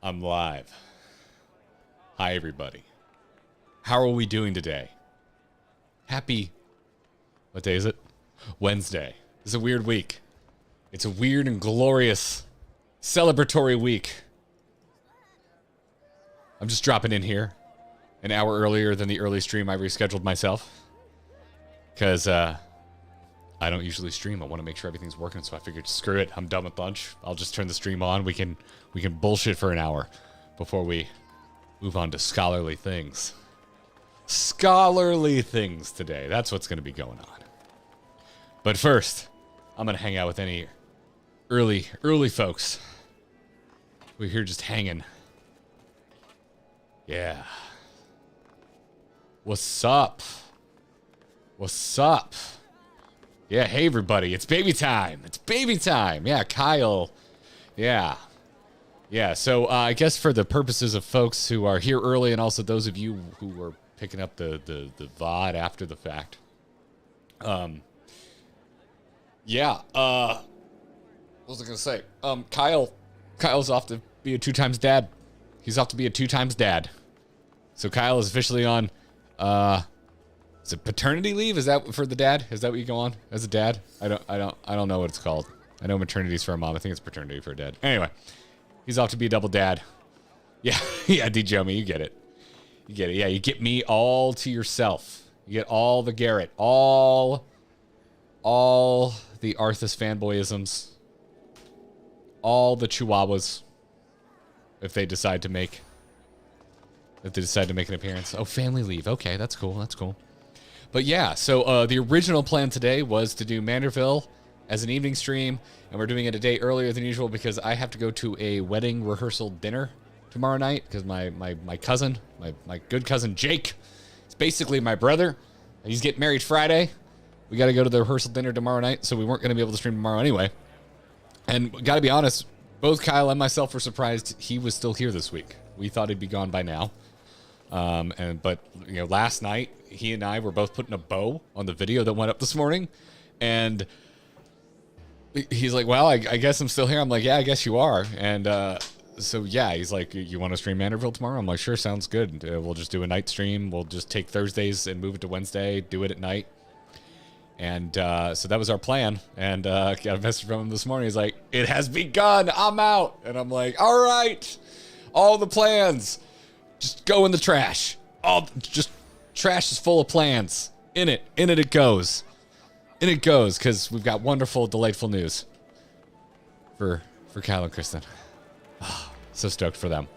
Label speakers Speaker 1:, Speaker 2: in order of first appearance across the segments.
Speaker 1: I'm live. Hi, everybody. How are we doing today? Happy... What day is it? Wednesday. It's a weird week. It's a weird and glorious celebratory week. I'm just dropping in here an hour earlier than the early stream I rescheduled myself. Because, I don't usually stream. I want to make sure everything's working, so I figured, screw it. I'm done with lunch. I'll just turn the stream on. We can bullshit for an hour before we move on to scholarly things. Scholarly things today. That's what's going to be going on. But first, I'm going to hang out with any early folks. We're here just hanging. Yeah. What's up? What's up? Yeah, hey everybody, it's baby time. It's baby time. Yeah, Kyle. Yeah. Yeah, so I guess for the purposes of folks who are here early and also those of you who are picking up the VOD after the fact. Yeah, what was I gonna say? Kyle's off to be a 2x dad. He's off to be a 2x dad. So Kyle is officially on, is it paternity leave? Is that for the dad? Is that what you go on as a dad? I don't know what it's called. I know maternity's for a mom. I think it's paternity for a dad. Anyway, he's off to be a double dad. Yeah, yeah, DJ me, you get it. You get it. Yeah, you get me all to yourself. You get all the Garrett, all the Arthas fanboyisms, all the Chihuahuas, if they decide to make an appearance. Oh, family leave. Okay, that's cool. That's cool. But yeah, so the original plan today was to do Manderville as an evening stream, and we're doing it a day earlier than usual because I have to go to a wedding rehearsal dinner tomorrow night because my cousin, my good cousin Jake, is basically my brother. He's getting married Friday. We got to go to the rehearsal dinner tomorrow night, so we weren't going to be able to stream tomorrow anyway. And got to be honest, both Kyle and myself were surprised he was still here this week. We thought he'd be gone by now. But you know, last night he and I were both putting a bow on the video that went up this morning, and he's like, "Well, I guess I'm still here." I'm like, "Yeah, I guess you are." And so yeah, he's like, "You want to stream Manderville tomorrow?" I'm like, "Sure, sounds good. We'll just do a night stream. We'll just take Thursdays and move it to Wednesday, do it at night." And so that was our plan. And got a message from him this morning. He's like, "It has begun. I'm out." And I'm like, "All right, all the plans just go in the trash. Just trash is full of plans. In it it goes. In it goes, because we've got wonderful, delightful news for Kyle and Kristen. Oh, so stoked for them.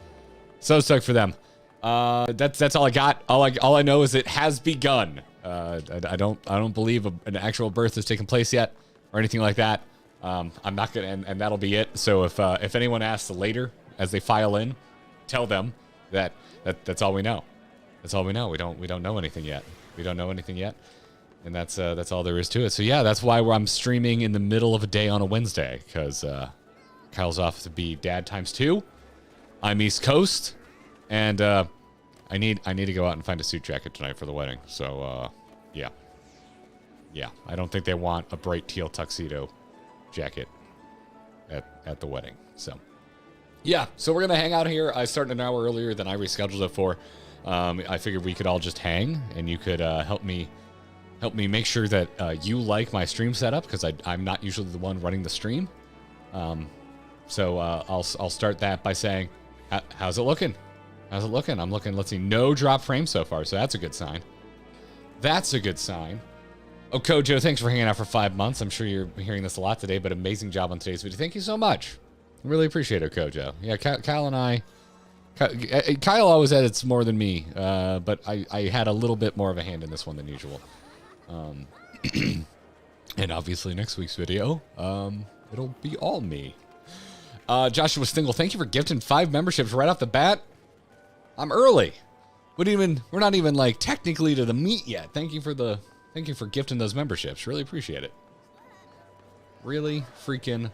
Speaker 1: So stoked for them. That's all I got. All I know is it has begun. I don't believe an actual birth has taken place yet or anything like that. I'm not gonna, and that'll be it. So if anyone asks later as they file in, tell them that's all we know. That's all we know. We don't know anything yet. We don't know anything yet, and that's all there is to it. So yeah, that's why I'm streaming in the middle of a day on a Wednesday, because Kyle's off to be dad ×2. I'm East Coast, and I need to go out and find a suit jacket tonight for the wedding. So yeah. I don't think they want a bright teal tuxedo jacket at the wedding. So. Yeah, so we're going to hang out here. I started an hour earlier than I rescheduled it for. I figured we could all just hang, and you could help me make sure that you like my stream setup, because I'm not usually the one running the stream. So I'll start that by saying, how's it looking? How's it looking? I'm looking, let's see, no drop frames so far, so that's a good sign. That's a good sign. Oh, Kojo, thanks for hanging out for 5 months. I'm sure you're hearing this a lot today, but amazing job on today's video. Thank you so much. Really appreciate it, Kojo. Yeah, Kyle and I... Kyle always edits more than me, but I had a little bit more of a hand in this one than usual. And obviously next week's video, it'll be all me. Joshua Stingle, thank you for gifting 5 memberships right off the bat. I'm early. We're not even like technically to the meat yet. Thank you for gifting those memberships. Really appreciate it. Really freaking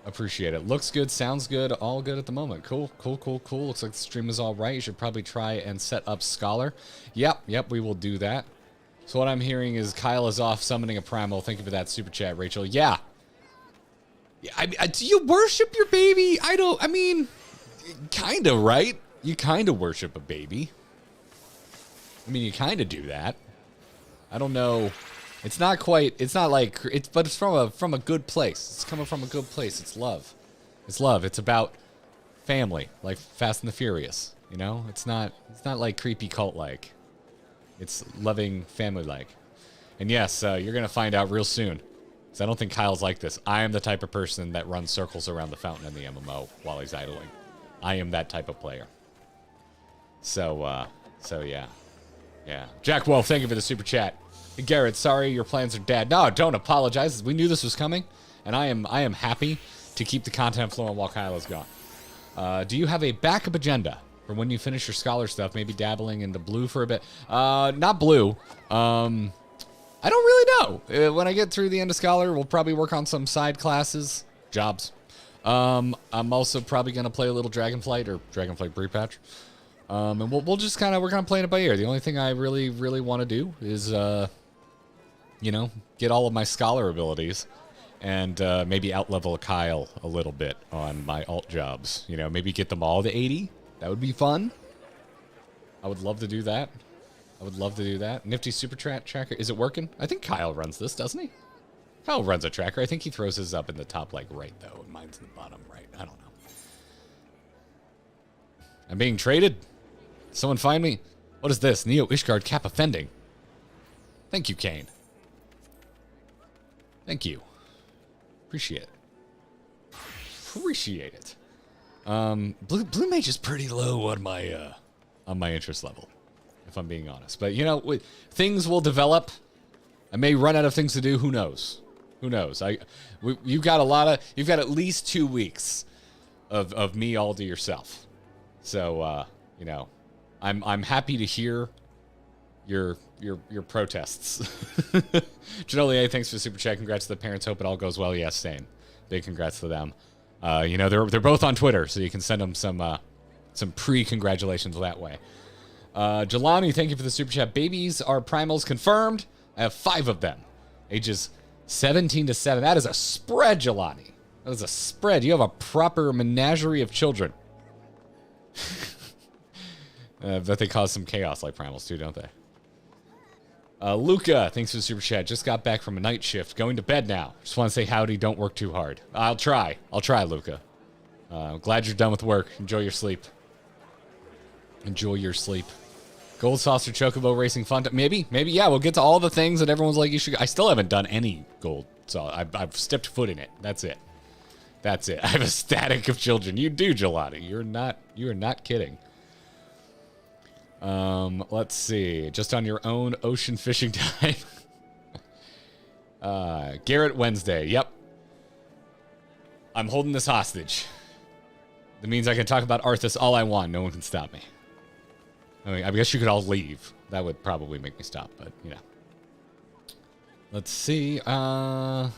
Speaker 1: appreciate it. Looks good, sounds good, all good at the moment. Cool. Looks like the stream is all right. You should probably try and set up Scholar. Yep, we will do that. So what I'm hearing is Kyle is off summoning a primal. Thank you for that super chat, Rachel. Yeah. Do you worship your baby? kind of, right? You kind of worship a baby. I mean, you kind of do that. I don't know. It's not quite. It's not like. But it's from a good place. It's coming from a good place. It's love. It's love. It's about family, like Fast and the Furious. You know, it's not like creepy cult like. It's loving family like. And yes, you're gonna find out real soon. Because I don't think Kyle's like this. I am the type of person that runs circles around the fountain in the MMO while he's idling. I am that type of player. So yeah. Yeah. Jack Wolf, thank you for the super chat. Garrett, sorry your plans are dead. No, don't apologize. We knew this was coming, and I am happy to keep the content flowing while Kyle is gone. Do you have a backup agenda for when you finish your scholar stuff? Maybe dabbling into blue for a bit. Not blue. I don't really know. When I get through the end of scholar, we'll probably work on some side classes, jobs. I'm also probably gonna play a little Dragonflight or Dragonflight Breed Patch. And we'll just kind of, we're kind of playing it by ear. The only thing I really want to do is, you know, get all of my scholar abilities and maybe outlevel Kyle a little bit on my alt jobs. You know, maybe get them all to 80. That would be fun. I would love to do that. I would love to do that. Nifty Super Tracker. Is it working? I think Kyle runs this, doesn't he? Kyle runs a tracker. I think he throws his up in the top, like, right, though. And mine's in the bottom right. I don't know. I'm being traded. Someone find me. What is this? Neo Ishgard Kappa Fending. Thank you, Kane. Thank you. Appreciate it. Appreciate it. Blue Mage is pretty low on my interest level, if I'm being honest. But you know, things will develop. I may run out of things to do. Who knows? Who knows? You've got at least 2 weeks of me all to yourself. So you know, I'm happy to hear your protests. Janelle, thanks for the super chat. Congrats to the parents. Hope it all goes well. Yes, same. Big congrats to them. You know, they're both on Twitter, so you can send them some pre-congratulations that way. Jelani, thank you for the super chat. Babies are primals confirmed. I have 5 of them, ages 17 to 7. That is a spread, Jelani. That is a spread. You have a proper menagerie of children. But they cause some chaos like primals too, don't they? Luca, thanks for the super chat. Just got back from a night shift. Going to bed now. Just want to say howdy. Don't work too hard. I'll try, Luca. Glad you're done with work. Enjoy your sleep. Enjoy your sleep. Gold Saucer Chocobo Racing Fun. Maybe, yeah, we'll get to all the things that everyone's like, you should. I still haven't done any gold. So I've stepped foot in it. That's it. I have a static of children. You do, Gelati. You are not kidding. Let's see. Just on your own ocean fishing time. Garrett Wednesday. Yep. I'm holding this hostage. That means I can talk about Arthas all I want. No one can stop me. I mean, I guess you could all leave. That would probably make me stop, but, you know. Let's see. Have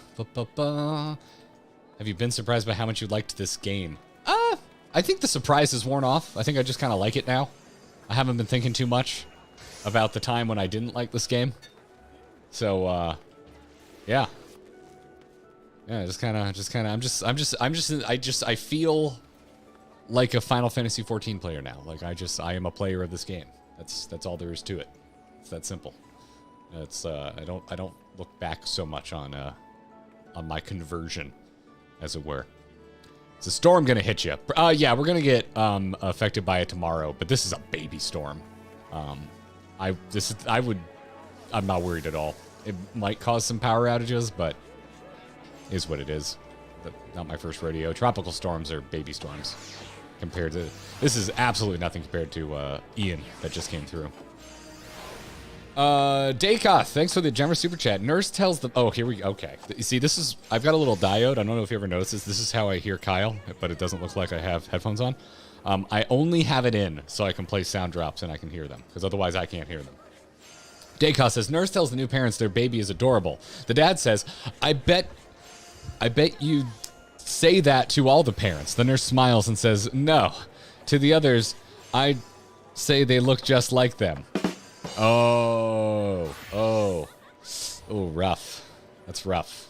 Speaker 1: you been surprised by how much you liked this game? I think the surprise is worn off. I think I just kind of like it now. I haven't been thinking too much about the time when I didn't like this game. So, yeah. Yeah, I feel like a Final Fantasy XIV player now. Like I am a player of this game. That's all there is to it. It's that simple. It's I don't look back so much on my conversion, as it were. Is the storm gonna hit you? Yeah, we're gonna get affected by it tomorrow, but this is a baby storm. I'm not worried at all. It might cause some power outages, but is what it is. Not my first rodeo. Tropical storms are baby storms compared to this is absolutely nothing compared to Ian that just came through. Daykoth, thanks for the generous super chat. Nurse tells them, oh, here we go. Okay. You see, this is, I've got a little diode. I don't know if you ever noticed this. This is how I hear Kyle, but it doesn't look like I have headphones on. I only have it in so I can play sound drops and I can hear them, because otherwise I can't hear them. Daykoth says, nurse tells the new parents their baby is adorable. The dad says, I bet you say that to all the parents. The nurse smiles and says, no. To the others, I say they look just like them. Oh, rough. That's rough.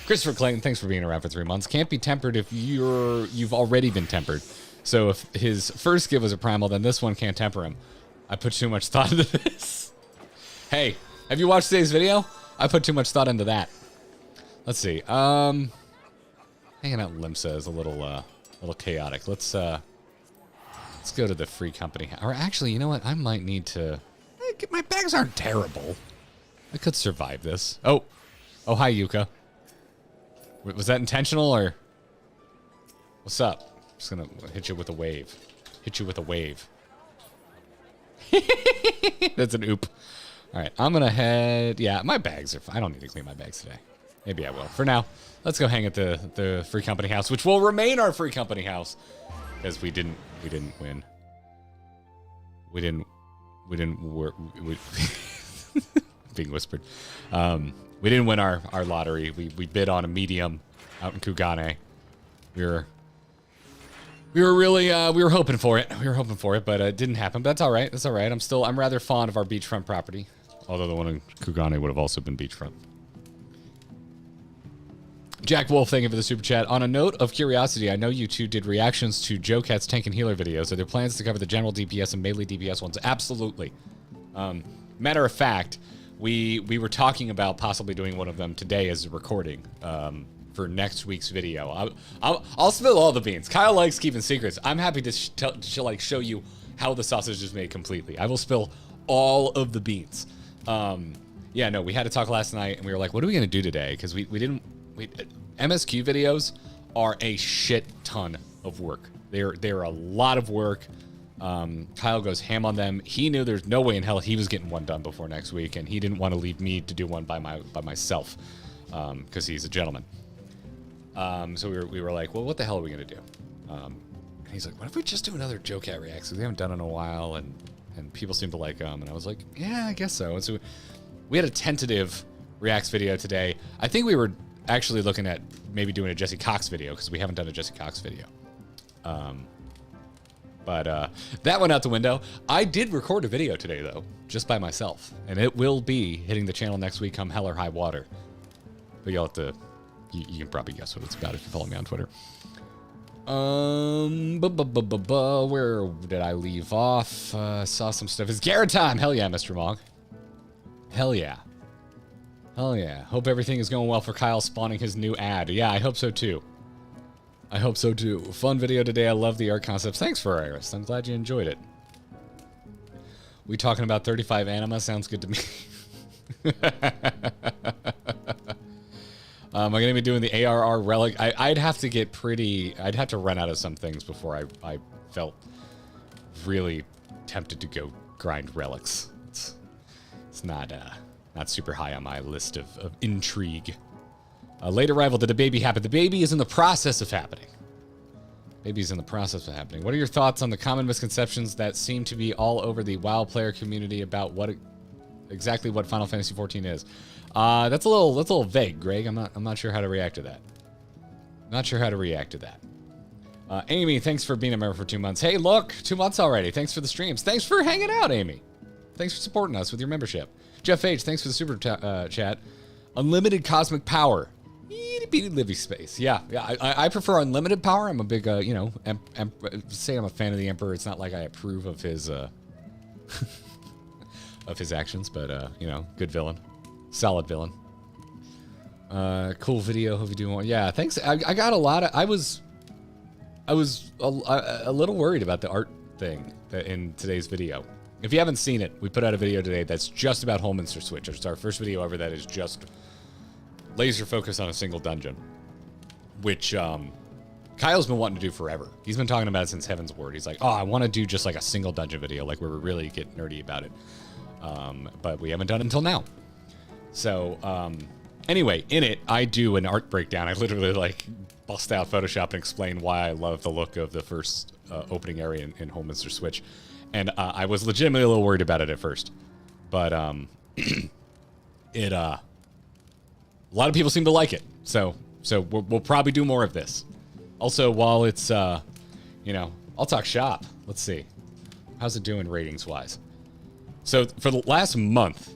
Speaker 1: Christopher Clayton, thanks for being around for 3 months. Can't be tempered if you've already been tempered. So if his first give was a primal, then this one can't temper him. I put too much thought into this. Hey, have you watched today's video? I put too much thought into that. Let's see. Hanging out in Limsa is a little chaotic. Let's go to the free company. Or actually, you know what? I might need to. My bags aren't terrible. I could survive this. Oh, hi Yuka. Was that intentional or? What's up? I'm just gonna hit you with a wave. Hit you with a wave. That's an oop. All right, I'm gonna head. Yeah, my bags are fine. I don't need to clean my bags today. Maybe I will. For now, let's go hang at the free company house, which will remain our free company house, because we didn't win. We didn't work. Being whispered. We didn't win our lottery. We bid on a medium out in Kugane. We were really we were hoping for it. But it didn't happen. But that's all right. That's all right. I'm rather fond of our beachfront property. Although the one in Kugane would have also been beachfront. Jack Wolf, thank you for the super chat. On a note of curiosity, I know you two did reactions to Joe Cat's tank and healer videos. Are there plans to cover the general DPS and melee DPS ones? Absolutely. Matter of fact, we were talking about possibly doing one of them today as a recording for next week's video. I'll spill all the beans. Kyle likes keeping secrets. I'm happy to like show you how the sausage is made completely. I will spill all of the beans. Yeah, no, we had to talk last night, and we were like, what are we gonna do today? Because we didn't. MSQ videos are a shit ton of work. They're a lot of work. Kyle goes ham on them. He knew there's no way in hell he was getting one done before next week, and he didn't want to leave me to do one by myself because he's a gentleman. So we were like, well, what the hell are we gonna do? And he's like, what if we just do another Joe Cat reacts? We haven't done it in a while, and people seem to like them. And I was like, yeah, I guess so. And so we had a tentative reacts video today. I think we were actually looking at maybe doing a Jesse Cox video because we haven't done a Jesse Cox video. But that went out the window. I did record a video today, though, just by myself. And it will be hitting the channel next week come hell or high water. But you'll have to... You can probably guess what it's about if you follow me on Twitter. Where did I leave off? Saw some stuff. It's Garrett time! Hell yeah, Mr. Mog. Hell yeah. Hell yeah. Hope everything is going well for Kyle spawning his new ad. Yeah, I hope so too. I hope so too. Fun video today. I love the art concepts. Thanks for Iris. I'm glad you enjoyed it. We talking about 35 anima? Sounds good to me. Am I going to be doing the ARR relic? I'd have to get pretty... I'd have to run out of some things before I felt really tempted to go grind relics. It's not super high on my list of intrigue. Late arrival, did a baby happen? The baby is in the process of happening. Baby's in the process of happening. What are your thoughts on the common misconceptions that seem to be all over the WoW player community about exactly what Final Fantasy XIV is? That's a little vague, Greg. I'm not sure how to react to that. Not sure how to react to that. Amy, thanks for being a member for 2 months. Hey, look, 2 months already. Thanks for the streams. Thanks for hanging out, Amy. Thanks for supporting us with your membership. Jeff H, thanks for the super chat. Unlimited cosmic power. Itty-bitty livy space. Yeah. I prefer unlimited power. I'm a big, say I'm a fan of the Emperor. It's not like I approve of his, of his actions, but, good villain. Solid villain. Cool video. Hope you do more. Yeah, thanks. I got a lot of... I was a little worried about the art thing in today's video. If you haven't seen it, we put out a video today that's just about Holminster Switch. It's our first video ever that is just laser focused on a single dungeon, which Kyle's been wanting to do forever. He's been talking about it since Heaven's Word. He's like, oh, I want to do just like a single dungeon video, like where we really get nerdy about it. But we haven't done it until now. So anyway, in it, I do an art breakdown. I literally like bust out Photoshop and explain why I love the look of the first opening area in Holminster Switch. And I was legitimately a little worried about it at first, but a lot of people seem to like it. So we'll probably do more of this. Also, while it's I'll talk shop. Let's see, how's it doing ratings wise? So for the last month,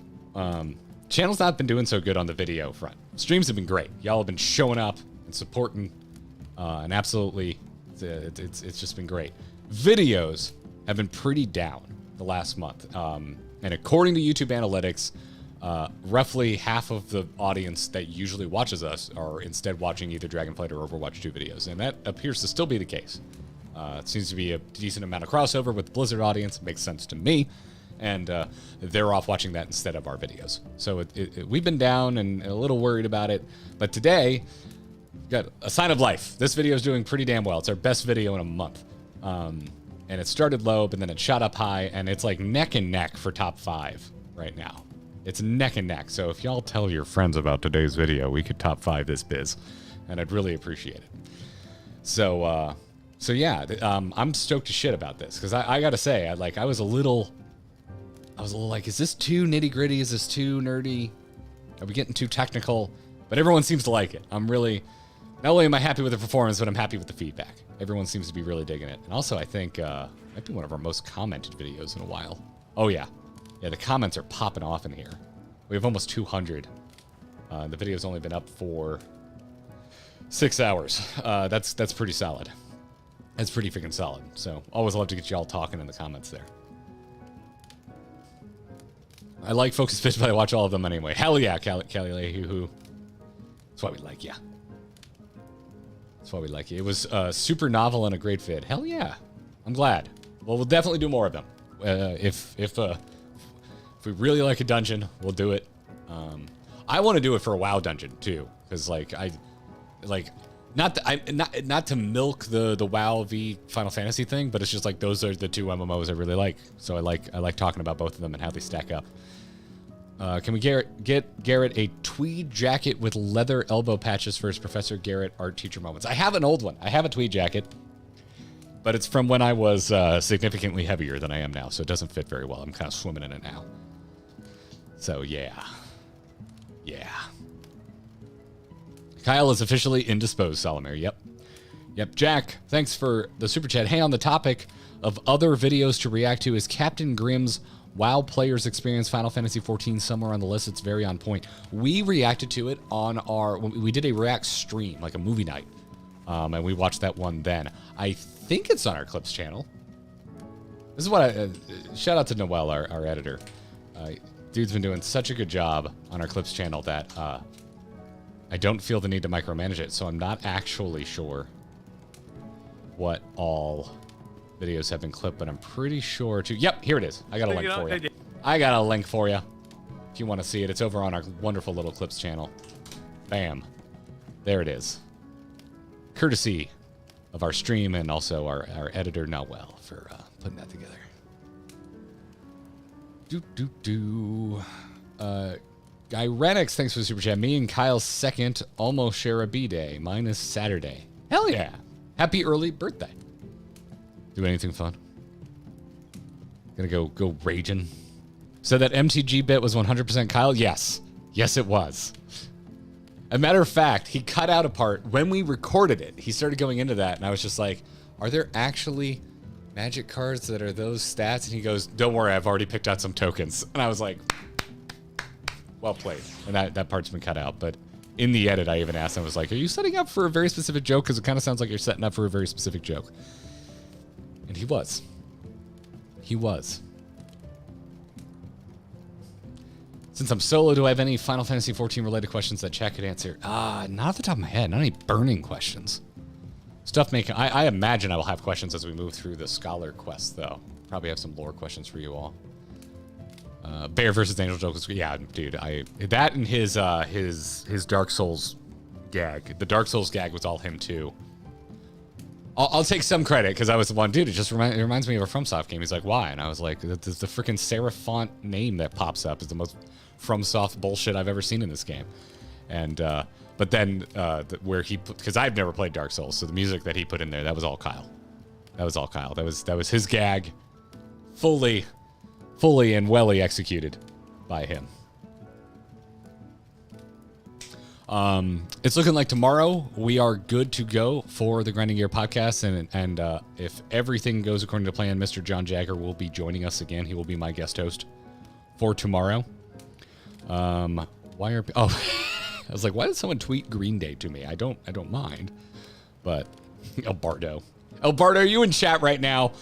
Speaker 1: channel's not been doing so good on the video front. Streams have been great. Y'all have been showing up and supporting, and absolutely, it's just been great. Videos have been pretty down the last month, and according to YouTube analytics, roughly half of the audience that usually watches us are instead watching either Dragonflight or Overwatch 2 videos, and that appears to still be the case. It seems to be a decent amount of crossover with the Blizzard audience. It makes sense to me. And they're off watching that instead of our videos. So we've been down and a little worried about it. But today, got a sign of life. This video is doing pretty damn well. It's our best video in a month. And it started low, but then it shot up high. And it's like neck and neck for top 5 right now. It's neck and neck. So if y'all tell your friends about today's video, we could top 5 this biz. And I'd really appreciate it. So yeah, I'm stoked to shit about this. Because I got to say, I was a little like, is this too nitty gritty? Is this too nerdy? Are we getting too technical? But everyone seems to like it. I'm really, not only am I happy with the performance, but I'm happy with the feedback. Everyone seems to be really digging it. And also, I think, might be one of our most commented videos in a while. Oh, yeah. Yeah, the comments are popping off in here. We have almost 200. The video's only been up for 6 hours. That's pretty solid. That's pretty freaking solid. So, always love to get y'all talking in the comments there. I like Focus Fish, but I watch all of them anyway. Hell yeah, Callie hoo. That's why we like you. That's why we like you. It was super novel and a great vid. Hell yeah. I'm glad. Well, we'll definitely do more of them. If we really like a dungeon, we'll do it. I want to do it for a WoW dungeon too, because not to milk the WoW v Final Fantasy thing, but it's just like those are the 2 MMOs I really like. So I like talking about both of them and how they stack up. Can we get Garrett a tweed jacket with leather elbow patches for his Professor Garrett art teacher moments? I have an old one. I have a tweed jacket, but it's from when I was significantly heavier than I am now, so it doesn't fit very well. I'm kind of swimming in it now. So yeah. Yeah. Kyle is officially indisposed, Solomir. Yep. Jack, thanks for the super chat. Hey, on the topic of other videos to react to, is Captain Grimm's WoW Players Experience Final Fantasy XIV somewhere on the list? It's very on point. We reacted to it on we did a react stream, like a movie night. And we watched that one then. I think it's on our Clips channel. This is what shout out to Noel, our editor. Dude's been doing such a good job on our Clips channel that I don't feel the need to micromanage it, so I'm not actually sure what all videos have been clipped, but I'm pretty sure to... Yep, here it is. I got a link for you. I got a link for you. If you want to see it, it's over on our wonderful little Clips channel. Bam. There it is. Courtesy of our stream and also our editor, Noel, for putting that together. Guy Renix, thanks for the super chat. Me and Kyle's second almost share a B-day. Mine is Saturday. Hell yeah. Happy early birthday. Do anything fun? Gonna go raging. So that MTG bit was 100% Kyle? Yes. Yes, it was. As a matter of fact, he cut out a part when we recorded it. He started going into that, and I was just like, are there actually magic cards that are those stats? And he goes, don't worry, I've already picked out some tokens. And I was like, well played. And that part's been cut out. But in the edit, I even asked him, I was like, are you setting up for a very specific joke? Because it kind of sounds like you're setting up for a very specific joke. And he was. He was. Since I'm solo, do I have any Final Fantasy XIV related questions that chat could answer? Not off the top of my head. Not any burning questions. Stuff making... I imagine I will have questions as we move through the Scholar quest, though. Probably have some lore questions for you all. Bear versus Angel joke was... Yeah, dude. That and his Dark Souls gag. The Dark Souls gag was all him, too. I'll take some credit, because I was the one, dude, it reminds me of a FromSoft game. He's like, why? And I was like, the freaking serif font name that pops up is the most FromSoft bullshit I've ever seen in this game. And, but then, where he, because I've never played Dark Souls, so the music that he put in there, that was all Kyle. That was all Kyle. That was his gag, fully and welly executed by him. It's looking like tomorrow we are good to go for the Grinding Gear podcast, and if everything goes according to plan, Mr. John Jagger will be joining us again. He will be my guest host for tomorrow. Why are I was like, why did someone tweet Green Day to me? I don't mind. But El Bardo, are you in chat right now?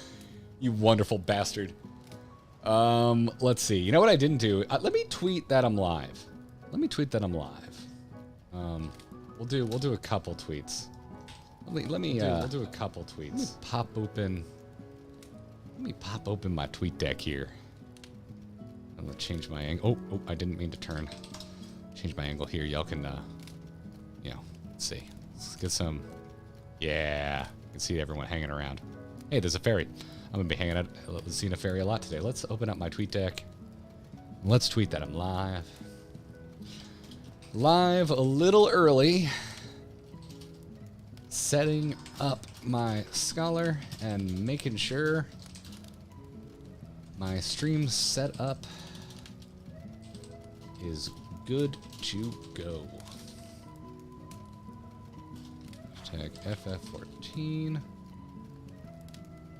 Speaker 1: You wonderful bastard. Let's see. You know what I didn't do? Let me tweet that I'm live. We'll do a couple tweets. We'll do a couple tweets. Let me pop open my tweet deck here. I'm gonna change my angle. Oh, I didn't mean to turn. Change my angle here. Y'all can, let's see. Let's get some. Yeah, you can see everyone hanging around. Hey, there's a ferry. I'm gonna be hanging out, seeing a ferry a lot today. Let's open up my tweet deck. Let's tweet that I'm live. Live a little early. Setting up my Scholar and making sure my stream setup is good to go. Hashtag FF14.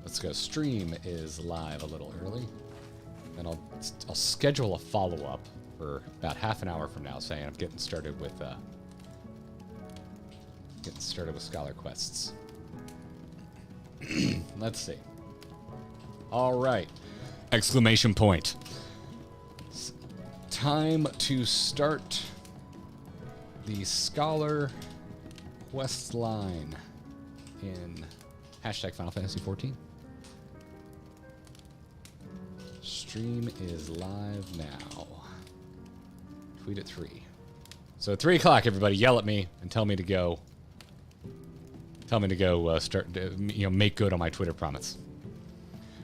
Speaker 1: Let's go. Stream is live a little early. Then I'll schedule a follow-up for about half an hour from now, saying I'm getting started with Scholar quests. Let's see. All right. Exclamation point. Time to start the Scholar quest line in hashtag Final Fantasy 14. Stream is live now. Tweet at 3. So at 3 o'clock, everybody yell at me and tell me to go. Tell me to go make good on my Twitter promise.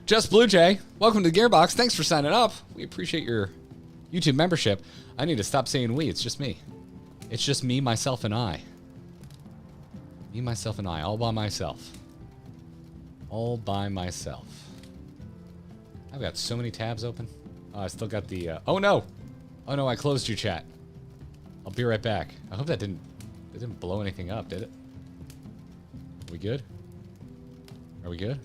Speaker 1: Just Blue Jay, welcome to the Gearbox. Thanks for signing up. We appreciate your YouTube membership. I need to stop saying we. It's just me. It's just me, myself, and I. Me, myself, and I. All by myself. All by myself. I've got so many tabs open. Oh, I still got the... oh, no. Oh, no, I closed your chat. I'll be right back. I hope that didn't blow anything up, did it? Are we good? Are we good?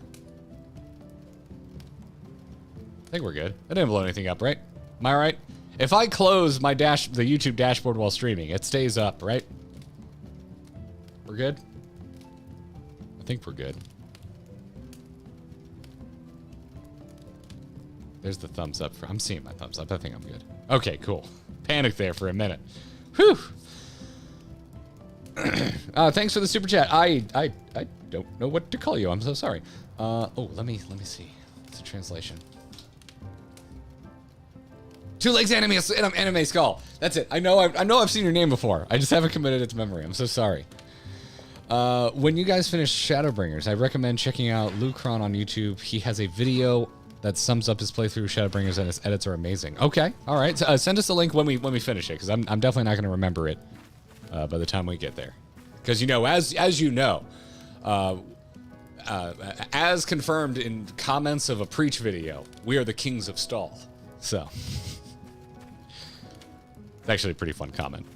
Speaker 1: I think we're good. That didn't blow anything up, right? Am I right? If I close my the YouTube dashboard while streaming, it stays up, right? We're good? I think we're good. There's the thumbs up. I'm seeing my thumbs up. I think I'm good. Okay, cool. Panic there for a minute. Whew. Thanks for the super chat. I don't know what to call you. I'm so sorry. Let me see. It's a translation. Two Legs Anime Skull. That's it. I know I've seen your name before. I just haven't committed it to memory. I'm so sorry. When you guys finish Shadowbringers, I recommend checking out Lucron on YouTube. He has a video that sums up his playthrough of Shadowbringers, and his edits are amazing. Okay, all right. So, send us a link when we finish it, because I'm definitely not going to remember it by the time we get there. Because as you know, as confirmed in comments of a Preach video, we are the kings of stall. So it's actually a pretty fun comment.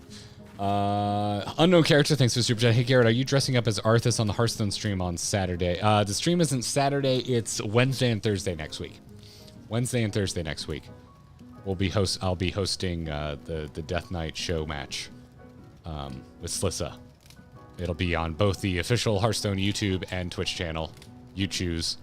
Speaker 1: Unknown character, thanks for the super chat. Hey Garrett, are you dressing up as Arthas on the Hearthstone stream on Saturday? The stream isn't Saturday, it's Wednesday and Thursday next week. Wednesday and Thursday next week. I'll be hosting the Death Knight show match with Slissa. It'll be on both the official Hearthstone YouTube and Twitch channel. You choose.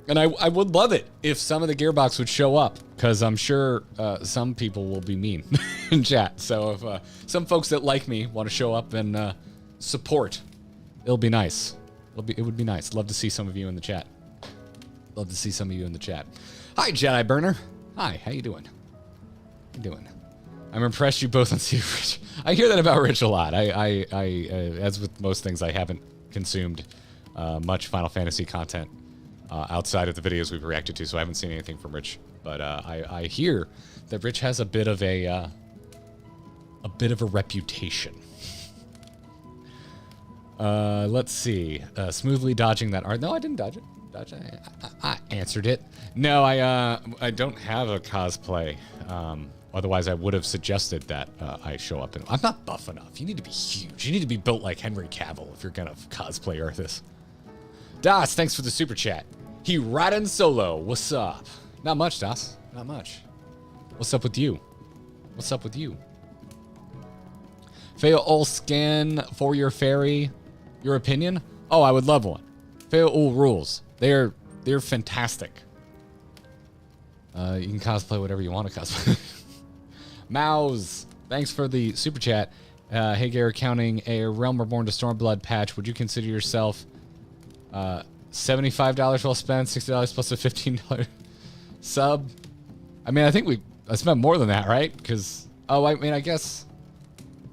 Speaker 1: And I would love it if some of the Gearbox would show up, because I'm sure some people will be mean in chat. So if some folks that like me want to show up and support, it'll be nice. It would be nice. Love to see some of you in the chat. Love to see some of you in the chat. Hi, Jedi Burner. Hi, how you doing? How you doing? I'm impressed you both on Cedar Ridge. I hear that about Rich a lot. I as with most things, I haven't consumed much Final Fantasy content outside of the videos we've reacted to, so I haven't seen anything from Rich. But I hear that Rich has a bit of a reputation. Let's see. Smoothly dodging that art. No, I didn't dodge it. I answered it. No, I don't have a cosplay. Otherwise, I would have suggested that I show up. I'm not buff enough. You need to be huge. You need to be built like Henry Cavill if you're gonna cosplay Arthas. Das, thanks for the super chat. He riding solo. What's up? Not much, Das. Not much. What's up with you? What's up with you? Coeurl skin for your fairy. Your opinion? Oh, I would love one. Coeurl rules. They're fantastic. You can cosplay whatever you want to cosplay. Mouse, thanks for the super chat. Hey, Garrett, counting a Realm Reborn to Stormblood patch, would you consider yourself $75 well spent, $60 plus a $15 sub? I mean, I think I spent more than that, right? Because, oh, I mean, I guess...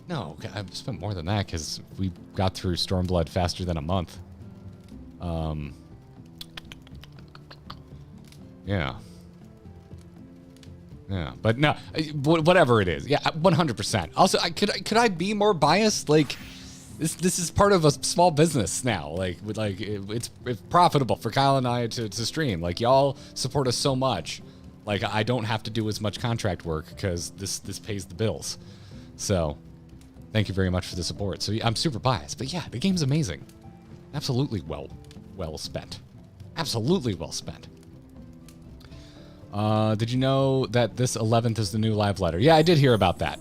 Speaker 1: No, I spent more than that because we got through Stormblood faster than a month. Yeah. Yeah, but no, whatever it is. Yeah, 100%. Also, could I be more biased? Like, this is part of a small business now. Like, it's profitable for Kyle and I to stream. Like, y'all support us so much. Like, I don't have to do as much contract work because this pays the bills. So, thank you very much for the support. So, I'm super biased, but yeah, the game's amazing. Absolutely well spent. Absolutely well spent. Did you know that this 11th is the new live letter? Yeah, I did hear about that.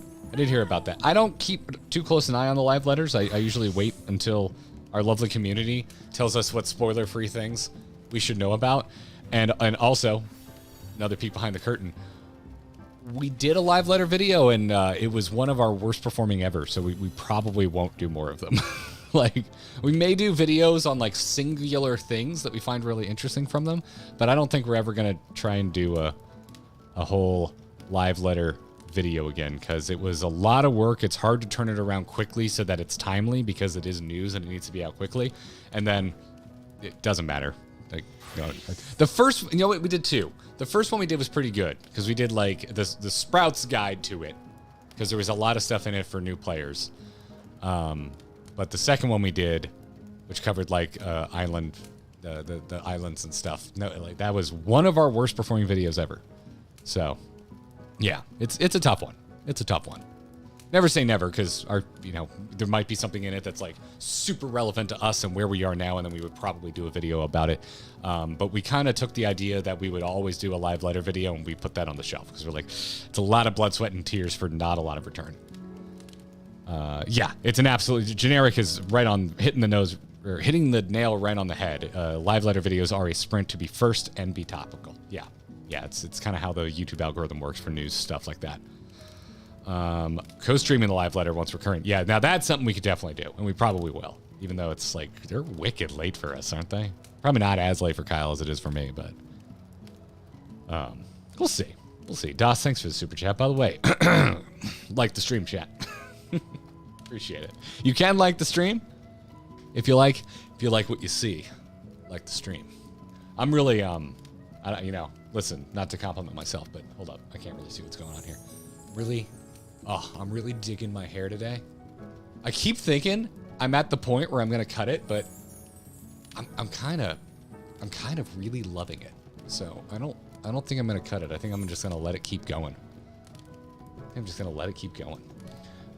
Speaker 1: I don't keep too close an eye on the live letters. I usually wait until our lovely community tells us what spoiler-free things we should know about. And also, another peek behind the curtain, we did a live letter video, and it was one of our worst performing ever, so we probably won't do more of them. Like, we may do videos on, like, singular things that we find really interesting from them, but I don't think we're ever going to try and do a whole live letter video again, because it was a lot of work. It's hard to turn it around quickly so that it's timely, because it is news and it needs to be out quickly. And then it doesn't matter. Like, you know, the first, you know what, we did two. The first one we did was pretty good, because we did, like, the Sprouts guide to it, because there was a lot of stuff in it for new players. But the second one we did, which covered like island, the islands and stuff, no, like that was one of our worst performing videos ever. So, yeah, it's a tough one. It's a tough one. Never say never, because there might be something in it that's like super relevant to us and where we are now, and then we would probably do a video about it. But we kind of took the idea that we would always do a live letter video, and we put that on the shelf because we're like, it's a lot of blood, sweat, and tears for not a lot of return. Yeah, it's an absolutely generic is right on hitting the nose or hitting the nail right on the head. Live letter videos are a sprint to be first and be topical. Yeah, it's kind of how the YouTube algorithm works for news stuff like that. Co-streaming the live letter once recurring. Yeah, now that's something we could definitely do, and we probably will. Even though it's like they're wicked late for us, aren't they? Probably not as late for Kyle as it is for me, but we'll see. We'll see. Das, thanks for the super chat, by the way. Like the stream chat. Appreciate it. You can like the stream if you like what you see. Like the stream. I'm really listen, not to compliment myself, but hold up, I can't really see what's going on here. I'm really digging my hair today. I keep thinking I'm at the point where I'm gonna cut it, but I'm kind of really loving it. So I don't think I'm gonna cut it. I think I'm just gonna let it keep going. I'm just gonna let it keep going.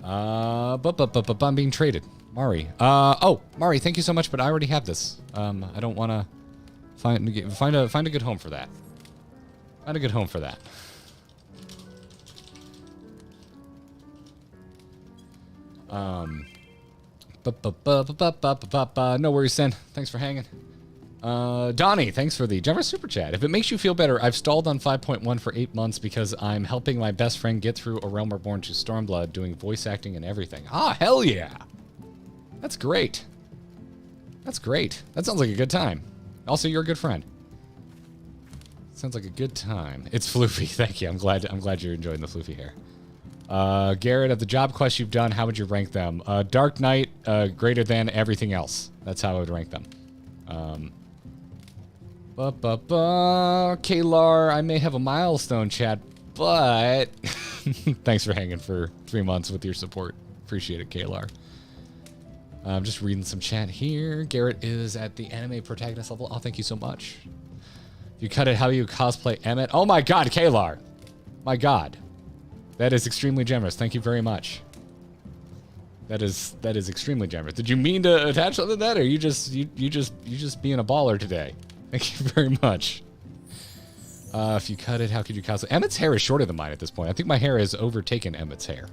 Speaker 1: But I'm being traded. Mari. Mari, thank you so much, but I already have this. I don't want to find a good home for that. Find a good home for that. No worries, Sen. Thanks for hanging. Donnie, thanks for the generous super chat. If it makes you feel better, I've stalled on 5.1 for 8 months because I'm helping my best friend get through A Realm Reborn to Stormblood, doing voice acting and everything. Ah, hell yeah. That's great. That's great. That sounds like a good time. Also, you're a good friend. Sounds like a good time. It's floofy. Thank you. I'm glad you're enjoying the floofy hair. Garrett, of the job quests you've done, how would you rank them? Dark Knight, greater than everything else. That's how I would rank them. Kalar, I may have a milestone, chat, but thanks for hanging for 3 months with your support. Appreciate it, Kalar. I'm just reading some chat here. Garrett is at the anime protagonist level. Oh, thank you so much. You cut it how you cosplay Emmett. Oh my god, Kalar. My god. That is extremely generous. Thank you very much. That is extremely generous. Did you mean to attach something to that, or you just being a baller today? Thank you very much. If you cut it, how could you cosplay? Emmett's hair is shorter than mine at this point. I think my hair has overtaken Emmett's hair.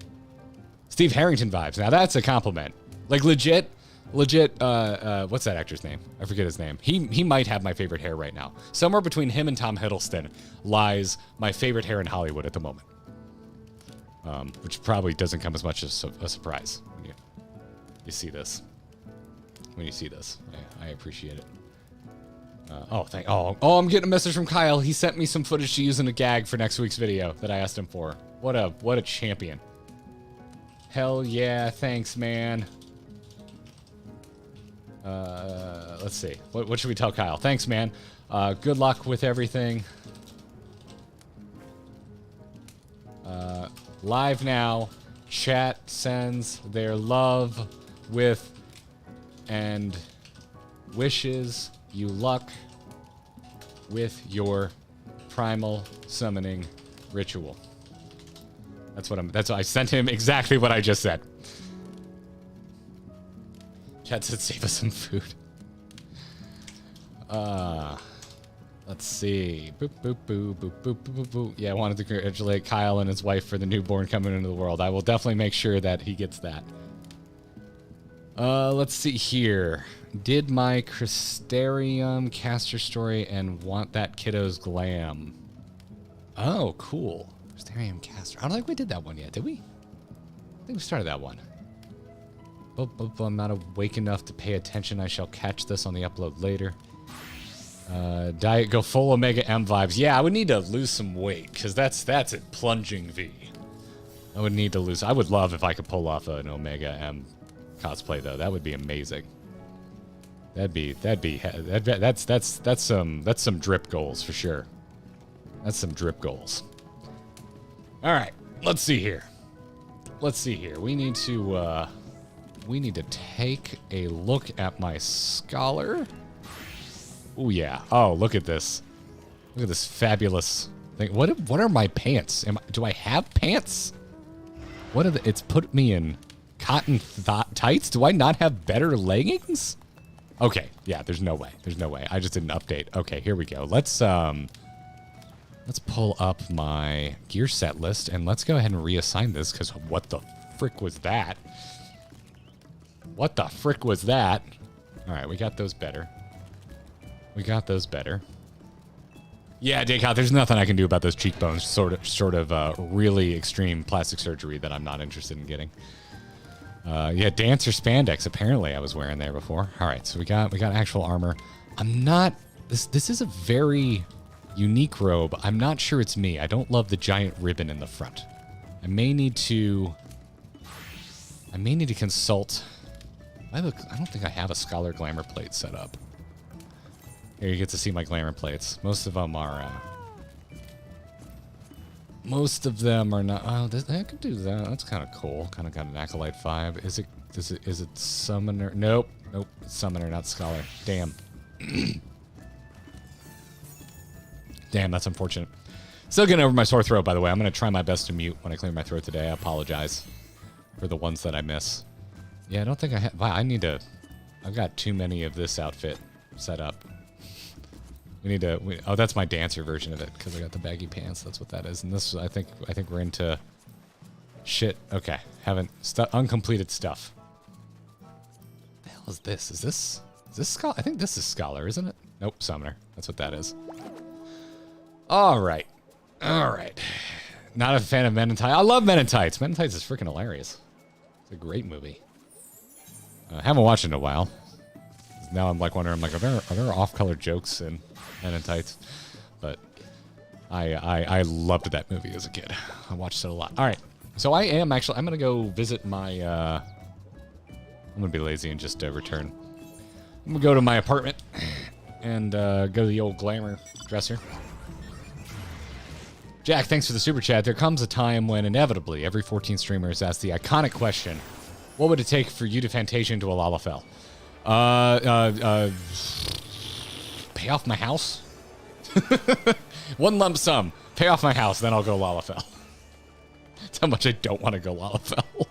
Speaker 1: Steve Harrington vibes. Now that's a compliment. Like legit, what's that actor's name? I forget his name. He might have my favorite hair right now. Somewhere between him and Tom Hiddleston lies my favorite hair in Hollywood at the moment. Which probably doesn't come as much as a surprise when you see this. When you see this, I appreciate it. I'm getting a message from Kyle. He sent me some footage to use in a gag for next week's video that I asked him for. What a champion. Hell yeah, thanks, man. Let's see. What should we tell Kyle? Thanks, man. Good luck with everything. Live now. Chat sends their love with and wishes you luck with your primal summoning ritual. That's what I sent him exactly what I just said. Chat said save us some food. Let's see. Boop, boop, boop, boop, boop, boop, boop, boop. Yeah, I wanted to congratulate Kyle and his wife for the newborn coming into the world. I will definitely make sure that he gets that. Let's see here. Did my Crystarium caster story and want that kiddo's glam. Oh, cool. Crystarium caster. I don't think we did that one yet, did we? I think we started that one. I'm not awake enough to pay attention. I shall catch this on the upload later. Diet go full Omega M vibes. Yeah, I would need to lose some weight because that's a plunging V. I would need to lose. I would love if I could pull off an Omega M cosplay though. That would be amazing. That's some drip goals for sure. That's some drip goals. All right, let's see here. We need to take a look at my scholar. Oh yeah. Oh, look at this. Look at this fabulous thing. What are my pants? Do I have pants? What are the? It's put me in cotton tights. Do I not have better leggings? Okay. Yeah. There's no way. I just didn't update. Okay. Here we go. Let's pull up my gear set list and let's go ahead and reassign this because what the frick was that? All right. We got those better. Yeah, Descartes, there's nothing I can do about those cheekbones. Sort of really extreme plastic surgery that I'm not interested in getting. Yeah, dancer spandex. Apparently, I was wearing there before. All right, so we got actual armor. I'm not. This is a very unique robe. I'm not sure it's me. I don't love the giant ribbon in the front. I may need to consult. I don't think I have a Scholar Glamour plate set up. Here you get to see my glamour plates. Most of them are not. Oh, I could do that. That's kind of cool. Kind of got an acolyte vibe. Is it summoner? Nope. It's summoner, not scholar. Damn. Damn, that's unfortunate. Still getting over my sore throat, by the way. I'm gonna try my best to mute when I clear my throat today. I apologize for the ones that I miss. Yeah, I don't think I have. Wow, I've got too many of this outfit set up. Oh, that's my dancer version of it because I got the baggy pants. That's what that is. And this, I think we're into shit. Okay, uncompleted stuff. What the hell is this? Is this scholar? I think this is scholar, isn't it? Nope, summoner. That's what that is. All right. Not a fan of Men in Tights. I love Men in Tights. Men in Tights is freaking hilarious. It's a great movie. Haven't watched it in a while. Now I'm like wondering, are there off-color jokes in Men in Tights? But I loved that movie as a kid. I watched it a lot. All right, so I'm gonna go visit my. I'm gonna be lazy and just return. I'm gonna go to my apartment and go to the old glamour dresser. Jack, thanks for the super chat. There comes a time when inevitably every 14 streamers ask the iconic question: what would it take for you to Fantasia into a Lalafell? Pay off my house? One lump sum. Pay off my house, then I'll go Lalafell. That's how much I don't want to go Lalafell.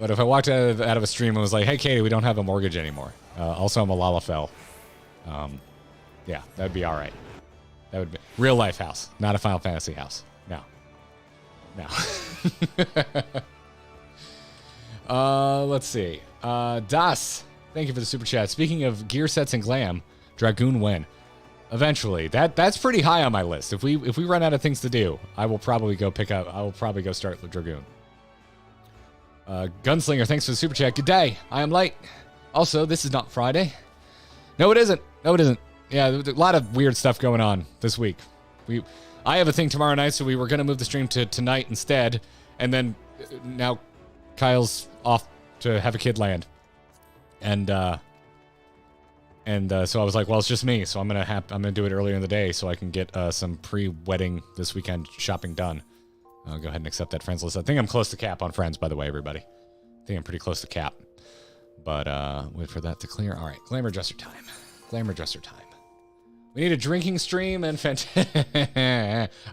Speaker 1: But if I walked out of a stream and was like, hey, Katie, we don't have a mortgage anymore. Also, I'm a Lalafell. Yeah, that'd be all right. That would be real life house, not a Final Fantasy house. No. Let's see. Das, thank you for the super chat. Speaking of gear sets and glam, Dragoon when? Eventually. That's pretty high on my list. If we run out of things to do, I will probably go start with Dragoon. Gunslinger, thanks for the super chat. Good day. I am late. Also, this is not Friday. No, it isn't. No, it isn't. Yeah, there's a lot of weird stuff going on this week. I have a thing tomorrow night, so we were going to move the stream to tonight instead, and then now Kyle's off to have a kid land. And so I was like, well, it's just me, so I'm gonna do it earlier in the day so I can get some pre-wedding this weekend shopping done. I'll go ahead and accept that friends list. I think I'm close to cap on friends, by the way, everybody. I think I'm pretty close to cap. But wait for that to clear. All right, glamour dresser time. Glamour dresser time. We need a drinking stream and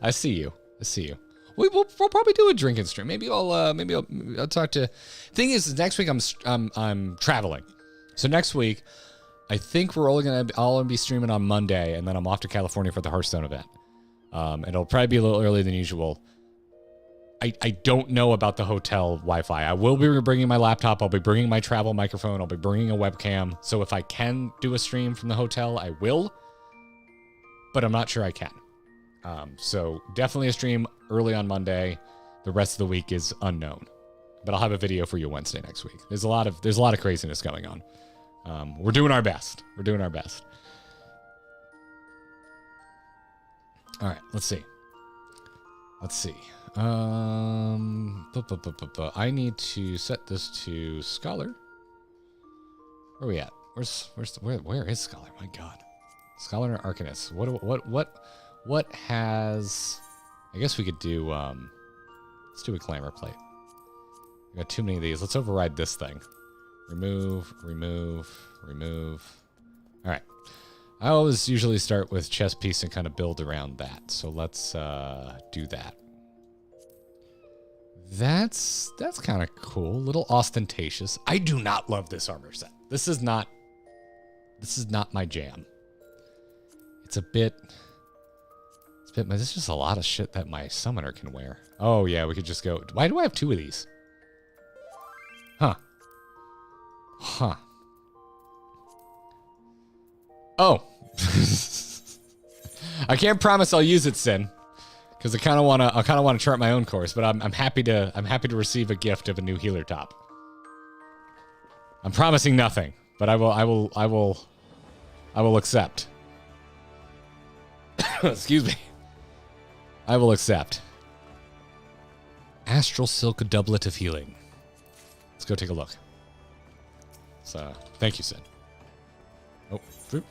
Speaker 1: I see you. I see you. We'll probably do a drinking stream. Maybe I'll talk to. Thing is, next week I'm traveling, so next week. I think we're all gonna be streaming on Monday, and then I'm off to California for the Hearthstone event. It'll probably be a little earlier than usual. I don't know about the hotel Wi-Fi. I will be bringing my laptop. I'll be bringing my travel microphone. I'll be bringing a webcam. So if I can do a stream from the hotel, I will. But I'm not sure I can. So definitely a stream early on Monday. The rest of the week is unknown. But I'll have a video for you Wednesday next week. There's a lot of craziness going on. We're doing our best. We're doing our best. All right, let's see. Let's see. I need to set this to Scholar. Where are we at? Where is Scholar? My God. Scholar and Arcanist. What has... I guess we could do... let's do a Glamour plate. We got too many of these. Let's override this thing. Remove. All right. I always usually start with chess piece and kind of build around that. So let's do that. That's kind of cool. A little ostentatious. I do not love this armor set. This is not my jam. It's a bit. There's just a lot of shit that my summoner can wear. Oh yeah, we could just go. Why do I have two of these? Huh. Oh. I can't promise I'll use it, Sin, because I kind of want to chart my own course. But I'm happy to receive a gift of a new healer top. I'm promising nothing, but I will accept. Excuse me. I will accept. Astral Silk Doublet of Healing. Let's go take a look. So, thank you, Sid. Oh, it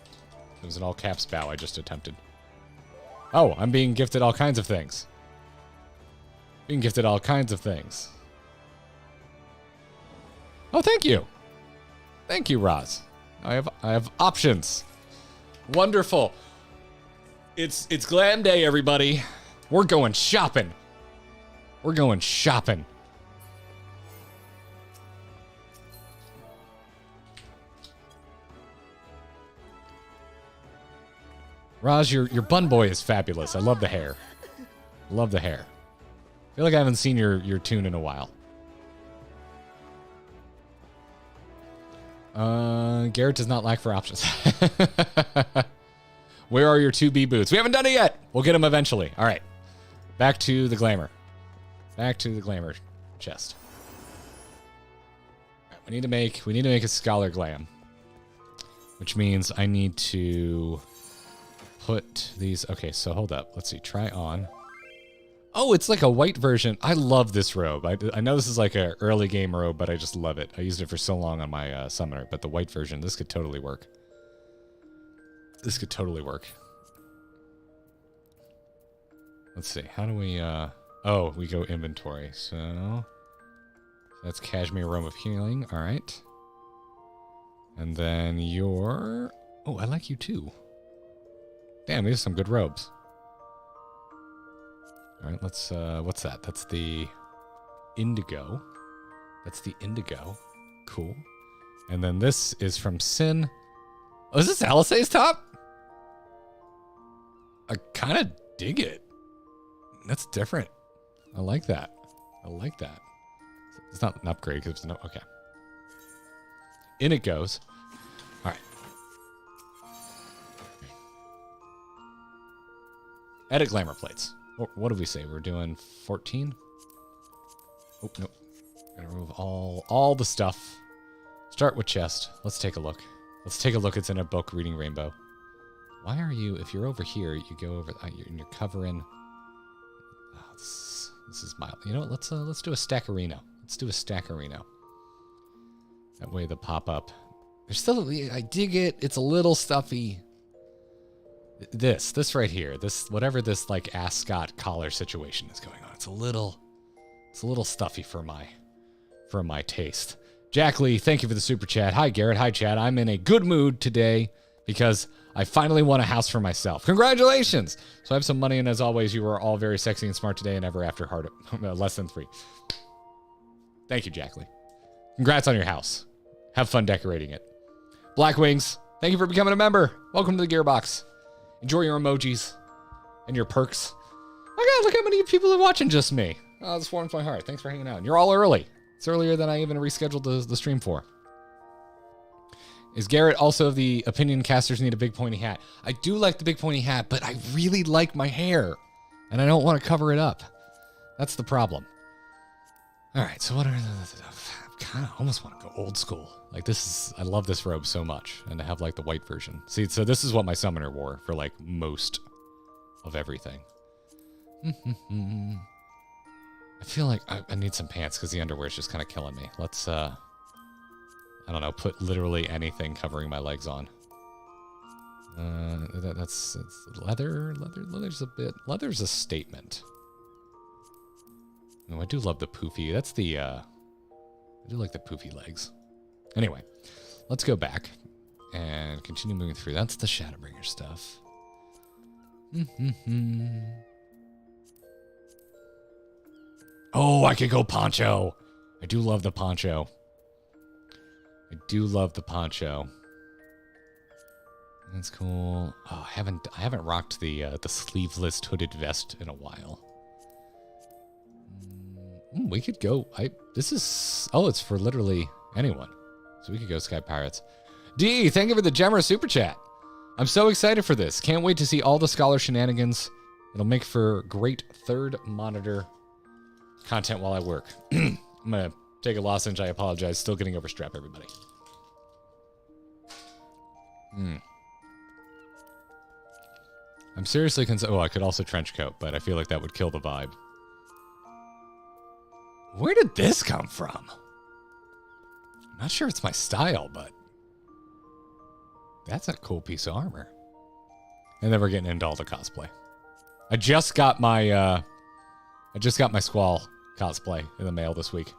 Speaker 1: was an all caps bow I just attempted. Oh, I'm being gifted all kinds of things. Being gifted all kinds of things. Oh, thank you. Thank you, Roz. I have options. Wonderful. It's glam day, everybody. We're going shopping. We're going shopping. Raj, your bun boy is fabulous. I love the hair. Love the hair. I feel like I haven't seen your tune in a while. Garrett does not lack for options. Where are your 2B boots? We haven't done it yet. We'll get them eventually. All right. Back to the glamour. Back to the glamour chest. All right, we need to make a scholar glam, which means I need to put these. Okay, so hold up. Let's see. Try on. Oh, it's like a white version. I love this robe. I know this is like an early game robe, but I just love it. I used it for so long on my summoner, but the white version, this could totally work. This could totally work. Let's see. How do we... Oh, we go inventory. So that's Cashmere Robe of Healing. All right. And then your... Oh, I like you too. Damn, these are some good robes. All right, let's... what's that? That's the indigo. That's the indigo. Cool. And then this is from Sin. Oh, is this Alisay's top? I kind of dig it. That's different. I like that. I like that. It's not an upgrade because it's no. Okay. In it goes. All right. Edit glamour plates. What did we say? We're doing 14? Oh, no. Gotta remove all the stuff. Start with chest. Let's take a look. Let's take a look. It's in a book, Reading Rainbow. Why are you, if you're over here, you go over, you're covering. Oh, this is mild. You know what? Let's do a stackerino. Let's do a stackerino. That way the pop-up. There's still, I dig it. It's a little stuffy. This right here, whatever this like ascot collar situation is going on. It's a little stuffy for my taste. Jack Lee, thank you for the super chat. Hi Garrett, hi Chad. I'm in a good mood today because I finally won a house for myself. Congratulations! So I have some money, and as always, you are all very sexy and smart today and ever after hard less than 3. Thank you, Jack Lee. Congrats on your house. Have fun decorating it. Black Wings, thank you for becoming a member. Welcome to the Gearbox. Enjoy your emojis and your perks. Oh God, look how many people are watching just me. Oh, this warms my heart. Thanks for hanging out. And you're all early. It's earlier than I even rescheduled the stream for. Is Garrett also the opinion casters need a big pointy hat? I do like the big pointy hat, but I really like my hair. And I don't want to cover it up. That's the problem. All right, so what are I kind of almost want to go old school. Like this is, I love this robe so much. And to have like the white version. See, so this is what my summoner wore for like most of everything. I feel like I need some pants because the underwear is just kind of killing me. Let's, I don't know, put literally anything covering my legs on. That's leather. Leather's a statement. Oh, I do love the poofy. That's the, I do like the poofy legs. Anyway, let's go back and continue moving through. That's the Shadowbringer stuff. Oh, I could go poncho. I do love the poncho. I do love the poncho. That's cool. Oh, I haven't rocked the sleeveless hooded vest in a while. We could go. This is, oh, it's for literally anyone. So we could go Sky Pirates. D, thank you for the Gemmer super chat. I'm so excited for this. Can't wait to see all the scholar shenanigans. It'll make for great third monitor content while I work. I'm going to take a lozenge. I apologize. Still getting over strep, everybody. I'm seriously concerned. Oh, I could also trench coat, but I feel like that would kill the vibe. Where did this come from? I'm not sure it's my style, but that's a cool piece of armor. And then we're getting into all the cosplay. I just got my Squall cosplay in the mail this week.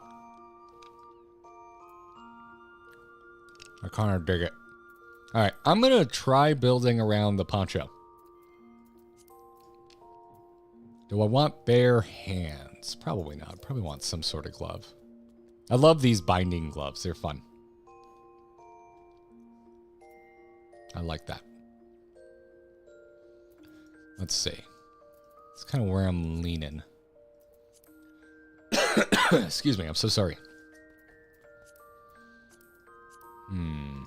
Speaker 1: I kind of dig it. All right, I'm going to try building around the poncho. Do I want bare hands? Probably not. Probably want some sort of glove. I love these binding gloves. They're fun. I like that. Let's see. It's kind of where I'm leaning. Excuse me. I'm so sorry. I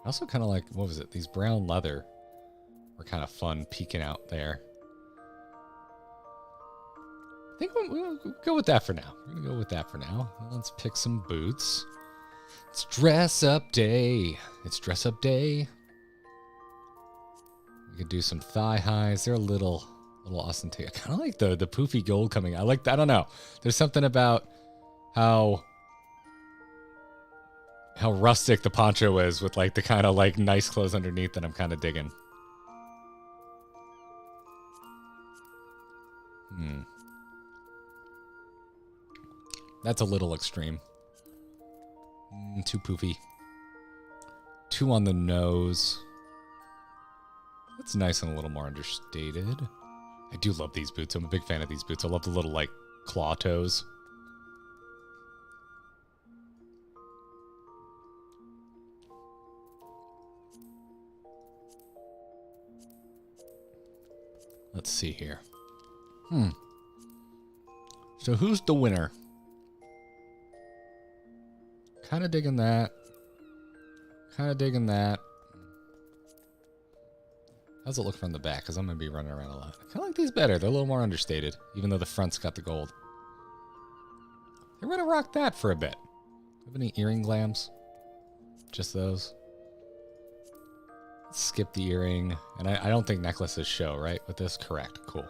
Speaker 1: also kind of like, what was it? These brown leather were kind of fun peeking out there. I think we'll go with that for now. We're going to go with that for now. Let's pick some boots. It's dress up day. It's dress up day. We could do some thigh highs. They're a little ostentatious. I kind of like the poofy gold coming. I like that. I don't know. There's something about how rustic the poncho is with like the kind of like nice clothes underneath that I'm kind of digging. That's a little extreme. Too poofy. Too on the nose. That's nice and a little more understated. I do love these boots. I'm a big fan of these boots. I love the little like claw toes. Let's see here. So who's the winner? Kind of digging that. Kind of digging that. How's it look from the back? Because I'm going to be running around a lot. I kind of like these better. They're a little more understated, even though the front's got the gold. They're going to rock that for a bit. Have any earring glams? Just those. Skip the earring. And I don't think necklaces show, right? With this? Correct. Cool.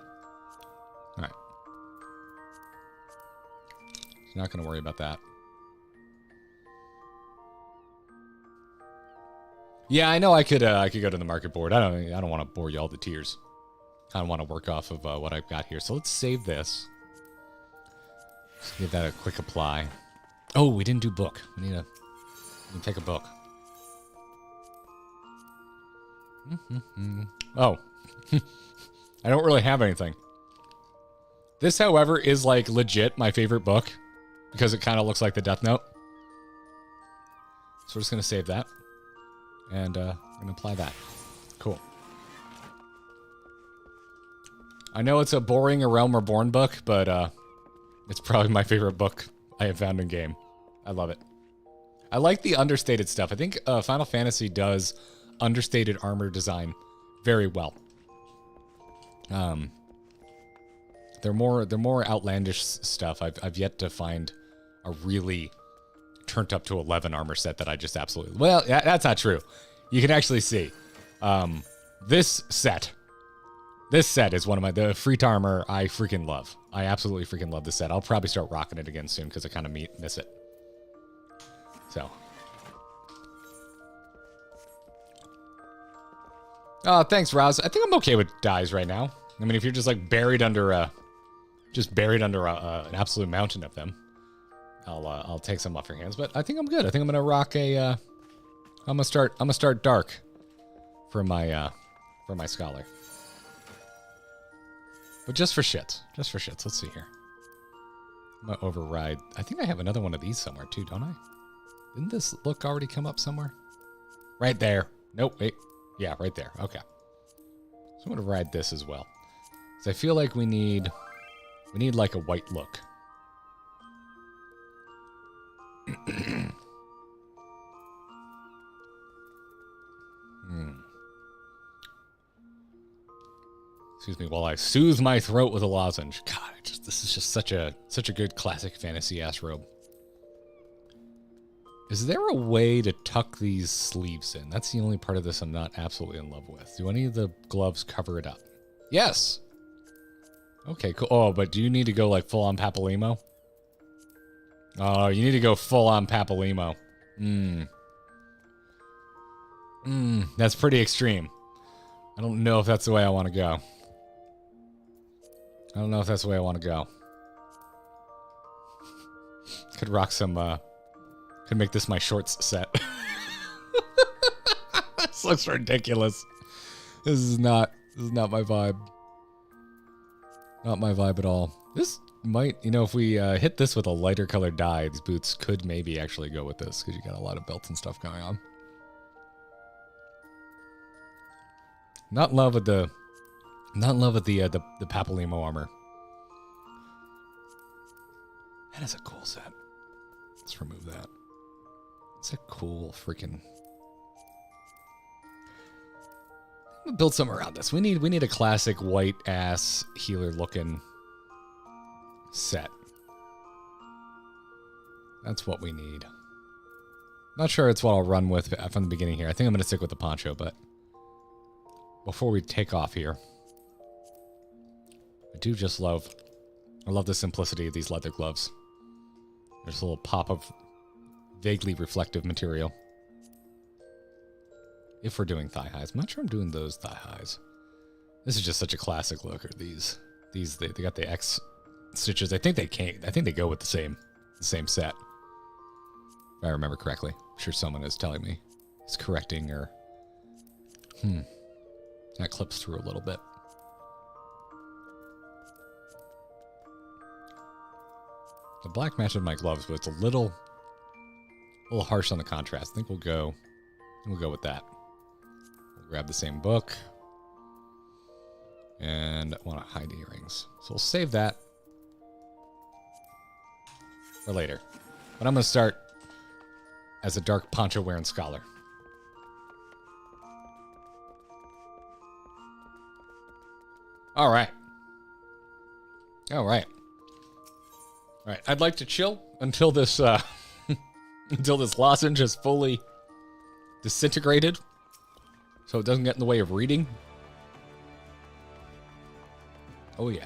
Speaker 1: All right. So not going to worry about that. Yeah, I know I could go to the market board. I don't want to bore you all to tears. I want to work off of what I've got here. So let's save this. Just give that a quick apply. Oh, we didn't do book. We need to take a book. Oh. I don't really have anything. This, however, is like legit my favorite book because it kind of looks like the Death Note. So we're just going to save that. And I'm going to apply that. Cool. I know it's a boring A Realm Reborn book, but it's probably my favorite book I have found in game. I love it. I like the understated stuff. I think Final Fantasy does understated armor design very well. They're more outlandish stuff. I've yet to find a really turned up to 11 armor set that I just absolutely... Well, that's not true. You can actually see. This set is one of the Freet armor I freaking love. I absolutely freaking love this set. I'll probably start rocking it again soon because I kind of miss it. So. Oh, thanks, Roz. I think I'm okay with dyes right now. I mean, if you're just like buried under an absolute mountain of them, I'll take some off your hands. But I think I'm good. I think I'm gonna rock a. I'm gonna start dark for my scholar. But just for shits. Let's see here. I'm gonna override. I think I have another one of these somewhere too, don't I? Didn't this look already come up somewhere? Right there. Nope. Wait. Yeah, right there. Okay. So I'm gonna ride this as well. So I feel like we need like a white look. Excuse me while I soothe my throat with a lozenge. God, this is just such a good classic fantasy ass robe. Is there a way to tuck these sleeves in? That's the only part of this I'm not absolutely in love with. Do any of the gloves cover it up? Yes. Okay, cool. Oh, but do you need to go like full on Papalimo? Oh, you need to go full on Papalimo. That's pretty extreme. I don't know if that's the way I want to go. Could rock some, could make this my shorts set. This looks ridiculous. This is not my vibe. Not my vibe at all. This might, if we hit this with a lighter colored dye, these boots could maybe actually go with this because you got a lot of belts and stuff going on. Not in love with the Papalimo armor. That is a cool set. Let's remove that. It's a cool freaking. I'm gonna build something around this. We need a classic white ass healer looking set. That's what we need. Not sure it's what I'll run with from the beginning here. I think I'm gonna stick with the poncho, but before we take off here, I love the simplicity of these leather gloves. There's a little pop of vaguely reflective material. If we're doing thigh highs. I'm not sure I'm doing those thigh highs. This is just such a classic look. Or these they got the X stitches. I think they go with the same set. If I remember correctly. I'm sure someone is telling me. Is correcting or that clips through a little bit. The black matches my gloves, but it's a little harsh on the contrast. I think we'll go with that. We'll grab the same book. And I want to hide earrings. So we'll save that. for later. But I'm going to start as a dark poncho-wearing scholar. All right. All right. All right. I'd like to chill until this until this lozenge is fully disintegrated, so it doesn't get in the way of reading. Oh yeah.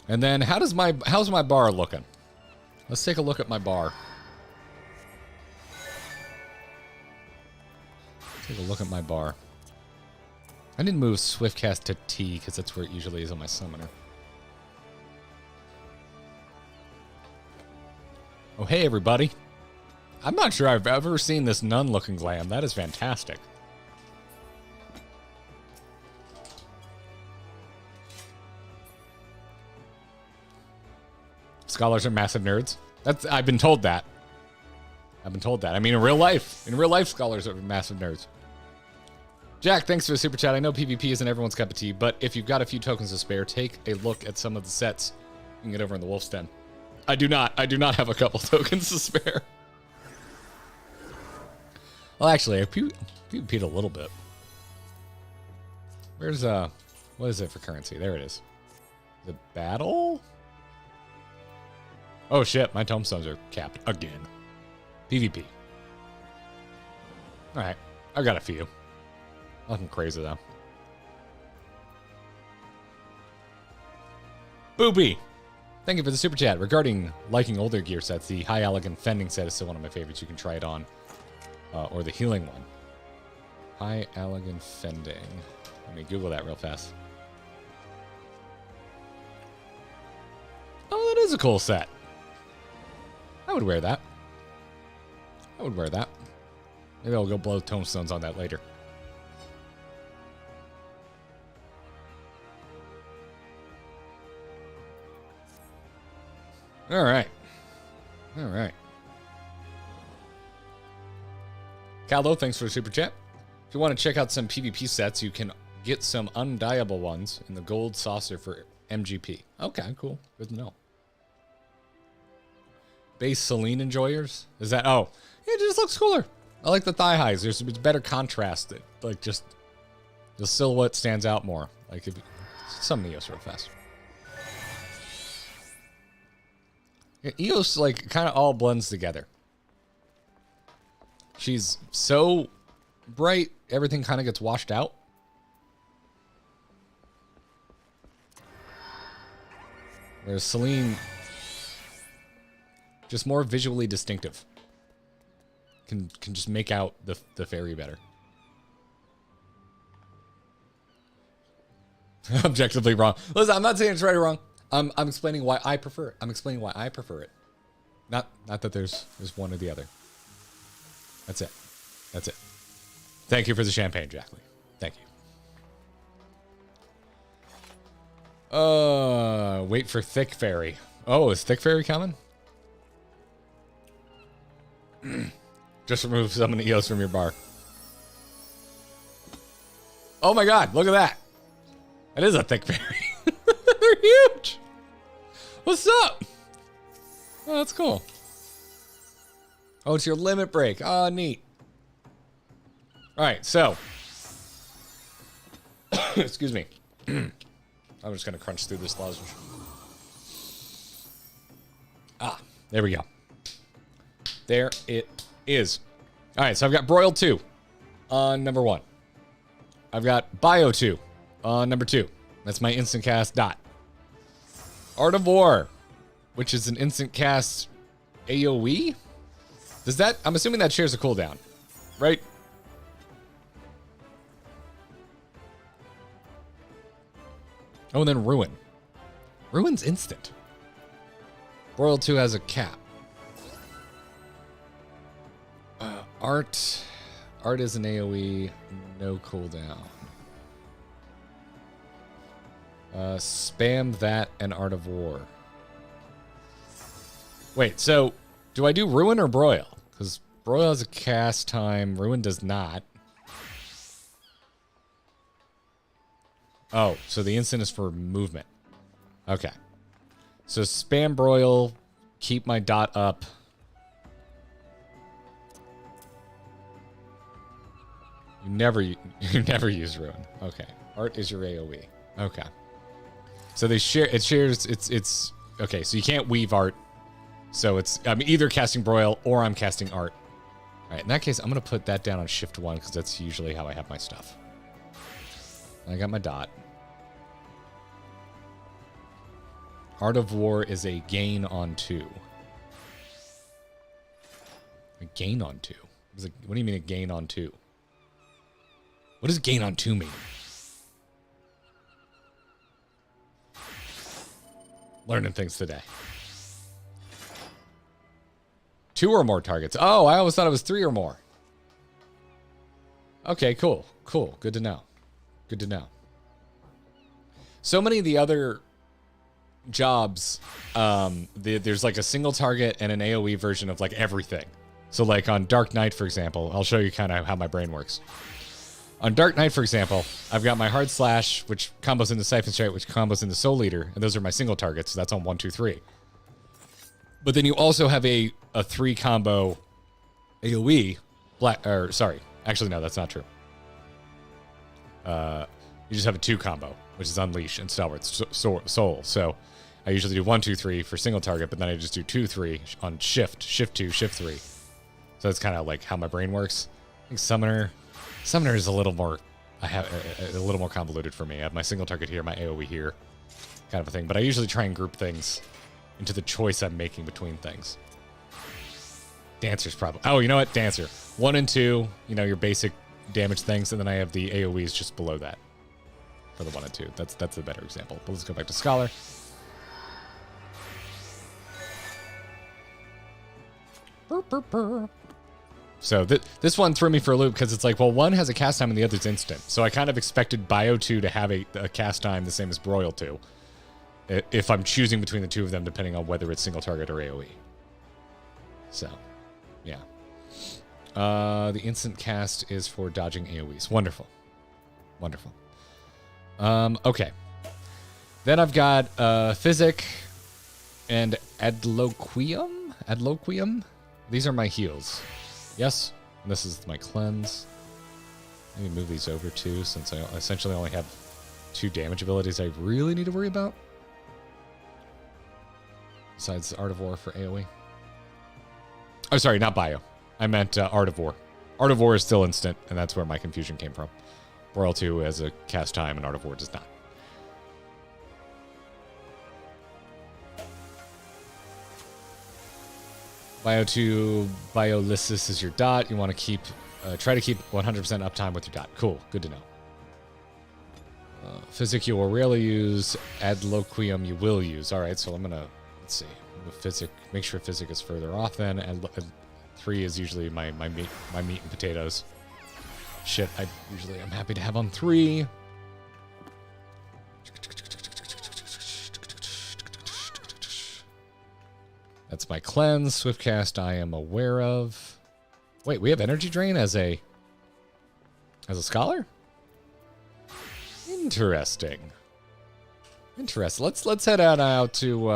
Speaker 1: And then how's my bar looking? Let's take a look at my bar. Take a look at my bar. I didn't move Swiftcast to T because that's where it usually is on my summoner. Oh, hey, everybody. I'm not sure I've ever seen this nun-looking glam. That is fantastic. Scholars are massive nerds. I've been told that. I've been told that. I mean, in real life, scholars are massive nerds. Jack, thanks for the super chat. I know PvP isn't everyone's cup of tea, but if you've got a few tokens to spare, take a look at some of the sets you can get over in the Wolf's Den. I do not have a couple tokens to spare. Well, actually, I PvP'd a little bit. Where's, what is it for currency? There it is. The battle? Oh shit, my tombstones are capped again. PvP. Alright, I've got a few. Nothing crazy though. Boopy! Thank you for the super chat. Regarding liking older gear sets, the High Elegant Fending set is still one of my favorites. You can try it on. Or the healing one. High Elegant Fending. Let me Google that real fast. Oh, that is a cool set. I would wear that. I would wear that. Maybe I'll go blow tombstones on that later. All right. All right. Caldo, thanks for the super chat. If you want to check out some PvP sets, you can get some undieable ones in the gold saucer for MGP. Okay, cool. Good to know. Base Celine enjoyers? Is that... Oh, it just looks cooler. I like the thigh highs. There's better contrast. Like, just... The silhouette stands out more. Like, if... Some Eos real fast. Yeah, Eos, like, kind of all blends together. She's so bright, everything kind of gets washed out. Whereas Celine... Just more visually distinctive. Can just make out the fairy better. Objectively wrong. Listen, I'm not saying it's right or wrong. I'm explaining why I prefer it. I'm explaining why I prefer it. Not that there's one or the other. That's it. That's it. Thank you for the champagne, Jacqueline. Thank you. Wait for Thick Fairy. Oh, is Thick Fairy coming? Just remove some of the Eos from your bar. Oh my god, look at that. That is a Thick Fairy. They're huge. What's up? Oh, that's cool. Oh, it's your limit break. Oh, neat. All right, so. Excuse me. I'm just going to crunch through this lozenge. Ah, there we go. There it is. All right, so I've got Broil 2 on number 1. I've got Bio 2 on number 2. That's my instant cast dot. Art of War, which is an instant cast AoE? Does that... I'm assuming that shares a cooldown, right? Oh, and then Ruin. Ruin's instant. Broil 2 has a cap. Art is an AoE, no cooldown. Spam that and Art of War. Wait, so do I do Ruin or Broil? Because Broil has a cast time, Ruin does not. Oh, so the instant is for movement. Okay. So spam broil, keep my dot up. You never use ruin. Okay. Art is your AoE. Okay. So they share. It shares. It's okay. So you can't weave art. So I'm either casting broil or I'm casting art. All right. In that case, I'm gonna put that down on shift 1 because that's usually how I have my stuff. And I got my dot. Art of War is a gain on 2. A gain on 2? What do you mean a gain on 2? What does gain on 2 mean? Learning things today. 2 or more targets. Oh, I always thought it was 3 or more. Okay, cool. Cool. Good to know. Good to know. So many of the other jobs, there's like a single target and an AoE version of like everything. So like on Dark Knight, for example, I'll show you kind of how my brain works. On Dark Knight, for example, I've got my Hard Slash, which combos into Siphon Strike, which combos into Soul Eater, and those are my single targets, so that's on 1, 2, 3. But then you also have a 3 combo AoE, actually no, that's not true. You just have a 2 combo, which is Unleash and Stalwart Soul. So I usually do 1, 2, 3 for single target, but then I just do 2, 3 on shift 2, shift 3. So that's kind of like how my brain works. I think Summoner is a little more, a little more convoluted for me. I have my single target here, my AoE here, kind of a thing. But I usually try and group things into the choice I'm making between things. Dancer's probably, oh, you know what? Dancer. 1 and 2, you know, your basic damage things, and then I have the AoEs just below that for the 1 and 2. That's a better example. But let's go back to Scholar. Burr, burr, burr. So this one threw me for a loop because it's like, well, one has a cast time and the other's instant. So I kind of expected Bio 2 to have a cast time the same as Broil 2. If I'm choosing between the two of them, depending on whether it's single target or AoE. So, yeah. The instant cast is for dodging AoEs. Wonderful. Wonderful. Okay. Then I've got Physic and Adloquium. These are my heals. Yes, and this is my cleanse. Let me move these over too, since I essentially only have 2 damage abilities I really need to worry about. Besides Art of War for AoE. Oh, sorry, not Bio. I meant Art of War. Art of War is still instant, and that's where my confusion came from. Royal 2 has a cast time, and Art of War does not. Bio 2, Biolysis is your dot. You want to keep, try to keep 100% uptime with your dot. Cool, good to know. Physic you will rarely use. Adloquium you will use. All right, so I'm gonna, let's see. Physic, make sure Physic is further off then. And 3 is usually my meat and potatoes. Shit, I'm happy to have on 3. That's my cleanse. Swiftcast I am aware of. Wait, we have energy drain as a scholar? Interesting. Interesting. Let's head out to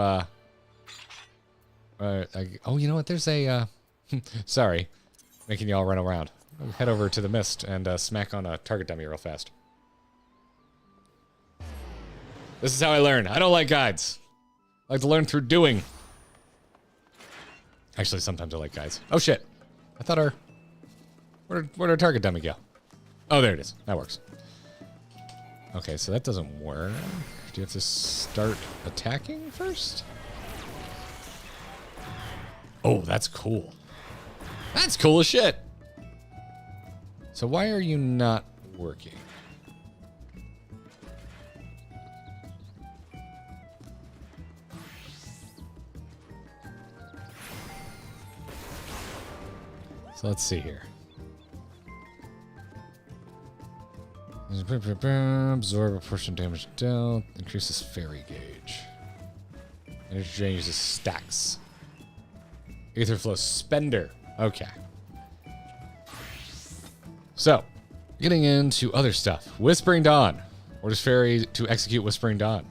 Speaker 1: oh, you know what? There's a sorry, making y'all run around. I'll head over to the mist and smack on a target dummy real fast. This is how I learn. I don't like guides. I like to learn through doing. Actually, sometimes I like guides. Oh shit! I thought where'd our target dummy go? Oh, there it is. That works. Okay, so that doesn't work. Do you have to start attacking first? Oh, that's cool. That's cool as shit. So why are you not working? So let's see here. Absorb a portion of damage dealt. Increases fairy gauge. Energy drain uses stacks. Aether flow spender. Okay. So, getting into other stuff. Whispering Dawn. Orders Fairy to execute Whispering Dawn.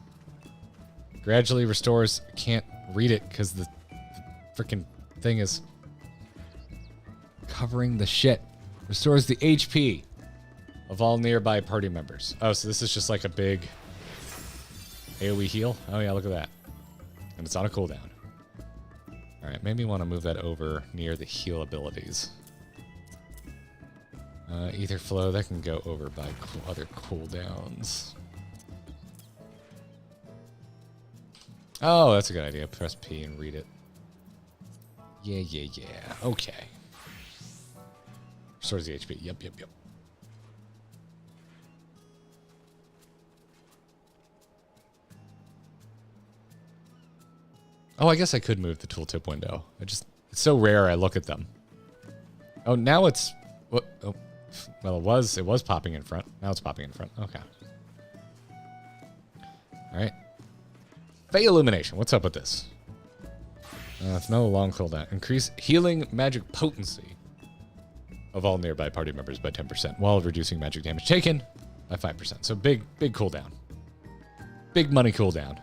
Speaker 1: Gradually restores. Can't read it because the freaking thing is covering the shit. Restores the HP of all nearby party members. Oh, so this is just like a big AoE heal? Oh yeah, look at that. And it's on a cooldown. Alright, maybe want to move that over near the heal abilities. Ether Flow, that can go over by other cooldowns. Oh, that's a good idea. Press P and read it. Yeah. Okay. Restores the HP. Yep. Oh, I guess I could move the tooltip window. It's so rare I look at them. Oh, now it's... What? Oh, well, it was popping in front. Now it's popping in front. Okay. All right. Fey Illumination. What's up with this? It's no long cooldown. Increase healing magic potency of all nearby party members by 10% while reducing magic damage taken by 5%. So big cooldown. Big money cooldown.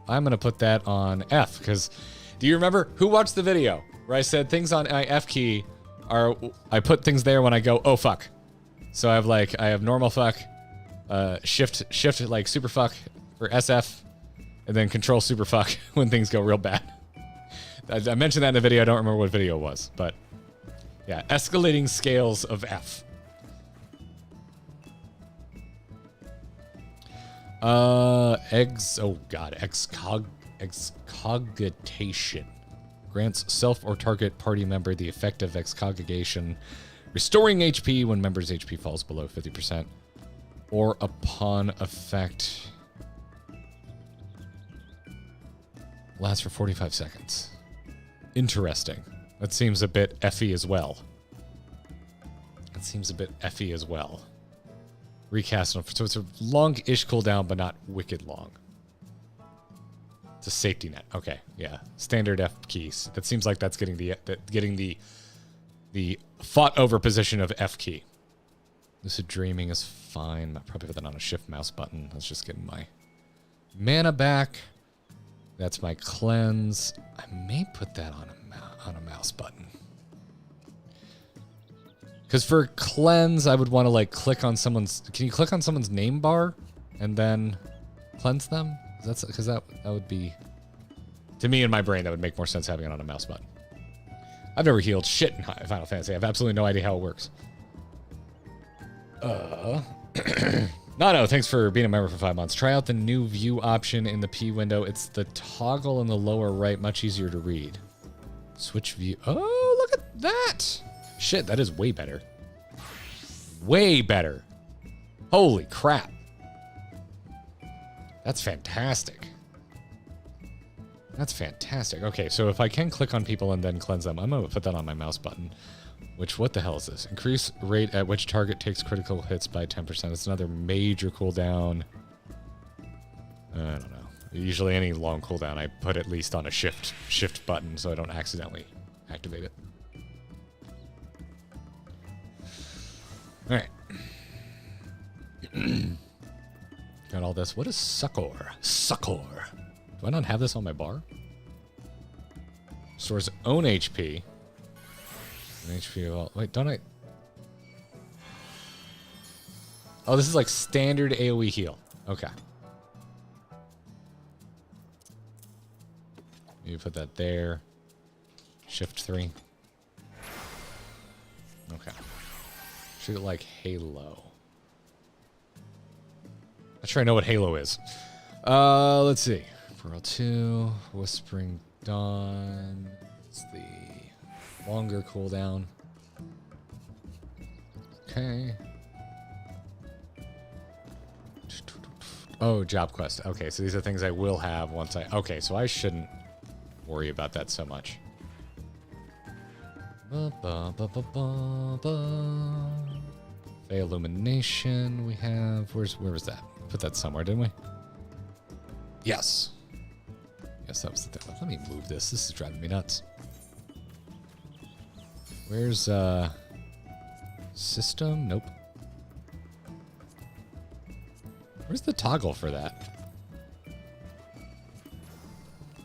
Speaker 1: I'm going to put that on F because do you remember who watched the video where I said things on my F key are, I put things there when I go, oh fuck. So I have normal fuck, shift like super fuck for SF, and then control super fuck when things go real bad. I mentioned that in the video. I don't remember what video it was, but yeah, escalating scales of F. Excogitation. Grants self or target party member the effect of excogigation, restoring HP when member's HP falls below 50%, or upon effect lasts for 45 seconds. Interesting. That seems a bit effy as well. Recast. So it's a long-ish cooldown, but not wicked long. It's a safety net. Okay, yeah. Standard F keys. That seems like that's getting the fought over position of F key. Lucid Dreaming is fine. I'll probably put that on a shift mouse button. Let's just get my mana back. That's my cleanse. I may put that on a mouse button. Because for cleanse, I would want to like click on someone's... Can you click on someone's name bar and then cleanse them? Because that would be... To me, in my brain, that would make more sense having it on a mouse button. I've never healed shit in Final Fantasy. I have absolutely no idea how it works. No, thanks for being a member for 5 months. Try out the new view option in the P window. It's the toggle in the lower right, much easier to read. Switch view. Oh, look at that. Shit, that is way better. Way better. Holy crap. That's fantastic. That's fantastic. Okay, so if I can click on people and then cleanse them, I'm going to put that on my mouse button. Which, what the hell is this? Increase rate at which target takes critical hits by 10%. It's another major cooldown. I don't know. Usually any long cooldown, I put at least on a shift button so I don't accidentally activate it. All right. Got all this. What is Succor? Succor. Do I not have this on my bar? Stores own HP. An HP of all... Wait, don't I... Oh, this is like standard AoE heal. Okay. You put that there. Shift 3. Okay. Treat it like Halo. Not sure I know what Halo is. Let's see. Pearl 2, Whispering Dawn. It's the longer cooldown. Okay. Oh, job quest. Okay, so these are things I will have once I... Okay, so I shouldn't worry about that so much. Fey Illumination we have. Where was that? Put that somewhere, didn't we? Yes. Yes, that was the thing. Let me move this. This is driving me nuts. Where's system? Nope. Where's the toggle for that?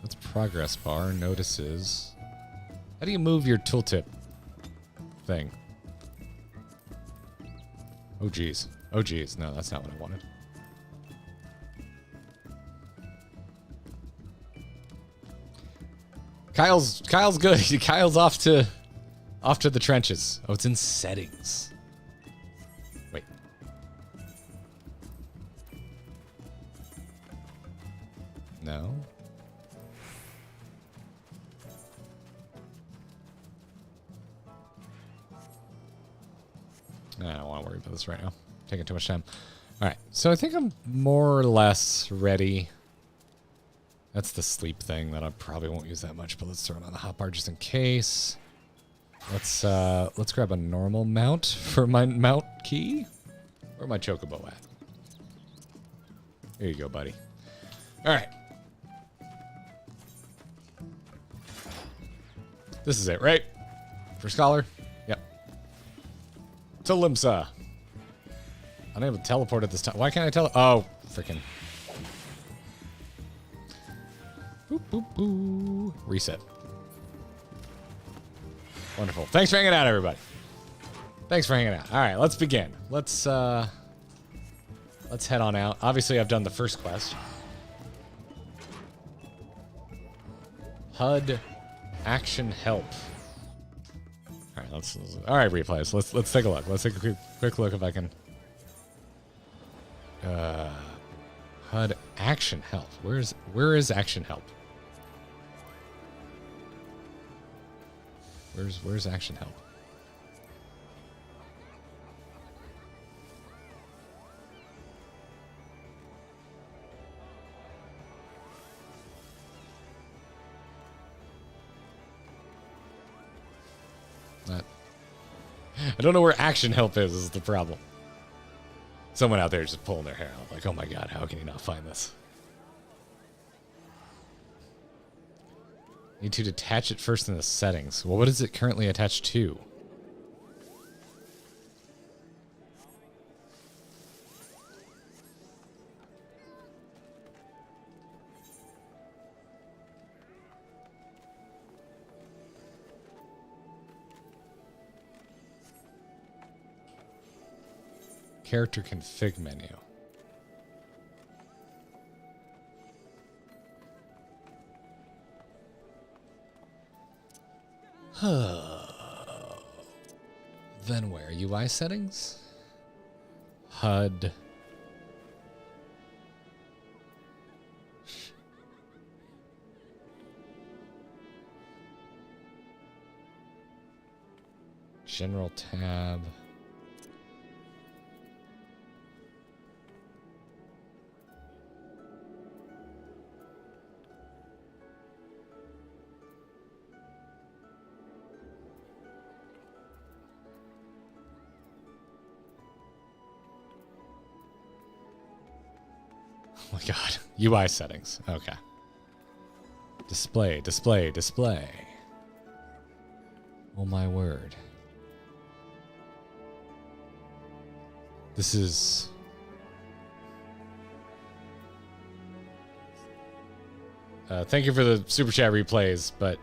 Speaker 1: That's progress bar, notices. How do you move your tooltip thing? Oh, geez. Oh, geez. No, that's not what I wanted. Kyle's good. Kyle's off to the trenches. Oh, it's in settings. Wait. No. I don't want to worry about this right now. Taking too much time. All right. So I think I'm more or less ready. That's the sleep thing that I probably won't use that much, but let's throw it on the hotbar just in case. Let's grab a normal mount for my mount key. Where's my chocobo at? Here you go, buddy. All right. This is it, right? For Scholar? Yep. To Limsa. Unable to teleport at this time. Why can't I Oh, freaking. Boop, boop, boop. Reset. Wonderful. Thanks for hanging out, everybody. Thanks for hanging out. All right, let's begin. Let's head on out. Obviously, I've done the first quest. HUD action help. All right, all right, replays. Let's take a look. Let's take a quick look if I can. HUD action help. Where is action help? Where's action help? I don't know where action help is the problem. Someone out there is just pulling their hair out like, oh my god, how can you not find this? Need to detach it first in the settings. Well, what is it currently attached to? Character config menu. Then where? UI settings? HUD. General tab. Oh my god. UI settings. Okay. Display, display, display. Oh my word. This is... thank you for the super chat replays, but...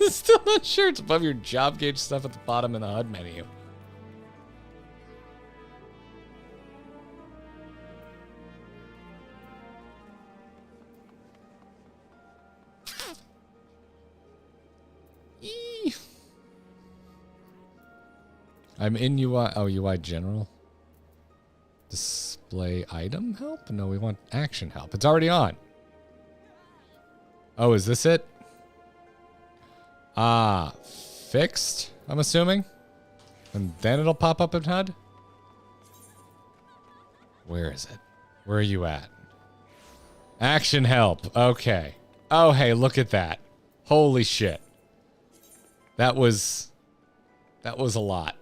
Speaker 1: Still not sure it's above your job gauge stuff at the bottom in the HUD menu. I'm in UI. Oh, UI general. Display item help? No, we want action help. It's already on. Oh, is this it? Ah, fixed, I'm assuming. And then it'll pop up in HUD? Where is it? Where are you at? Action help. Okay. Oh, hey, look at that. Holy shit. That was a lot.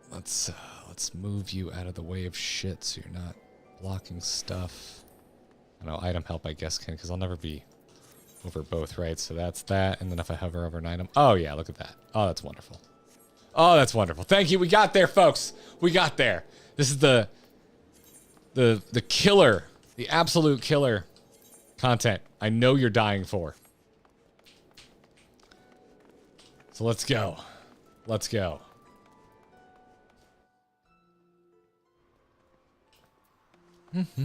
Speaker 1: Let's move you out of the way of shit so you're not blocking stuff. I don't know, item help I guess can, because I'll never be over both, right? So that's that, and then if I hover over an item, oh yeah, look at that. Oh, that's wonderful. Oh, that's wonderful. Thank you. We got there, folks. We got there. This is the the killer, the absolute killer content I know you're dying for. So let's go. Let's go. Let's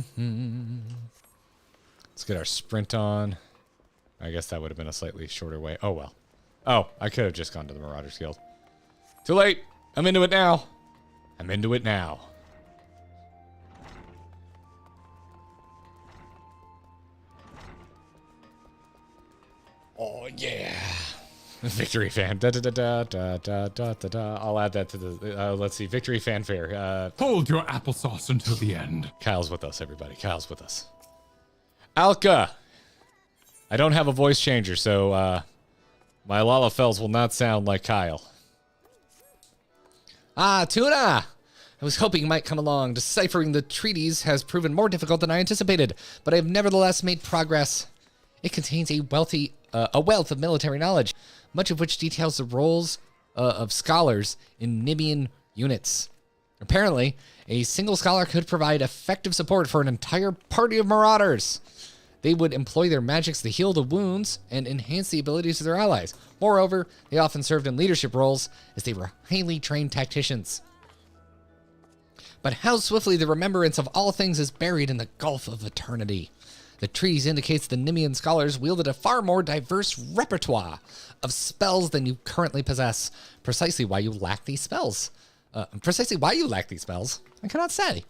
Speaker 1: get our sprint on. I guess that would have been a slightly shorter way. Oh, well. Oh, I could have just gone to the Marauders Guild. Too late. I'm into it now. I'm into it now. Oh, yeah. Victory fan. Da, da, da, da, da, da, da, da, da. I'll add that to the, let's see, victory fanfare.
Speaker 2: Hold your applesauce until the end.
Speaker 1: Kyle's with us, everybody. Kyle's with us. Alka. I don't have a voice changer, so my Lalafells will not sound like Kyle. Ah, Tuna! I was hoping you might come along. Deciphering the treaties has proven more difficult than I anticipated, but I have nevertheless made progress. It contains a wealth of military knowledge, much of which details the roles of scholars in Nimian units. Apparently, a single scholar could provide effective support for an entire party of marauders. They would employ their magics to heal the wounds and enhance the abilities of their allies. Moreover, they often served in leadership roles as they were highly trained tacticians. But how swiftly the remembrance of all things is buried in the gulf of eternity. The treatise indicates the Nimian scholars wielded a far more diverse repertoire of spells than you currently possess. Precisely why you lack these spells. I cannot say.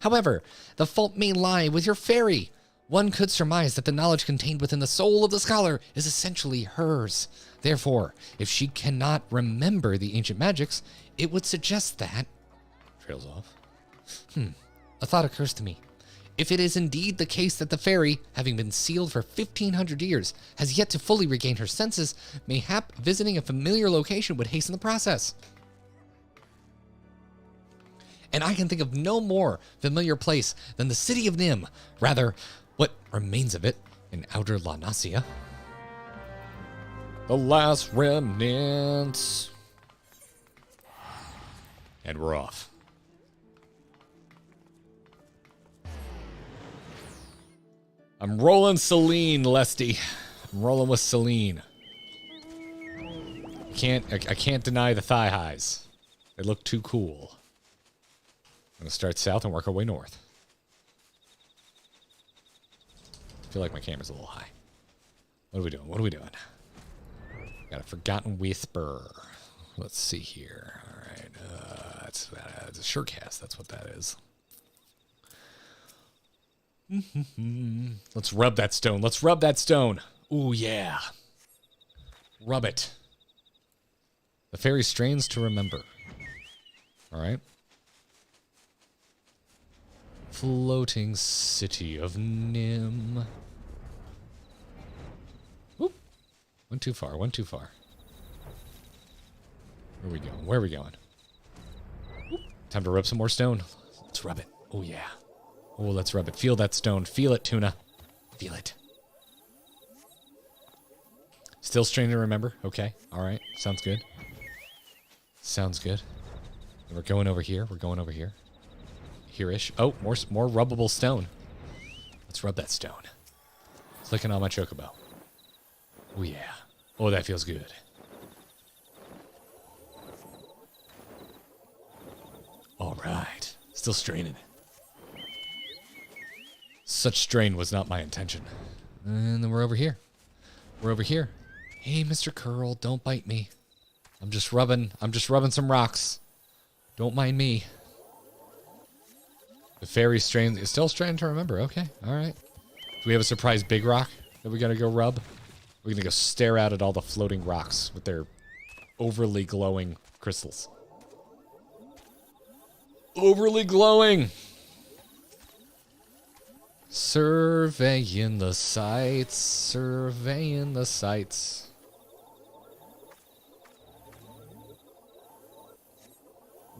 Speaker 1: However, the fault may lie with your fairy. One could surmise that the knowledge contained within the soul of the scholar is essentially hers. Therefore, if she cannot remember the ancient magics, it would suggest that... Trails off. A thought occurs to me. If it is indeed the case that the fairy, having been sealed for 1,500 years, has yet to fully regain her senses, mayhap visiting a familiar location would hasten the process. And I can think of no more familiar place than the city of Nim. Rather, what remains of it in outer La Nasia. The last remnants. And we're off. I'm rolling Celine, Lesty. I'm rolling with Celine. I can't deny the thigh highs. They look too cool. I'm going to start south and work our way north. I feel like my camera's a little high. What are we doing? What are we doing? Got a Forgotten Whisper. Let's see here. All right. It's a surecast. That's what that is. Let's rub that stone. Let's rub that stone. Ooh, yeah. Rub it. The fairy strains to remember. All right. Floating city of Nim. Oop. Went too far. Went too far. Where are we going? Where are we going? Oop. Time to rub some more stone. Let's rub it. Oh, yeah. Oh, let's rub it. Feel that stone. Feel it, Tuna. Feel it. Still straining to remember. Okay. All right. Sounds good. Sounds good. We're going over here. We're going over here. Here-ish. Oh, more rubbable stone. Let's rub that stone. Clicking on my chocobo. Oh, yeah. Oh, that feels good. All right. Still straining. Such strain was not my intention. And then we're over here. We're over here. Hey, Mr. Coeurl, don't bite me. I'm just rubbing some rocks. Don't mind me. The fairy strain is still straining to remember. Okay, all right. Do we have a surprise big rock that we gotta go rub? We're gonna go stare out at all the floating rocks with their overly glowing crystals. Overly glowing! Surveying the sights, surveying the sights.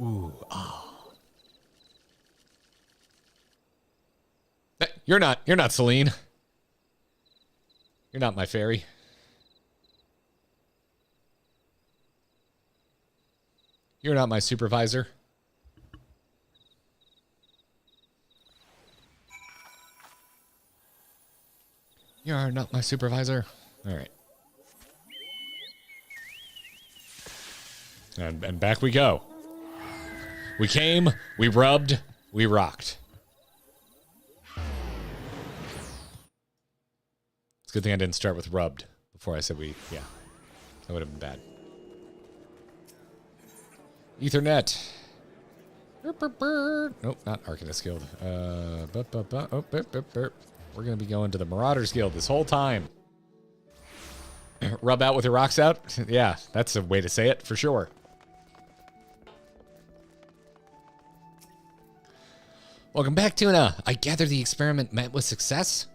Speaker 1: Ooh, ah. You're not Celine. You're not my fairy. You're not my supervisor. You're not my supervisor. All right. And back we go. We came, we rubbed, we rocked. It's a good thing I didn't start with rubbed before I said we, yeah. That would have been bad. Ethernet. Nope, not Arcanist Guild. We're going to be going to the Marauders Guild this whole time. Rub out with your rocks out? Yeah, that's a way to say it, for sure. Welcome back, Tuna. I gather the experiment met with success?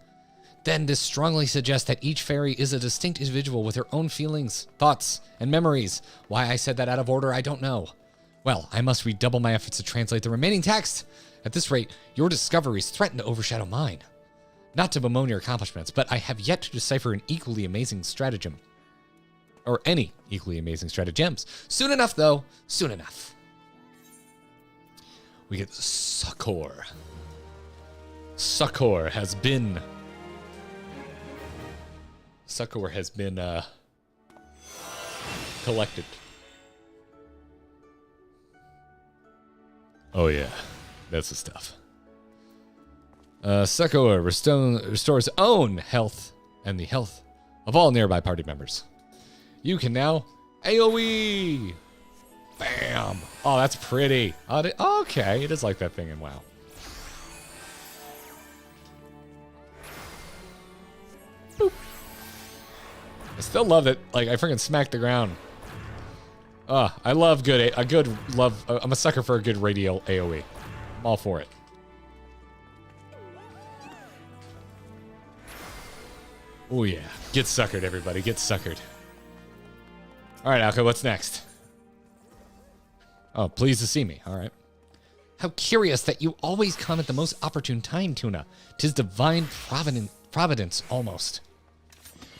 Speaker 1: Then this strongly suggests that each fairy is a distinct individual with their own feelings, thoughts, and memories. Why I said that out of order, I don't know. Well, I must redouble my efforts to translate the remaining text. At this rate, your discoveries threaten to overshadow mine. Not to bemoan your accomplishments, but I have yet to decipher an equally amazing stratagem. Or any equally amazing stratagems. Soon enough, though. Soon enough. We get Succor. Succor has been collected. Oh yeah, that's the stuff. Succor restores own health and the health of all nearby party members. You can now AoE. Bam! Oh, that's pretty. Okay, it is like that thing in WoW. Boop. I still love it. Like, I freaking smacked the ground. I love I'm a sucker for a good radial AoE. I'm all for it. Oh yeah. Get suckered, everybody. Get suckered. Alright, Alka, what's next? Oh, pleased to see me. Alright. How curious that you always come at the most opportune time, Tuna. 'Tis divine providence, almost.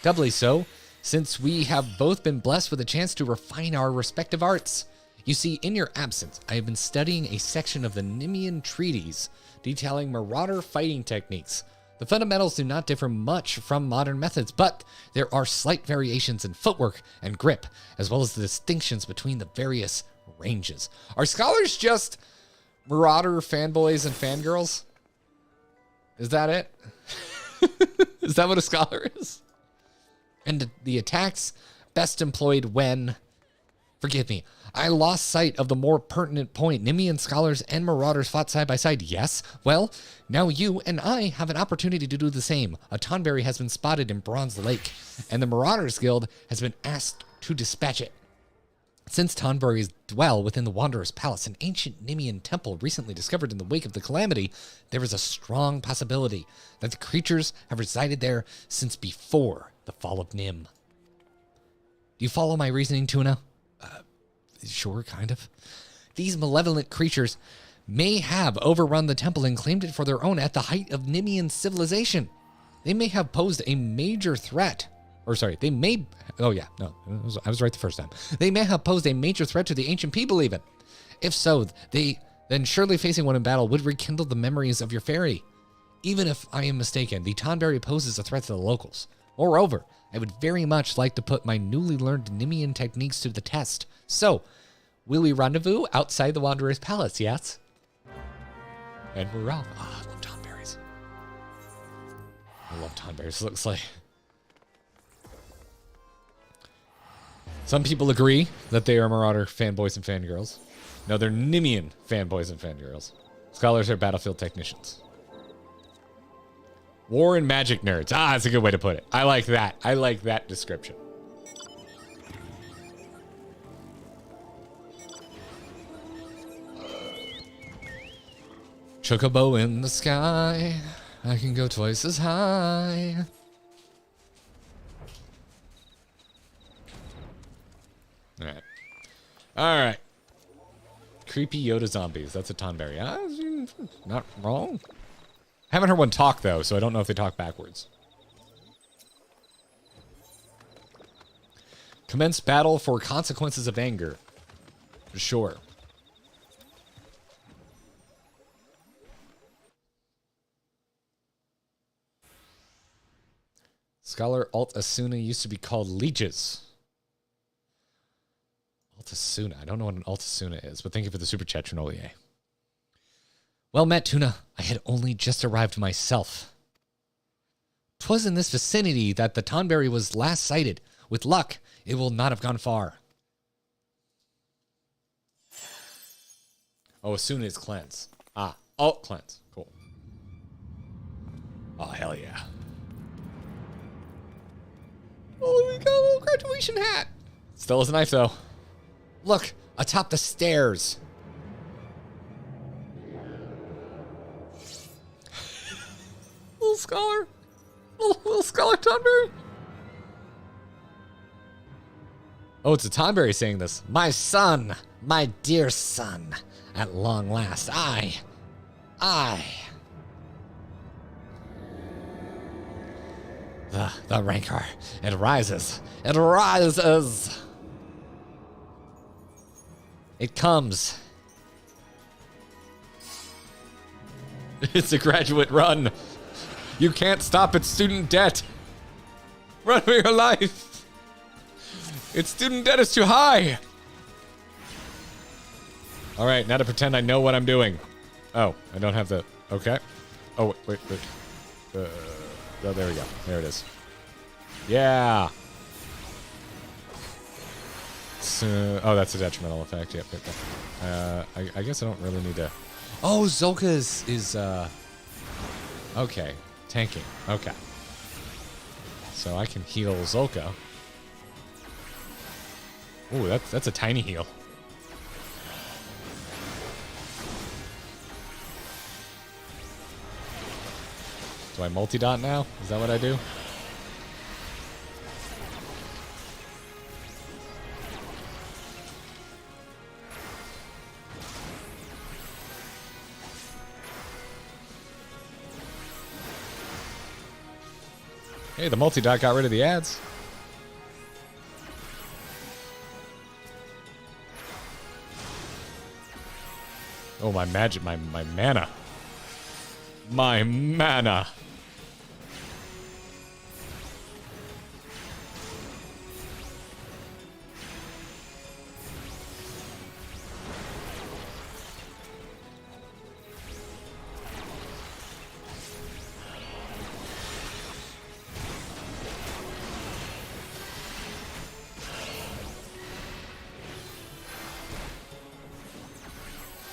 Speaker 1: Doubly so, since we have both been blessed with a chance to refine our respective arts. You see, in your absence, I have been studying a section of the Nemean treatise detailing marauder fighting techniques. The fundamentals do not differ much from modern methods, but there are slight variations in footwork and grip, as well as the distinctions between the various ranges. Are scholars just marauder fanboys and fangirls? Is that it? Is that what a scholar is? And the attacks best employed when, forgive me, I lost sight of the more pertinent point. Nemean scholars and marauders fought side by side. Yes? Well, now you and I have an opportunity to do the same. A Tonberry has been spotted in Bronze Lake, and the Marauders Guild has been asked to dispatch it. Since Tonberries dwell within the Wanderer's Palace, an ancient Nemean temple recently discovered in the wake of the calamity, there is a strong possibility that the creatures have resided there since before the fall of Nim. Do you follow my reasoning, Tuna? Sure, kind of. These malevolent creatures may have overrun the temple and claimed it for their own at the height of Nemean civilization. They may have posed a major threat. Or sorry, they may... Oh yeah, no, I was right the first time. They may have posed a major threat to the ancient people even. If so, then surely facing one in battle would rekindle the memories of your fairy. Even if I am mistaken, the Tonberry poses a threat to the locals. Moreover, I would very much like to put my newly learned Nemean techniques to the test. So, will we rendezvous outside the Wanderer's Palace, yes? And we're off. Ah, I love Tonberries. I love Tonberries. Looks like... Some people agree that they are Marauder fanboys and fangirls. No, they're Nemean fanboys and fangirls. Scholars are battlefield technicians. War and magic nerds. Ah, that's a good way to put it. I like that. I like that description. Chocobo in the sky. I can go twice as high. Alright. Alright. Creepy Yoda zombies. That's a Tonberry. Not wrong. Haven't heard one talk, though, so I don't know if they talk backwards. Commence battle for consequences of anger. Sure. Scholar Alt Asuna used to be called leeches. Alt Asuna. I don't know what an Alt Asuna is, but thank you for the super chat, Trinolier. Well met, Tuna. I had only just arrived myself. 'Twas in this vicinity that the Tonberry was last sighted. With luck, it will not have gone far. Oh, Asuna is cleanse. Ah, Alt cleanse. Cool. Oh, hell yeah. Oh, we got a little graduation hat. Still has a knife, though. Look, atop the stairs. Little scholar. Little scholar Tonberry. Oh, it's a Tonberry saying this. My son, my dear son, at long last, I. The rancor, it rises. It rises. It comes. It's a graduate run. You can't stop its student debt. Run for your life. Its student debt is too high. All right, now to pretend I know what I'm doing. Oh, I don't have the... Okay. Oh, wait. Oh, there we go. There it is. Yeah. So, oh, that's a detrimental effect. Yep. I guess I don't really need to... Oh, Zolka is okay. Tanking. Okay. So I can heal Zolka. Ooh, that's a tiny heal. Do I multi-dot now? Is that what I do? Hey, the multi-dot got rid of the ads. Oh, my magic, my mana. My mana.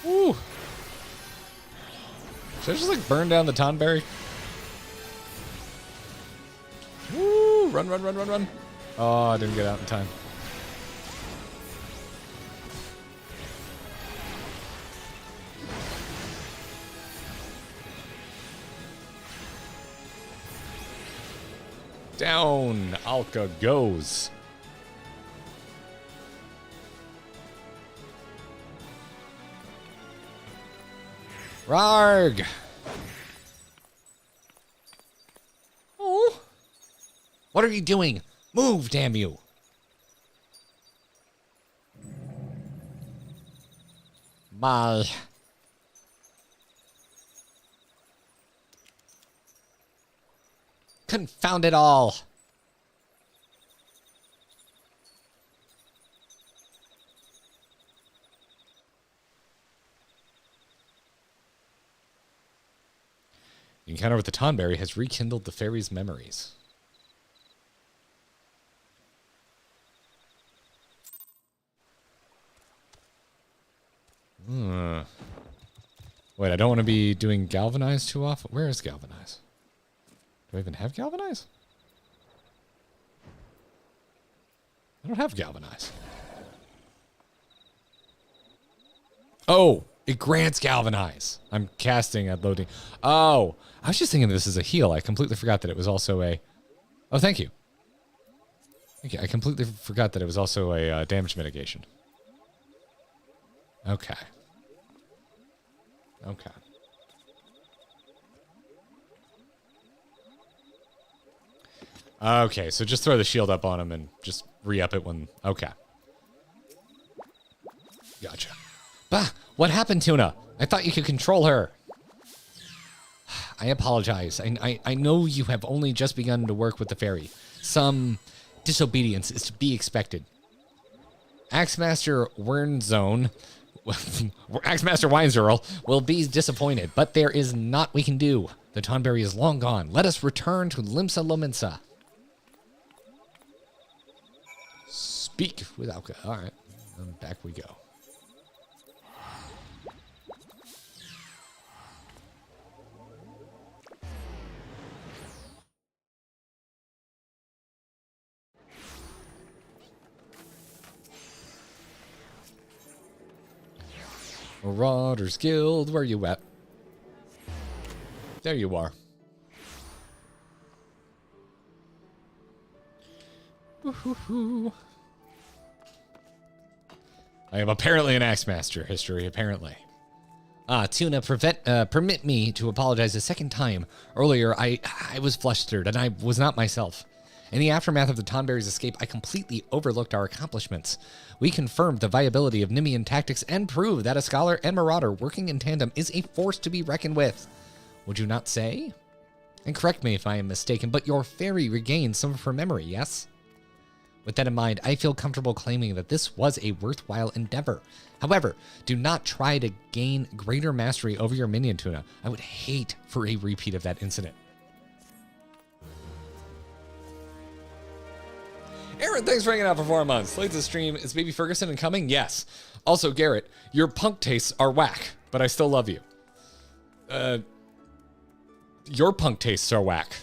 Speaker 1: Woo. Should I just like burn down the Tonberry? Woo! Run. Oh, I didn't get out in time. Down, Alka goes. Rarg! Oh! What are you doing? Move, damn you! My... Confound it all! The encounter with the Tonberry has rekindled the fairy's memories. Wait, I don't want to be doing Galvanize too often. Where is Galvanize? Do I even have Galvanize? I don't have Galvanize. Oh, it grants Galvanize. I'm casting at loading. Oh, I was just thinking this is a heal. I completely forgot that it was also a... Oh, thank you. Thank you. I completely forgot that it was also a damage mitigation. Okay. Okay. Okay, so just throw the shield up on him and just re-up it when... Okay. Gotcha. Bah! What happened, Tuna? I thought you could control her. I apologize. I know you have only just begun to work with the fairy. Some disobedience is to be expected. Axemaster Wernzone, Axemaster Weinzerl will be disappointed, but there is naught we can do. The Tonberry is long gone. Let us return to Limsa Lominsa. Speak without... All right, and back we go. Marauders Guild, where you at? There you are. Woo-hoo-hoo. I am apparently an Axemaster. History, apparently. Tuna, permit me to apologize a second time. Earlier, I was flustered, and I was not myself. In the aftermath of the Tonberry's escape, I completely overlooked our accomplishments. We confirmed the viability of Nemean tactics and proved that a scholar and marauder working in tandem is a force to be reckoned with. Would you not say? And correct me if I am mistaken, but your fairy regained some of her memory, yes? With that in mind, I feel comfortable claiming that this was a worthwhile endeavor. However, do not try to gain greater mastery over your minion, Tuna. I would hate for a repeat of that incident. Aaron, thanks for hanging out for 4 months. Late to the stream. Is Baby Ferguson incoming? Yes. Also, Garrett, your punk tastes are whack, but I still love you. Your punk tastes are whack.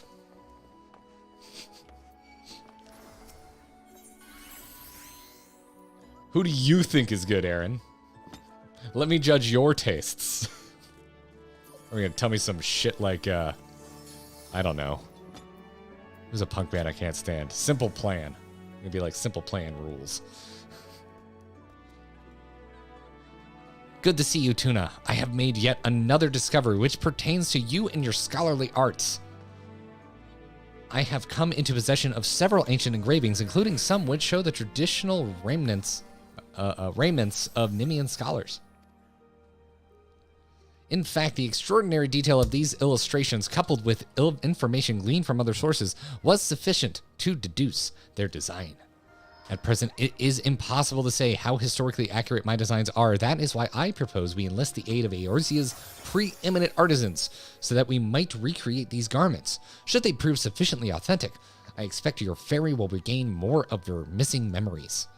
Speaker 1: Who do you think is good, Aaron? Let me judge your tastes. Are you gonna tell me some shit like, I don't know. Who's a punk band I can't stand? Simple Plan. It'd be like Simple Plan rules. Good to see you, Tuna. I have made yet another discovery which pertains to you and your scholarly arts. I have come into possession of several ancient engravings, including some which show the traditional raiments of Nemean scholars. In fact, the extraordinary detail of these illustrations, coupled with information gleaned from other sources, was sufficient to deduce their design. At present, it is impossible to say how historically accurate my designs are. That is why I propose we enlist the aid of Eorzea's preeminent artisans, so that we might recreate these garments. Should they prove sufficiently authentic, I expect your fairy will regain more of your missing memories.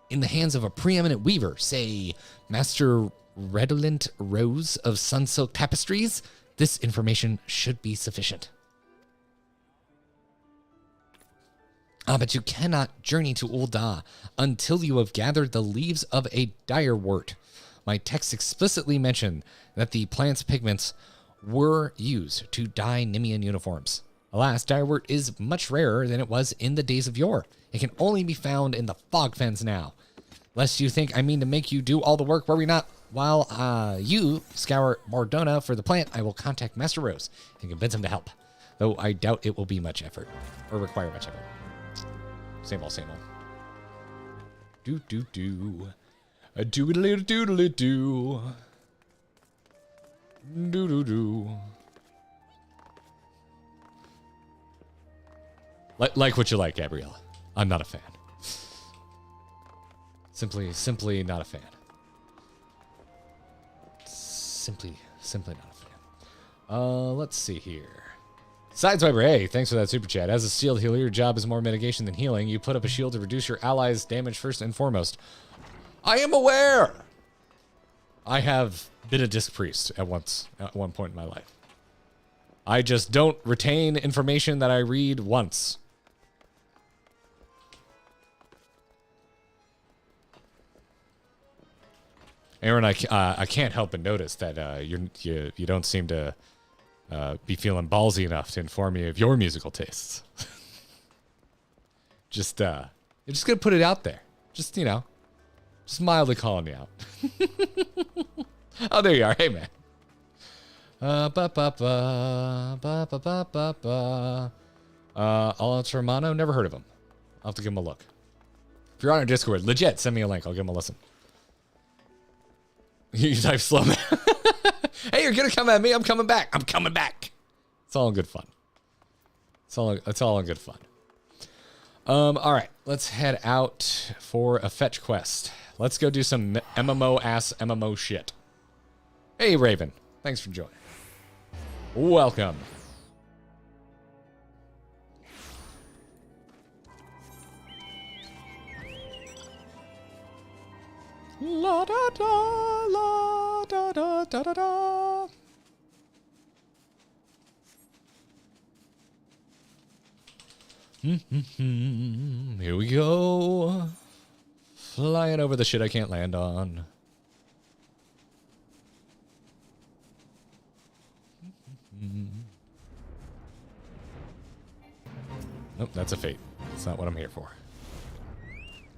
Speaker 1: In the hands of a preeminent weaver, say Master Redolent Rose of Sunsilk Tapestries, this information should be sufficient. But you cannot journey to Ul'dah until you have gathered the leaves of a direwort. My text explicitly mentioned that the plant's pigments were used to dye Nemean uniforms. Alas, direwort is much rarer than it was in the days of yore. It can only be found in the fog fens now. Lest you think I mean to make you do all the work, worry not. While you scour Mordona for the plant, I will contact Master Rose and convince him to help. Though I doubt it will be much effort, or require much effort. Same old, same old. Do-do-do. A doodly-doodly-doo. Do-do-do. Like what you like, Gabriella. I'm not a fan. Simply not a fan. Simply not a fan. Let's see here. Sideswiper, hey, thanks for that super chat. As a shield healer, your job is more mitigation than healing. You put up a shield to reduce your allies' damage first and foremost. I am aware! I have been a disc priest at one point in my life. I just don't retain information that I read once. Aaron, I can't help but notice that you don't seem to be feeling ballsy enough to inform me of your musical tastes. You're just gonna put it out there. Just, you know, just mildly calling me out. Oh, there you are. Hey, man. Alonso Romano, never heard of him. I'll have to give him a look. If you're on our Discord, legit, send me a link. I'll give him a listen. You type slow. Hey, you're gonna come at me. I'm coming back. I'm coming back. It's all in good fun. It's all in good fun. All right, let's head out for a fetch quest. Let's go do some MMO-ass MMO shit. Hey, Raven. Thanks for joining. Welcome. La da da, la da da da da da. Here we go. Flying over the shit I can't land on. Nope, that's a fate. That's not what I'm here for.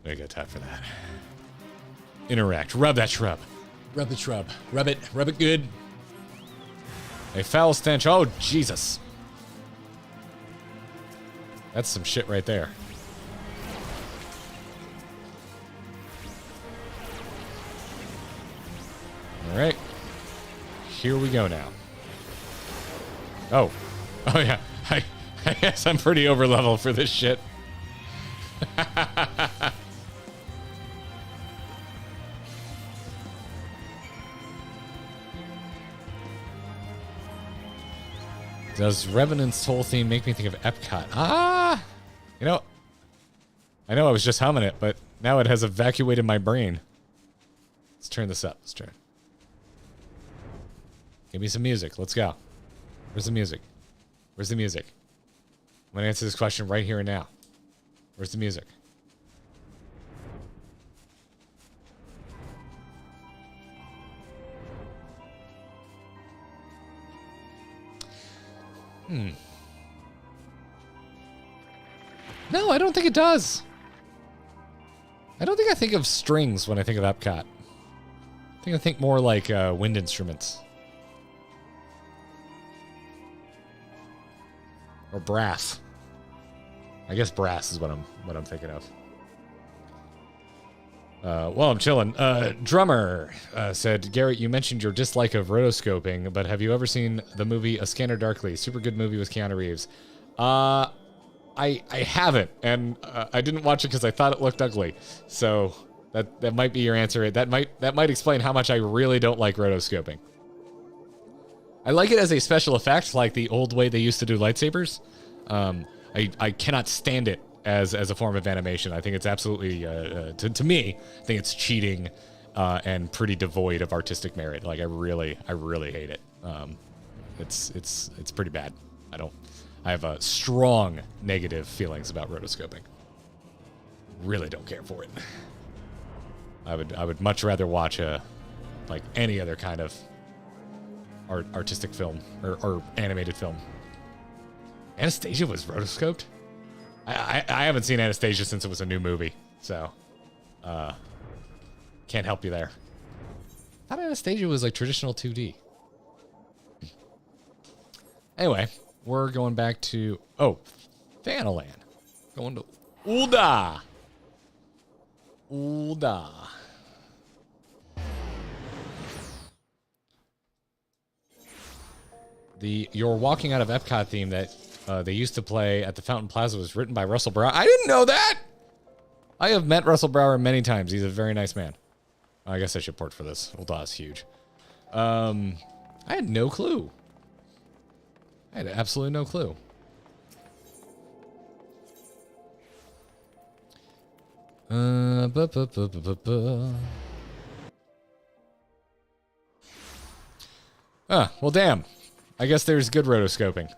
Speaker 1: I got time for that. Interact. Rub that shrub. Rub the shrub. Rub it. Rub it good. A foul stench. Oh, Jesus. That's some shit right there. All right. Here we go now. Oh. Oh, yeah. I guess I'm pretty over level for this shit. Does Revenant's whole theme make me think of Epcot? Ah! You know, I know I was just humming it, but now it has evacuated my brain. Let's turn this up. Let's turn. Give me some music. Let's go. Where's the music? Where's the music? I'm going to answer this question right here and now. Where's the music? No, I don't think it does. I don't think I think of strings when I think of Epcot. I think more like wind instruments. Or brass. I guess brass is what I'm thinking of. While I'm chilling, Drummer said, Garrett, you mentioned your dislike of rotoscoping, but have you ever seen the movie A Scanner Darkly? Super good movie with Keanu Reeves. I haven't, and I didn't watch it because I thought it looked ugly. So that might be your answer. That might explain how much I really don't like rotoscoping. I like it as a special effect, like the old way they used to do lightsabers. I cannot stand it as a form of animation. I think it's absolutely to me, I think it's cheating and pretty devoid of artistic merit. Like I really hate it. It's pretty bad. I have a strong negative feelings about rotoscoping. Really don't care for it. I would much rather watch like any other kind of artistic film or animated film. Anastasia was rotoscoped? I haven't seen Anastasia since it was a new movie, so can't help you there. I thought Anastasia was like traditional 2D. Anyway, we're going back to Thanalan. Going to Ul'dah. The You're Walking Out of Epcot theme that they used to play at the Fountain Plaza was written by Russell Brower. I didn't know that! I have met Russell Brower many times. He's a very nice man. I guess I should port for this. Ul'dah is huge. I had no clue. I had absolutely no clue. Well, damn. I guess there's good rotoscoping.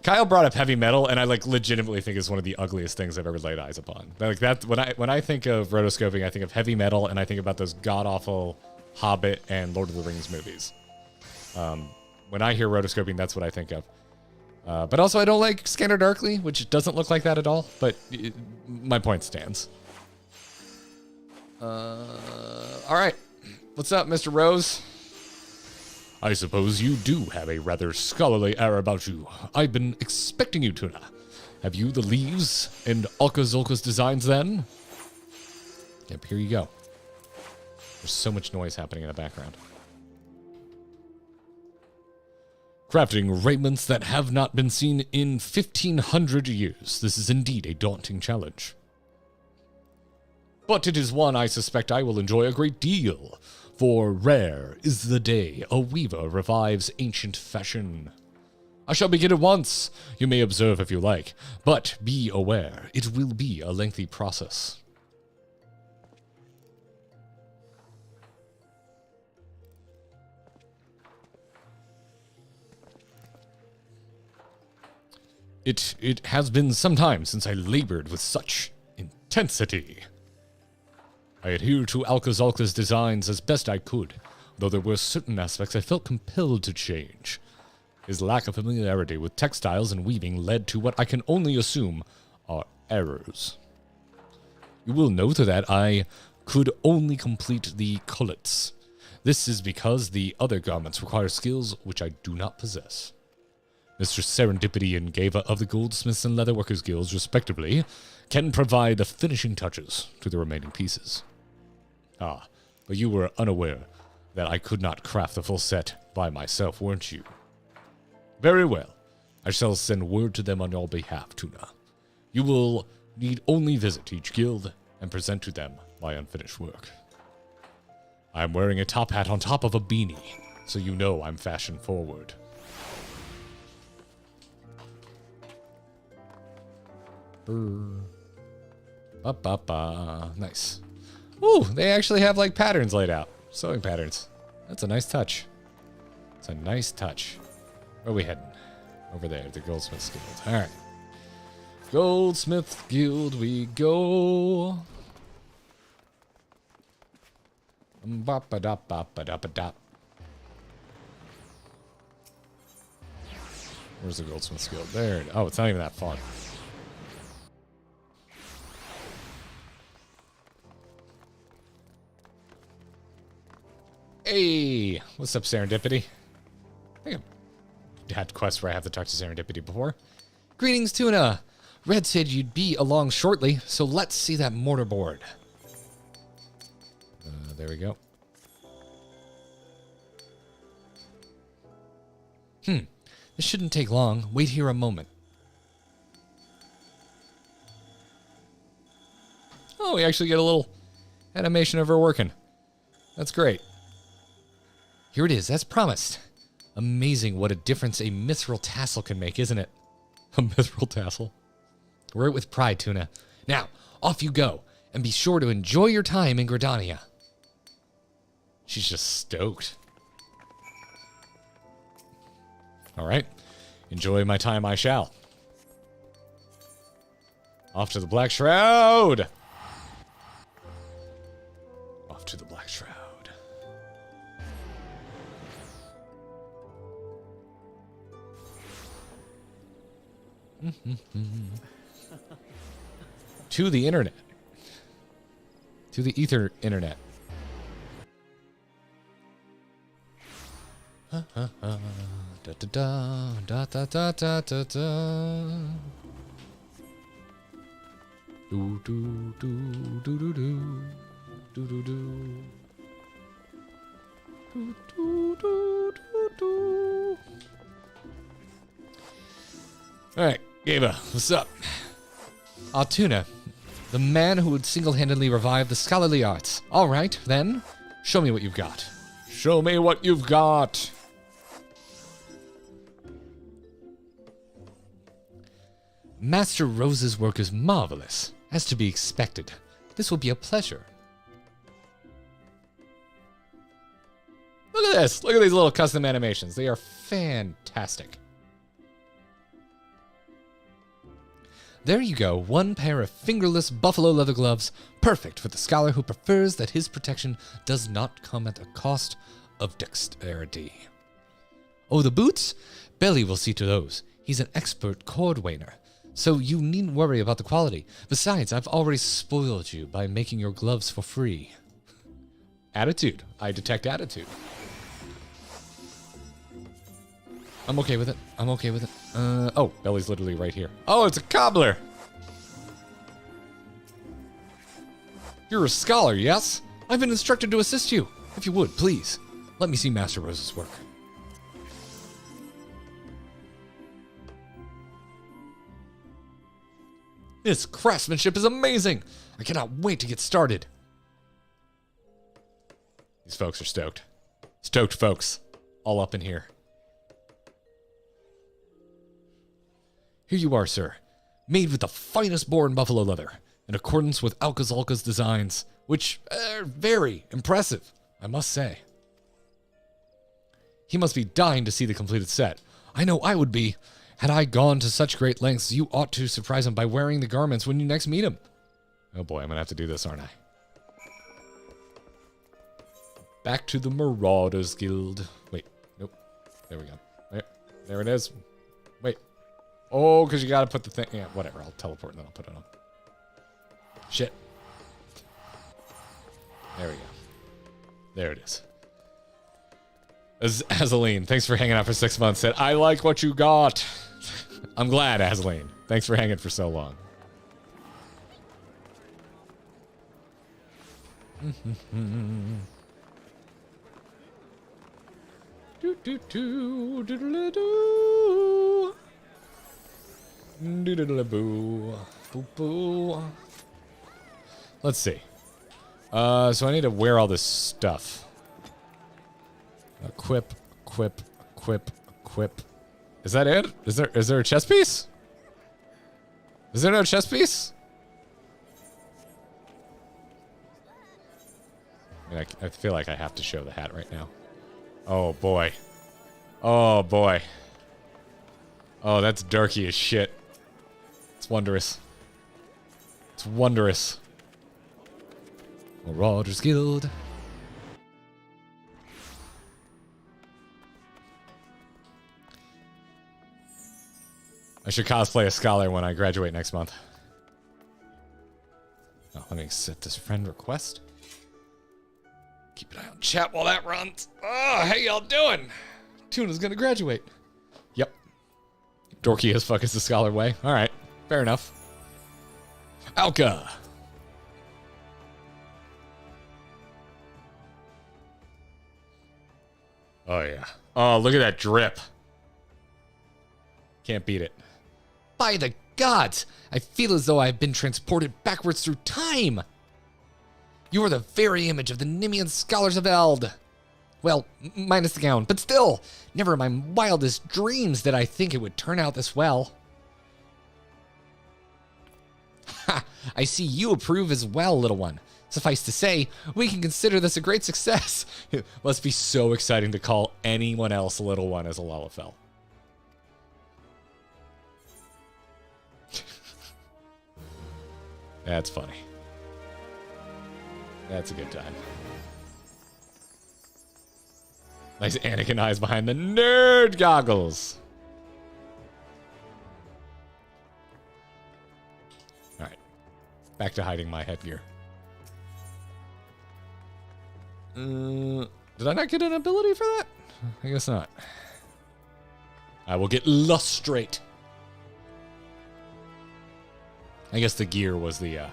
Speaker 1: Kyle brought up heavy metal, and I like legitimately think it's one of the ugliest things I've ever laid eyes upon. Like that, when I think of rotoscoping, I think of heavy metal, and I think about those god awful Hobbit and Lord of the Rings movies. When I hear rotoscoping, that's what I think of. But also, I don't like Scanner Darkly, which doesn't look like that at all. But my point stands. All right, what's up, Mr. Rose? I suppose you do have a rather scholarly air about you. I've been expecting you, Tuna. Have you the leaves and Alka-Zolka's designs then? Yep, here you go. There's so much noise happening in the background. Crafting raiments that have not been seen in 1,500 years. This is indeed a daunting challenge. But it is one I suspect I will enjoy a great deal, for rare is the day a weaver revives ancient fashion. I shall begin at once. You may observe if you like, but be aware, it will be a lengthy process. It has been some time since I labored with such intensity. I adhered to Alcazalca's designs as best I could, though there were certain aspects I felt compelled to change. His lack of familiarity with textiles and weaving led to what I can only assume are errors. You will note that I could only complete the cullets. This is because the other garments require skills which I do not possess. Mr. Serendipity and Gava of the Goldsmiths and Leatherworkers Guilds, respectively, can provide the finishing touches to the remaining pieces. Ah, but you were unaware that I could not craft the full set by myself, weren't you? Very well. I shall send word to them on your behalf, Tuna. You will need only visit each guild and present to them my unfinished work. I am wearing a top hat on top of a beanie, so you know I'm fashion forward. Nice. Ooh, they actually have like patterns laid out. Sewing patterns. That's a nice touch. It's a nice touch. Where are we heading? Over there, the Goldsmiths Guild. Alright. Goldsmiths Guild we go. Bop-a-dop-bop-a-dop-a-dop. Where's the Goldsmiths Guild? There. Oh, it's not even that far. Hey, what's up, Serendipity? I think I've had quests where I have to talk to Serendipity before. Greetings, Tuna. Red said you'd be along shortly, so let's see that mortarboard. There we go. This shouldn't take long. Wait here a moment. Oh, we actually get a little animation of her working. That's great. Here it is, as promised. Amazing what a difference a mithril tassel can make, isn't it? A mithril tassel. Wear it with pride, Tuna. Now, off you go, and be sure to enjoy your time in Gridania. She's just stoked. Alright. Enjoy my time I shall. Off to the Black Shroud! Off to the Black Shroud. To the internet. To the ether internet. Da da da da da da da da da. Do do do do do do do do do. Do do do do do. All right, Gava, what's up? Tuna, the man who would single-handedly revive the scholarly arts. All right, then, show me what you've got. Show me what you've got. Master Rose's work is marvelous, as to be expected. This will be a pleasure. Look at this. Look at these little custom animations. They are fantastic. There you go, one pair of fingerless buffalo leather gloves, perfect for the scholar who prefers that his protection does not come at the cost of dexterity. Oh, the boots? Belly will see to those. He's an expert cordwainer, so you needn't worry about the quality. Besides, I've already spoiled you by making your gloves for free. Attitude. I detect attitude. I'm okay with it. I'm okay with it. Oh, Belly's literally right here. Oh, it's a cobbler. You're a scholar, yes? I've been instructed to assist you. If you would, please, let me see Master Rose's work. This craftsmanship is amazing. I cannot wait to get started. These folks are stoked. Stoked folks. All up in here. Here you are, sir. Made with the finest boar and buffalo leather, in accordance with Alcazalca's designs, which are very impressive, I must say. He must be dying to see the completed set. I know I would be. Had I gone to such great lengths, you ought to surprise him by wearing the garments when you next meet him. Oh boy, I'm gonna have to do this, aren't I? Back to the Marauders Guild. Wait, nope. There we go. There it is. Wait. Oh, because you gotta put the thing. Yeah, whatever. I'll teleport and then I'll put it on. Shit. There we go. There it is. Azaleen, thanks for hanging out for 6 months. Said, I like what you got. I'm glad, Azaleen. Thanks for hanging for so long. Do do do doodle do doodle boo boo boo. Let's see. So I need to wear all this stuff. Equip, equip, equip, equip. Is that it? Is there a chest piece? Is there no chest piece? I mean, I feel like I have to show the hat right now. Oh boy. Oh boy. Oh, that's darky as shit. It's wondrous. It's wondrous. Marauders Guild. I should cosplay a scholar when I graduate next month. Oh, let me accept this friend request. Keep an eye on chat while that runs. Oh, how y'all doing? Tuna's gonna graduate. Yep. Dorky as fuck is the scholar way. Alright, fair enough. Alka! Oh yeah. Oh, look at that drip. Can't beat it. By the gods! I feel as though I've been transported backwards through time! You are the very image of the Nemean scholars of Eld. Well, minus the gown, but still, never in my wildest dreams did I think it would turn out this well. Ha! I see you approve as well, little one. Suffice to say, we can consider this a great success. It must be so exciting to call anyone else a little one as a Lalafell. That's funny. That's a good time. Nice Anakin eyes behind the nerd goggles. Alright. Back to hiding my headgear. Did I not get an ability for that? I guess not. I will get lustrate. I guess the gear was the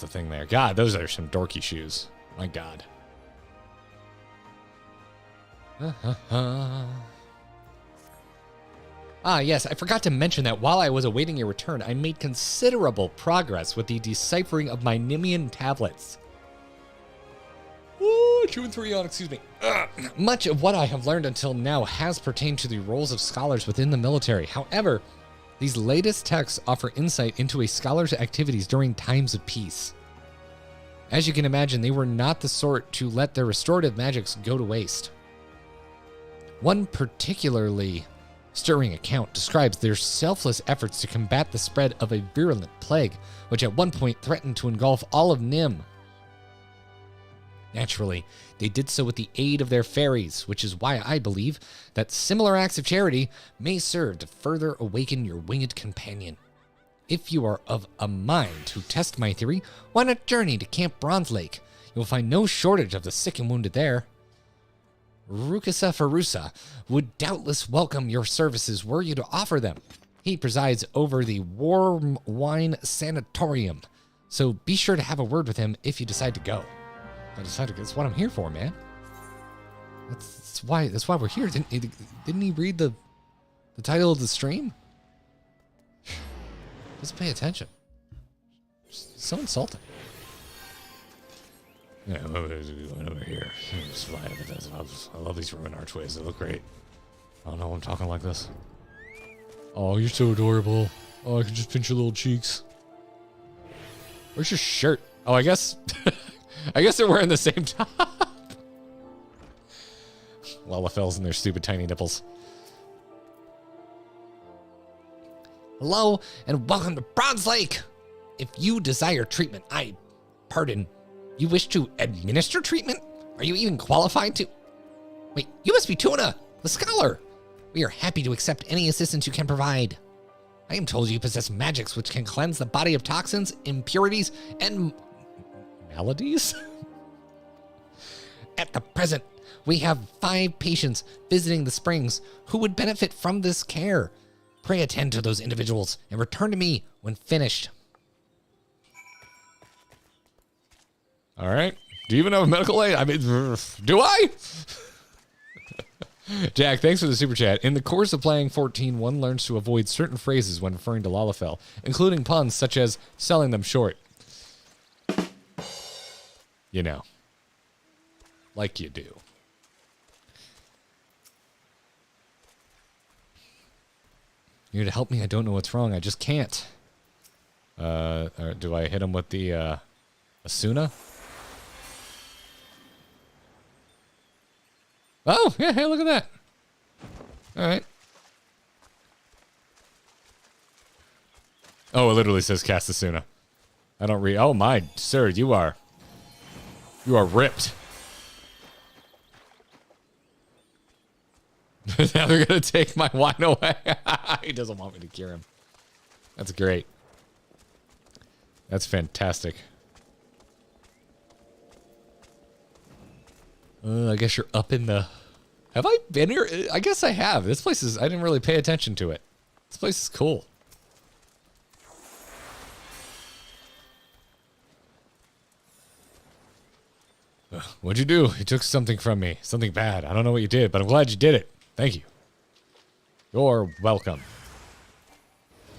Speaker 1: thing there. God, those are some dorky shoes. My God. Ah, yes, I forgot to mention that while I was awaiting your return, I made considerable progress with the deciphering of my Nemean tablets. Ooh, 2 and 3 on, excuse me. Much of what I have learned until now has pertained to the roles of scholars within the military. However, these latest texts offer insight into a scholar's activities during times of peace. As you can imagine, they were not the sort to let their restorative magics go to waste. One particularly stirring account describes their selfless efforts to combat the spread of a virulent plague, which at one point threatened to engulf all of Nim. Naturally, they did so with the aid of their fairies, which is why I believe that similar acts of charity may serve to further awaken your winged companion. If you are of a mind to test my theory, why not journey to Camp Bronze Lake? You will find no shortage of the sick and wounded there. Rukasa Farusa would doubtless welcome your services were you to offer them. He presides over the Warm Wine Sanatorium, so be sure to have a word with him if you decide to go. That's what I'm here for, man. That's why we're here. Didn't he read the title of the stream? Doesn't pay attention. So insulting. Yeah, over here. Just fly over this. I love these Roman archways. They look great. I don't know why I'm talking like this. Oh, you're so adorable. Oh, I can just pinch your little cheeks. Where's your shirt? Oh, I guess... I guess they're wearing the same top. Lalafells and their stupid tiny nipples. Hello, and welcome to Bronze Lake. If you desire treatment, pardon, you wish to administer treatment? Are you even qualified to? Wait, you must be Tuna, the scholar. We are happy to accept any assistance you can provide. I am told you possess magics which can cleanse the body of toxins, impurities, and maladies? At the present, we have 5 patients visiting the springs who would benefit from this care. Pray attend to those individuals and return to me when finished. All right. Do you even have a medical aid? I mean, do I? Jack, thanks for the super chat. In the course of playing 14, one learns to avoid certain phrases when referring to Lalafell, including puns such as selling them short. You know. Like you do. You're here to help me? I don't know what's wrong. I just can't. Or do I hit him with the Asuna? Oh, yeah, hey, look at that. All right. Oh, it literally says cast Asuna. I don't read. Oh, my, sir, you are ripped. Now they're going to take my wine away. He doesn't want me to cure him. That's great. That's fantastic. I guess you're up in the... Have I been here? I guess I have. This place is... I didn't really pay attention to it. This place is cool. What'd you do? You took something from me. Something bad. I don't know what you did, but I'm glad you did it. Thank you. You're welcome.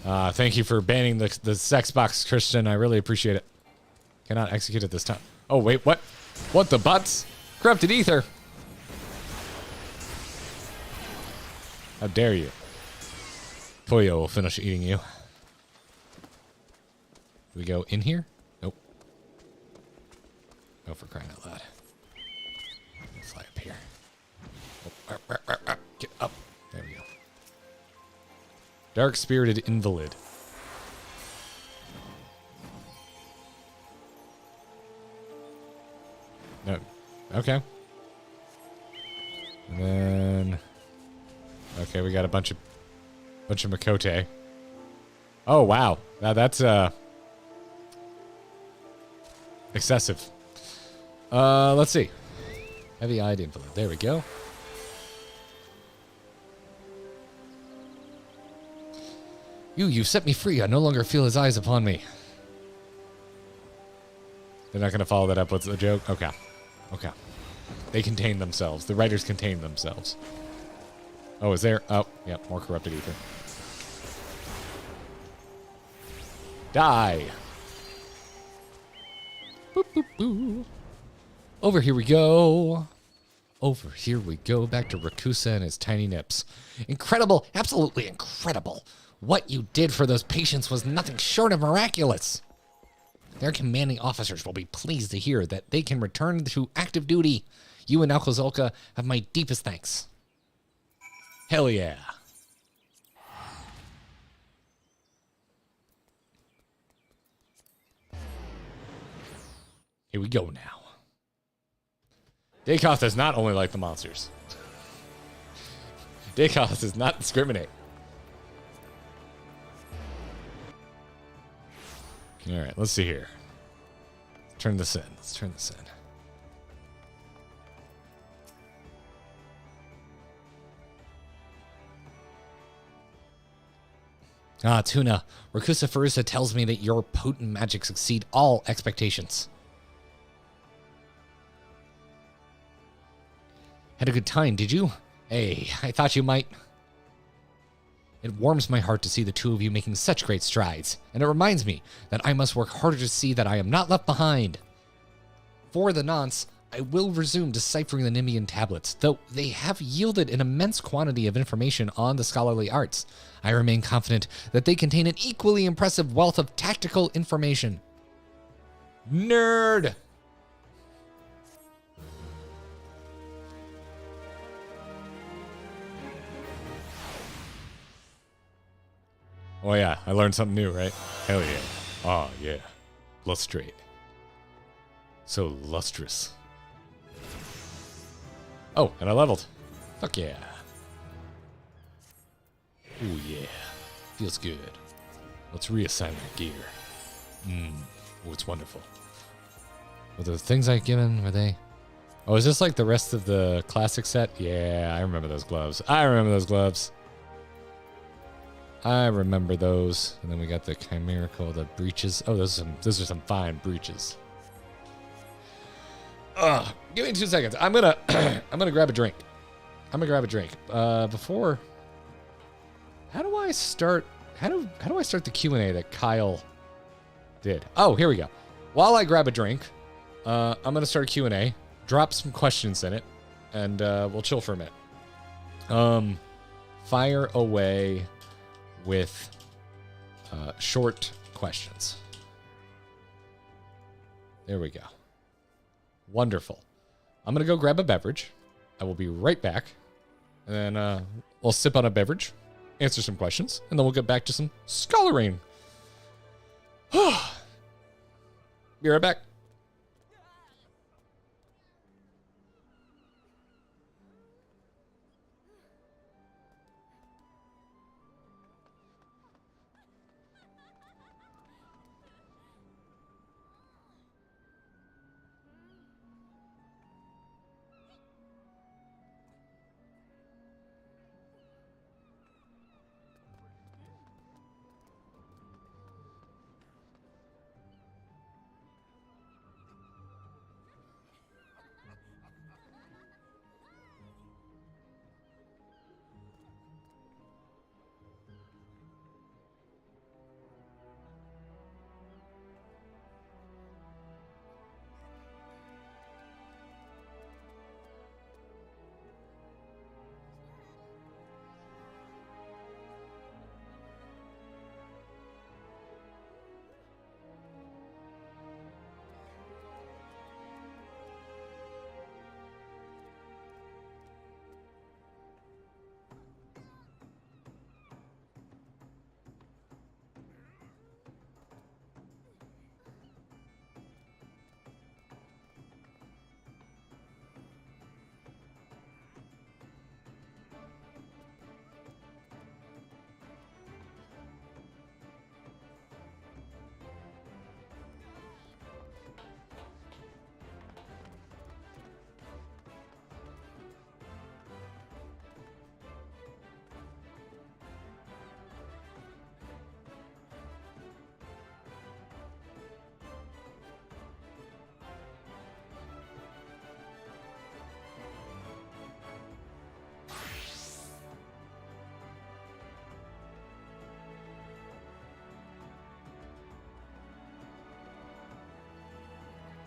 Speaker 1: Thank you for banning the sex box, Christian. I really appreciate it. Cannot execute at this time. Oh, wait, what? What the butts? Corrupted ether. How dare you? Pollo will finish eating you. We go in here? Nope. Oh, for crying out loud. Fly up here. Oh, get up. There we go. Dark spirited invalid. No. Okay. And then... Okay, we got a bunch of Makote. Oh, wow. Now that's, excessive. Let's see. Heavy-eyed invalid. There we go. You set me free. I no longer feel his eyes upon me. They're not going to follow that up with a joke? Okay. Okay. They contain themselves. The writers contain themselves. Oh, is there? Oh, yeah, more corrupted ether. Die. Boop, boop, boop. Over here we go. Over here we go. Back to Rakusa and his tiny nips. Incredible. Absolutely incredible. What you did for those patients was nothing short of miraculous. Their commanding officers will be pleased to hear that they can return to active duty. You and Alkozolka have my deepest thanks. Hell yeah. Here we go now. Dakoth does not only like the monsters. Dakoth does not discriminate. All right, let's see here. Let's turn this in. Let's turn this in. Ah, Tuna. Rakusa Farusa tells me that your potent magics exceed all expectations. Had a good time, did you? Hey, I thought you might. It warms my heart to see the two of you making such great strides, and it reminds me that I must work harder to see that I am not left behind. For the nonce, I will resume deciphering the Nimian tablets, though they have yielded an immense quantity of information on the scholarly arts. I remain confident that they contain an equally impressive wealth of tactical information. Nerd! Oh yeah, I learned something new, right? Hell yeah. Oh yeah. Lustrate. So lustrous. Oh, and I leveled. Fuck yeah. Oh yeah. Feels good. Let's reassign my gear. Oh, it's wonderful. Were the things I've given, were they? Oh, is this like the rest of the classic set? Yeah, I remember those gloves. I remember those gloves. I remember those. And then we got the chimerical, the breeches. Oh, those are some fine breeches. Give me 2 seconds. I'm gonna grab a drink. Before. How do I start the Q&A that Kyle did? Oh, here we go. While I grab a drink, I'm gonna start a Q&A, drop some questions in it, and we'll chill for a minute. Fire away with short questions. There we go. Wonderful. I'm going to go grab a beverage. I will be right back. And then we'll sip on a beverage, answer some questions, and then we'll get back to some scholaring. Be right back.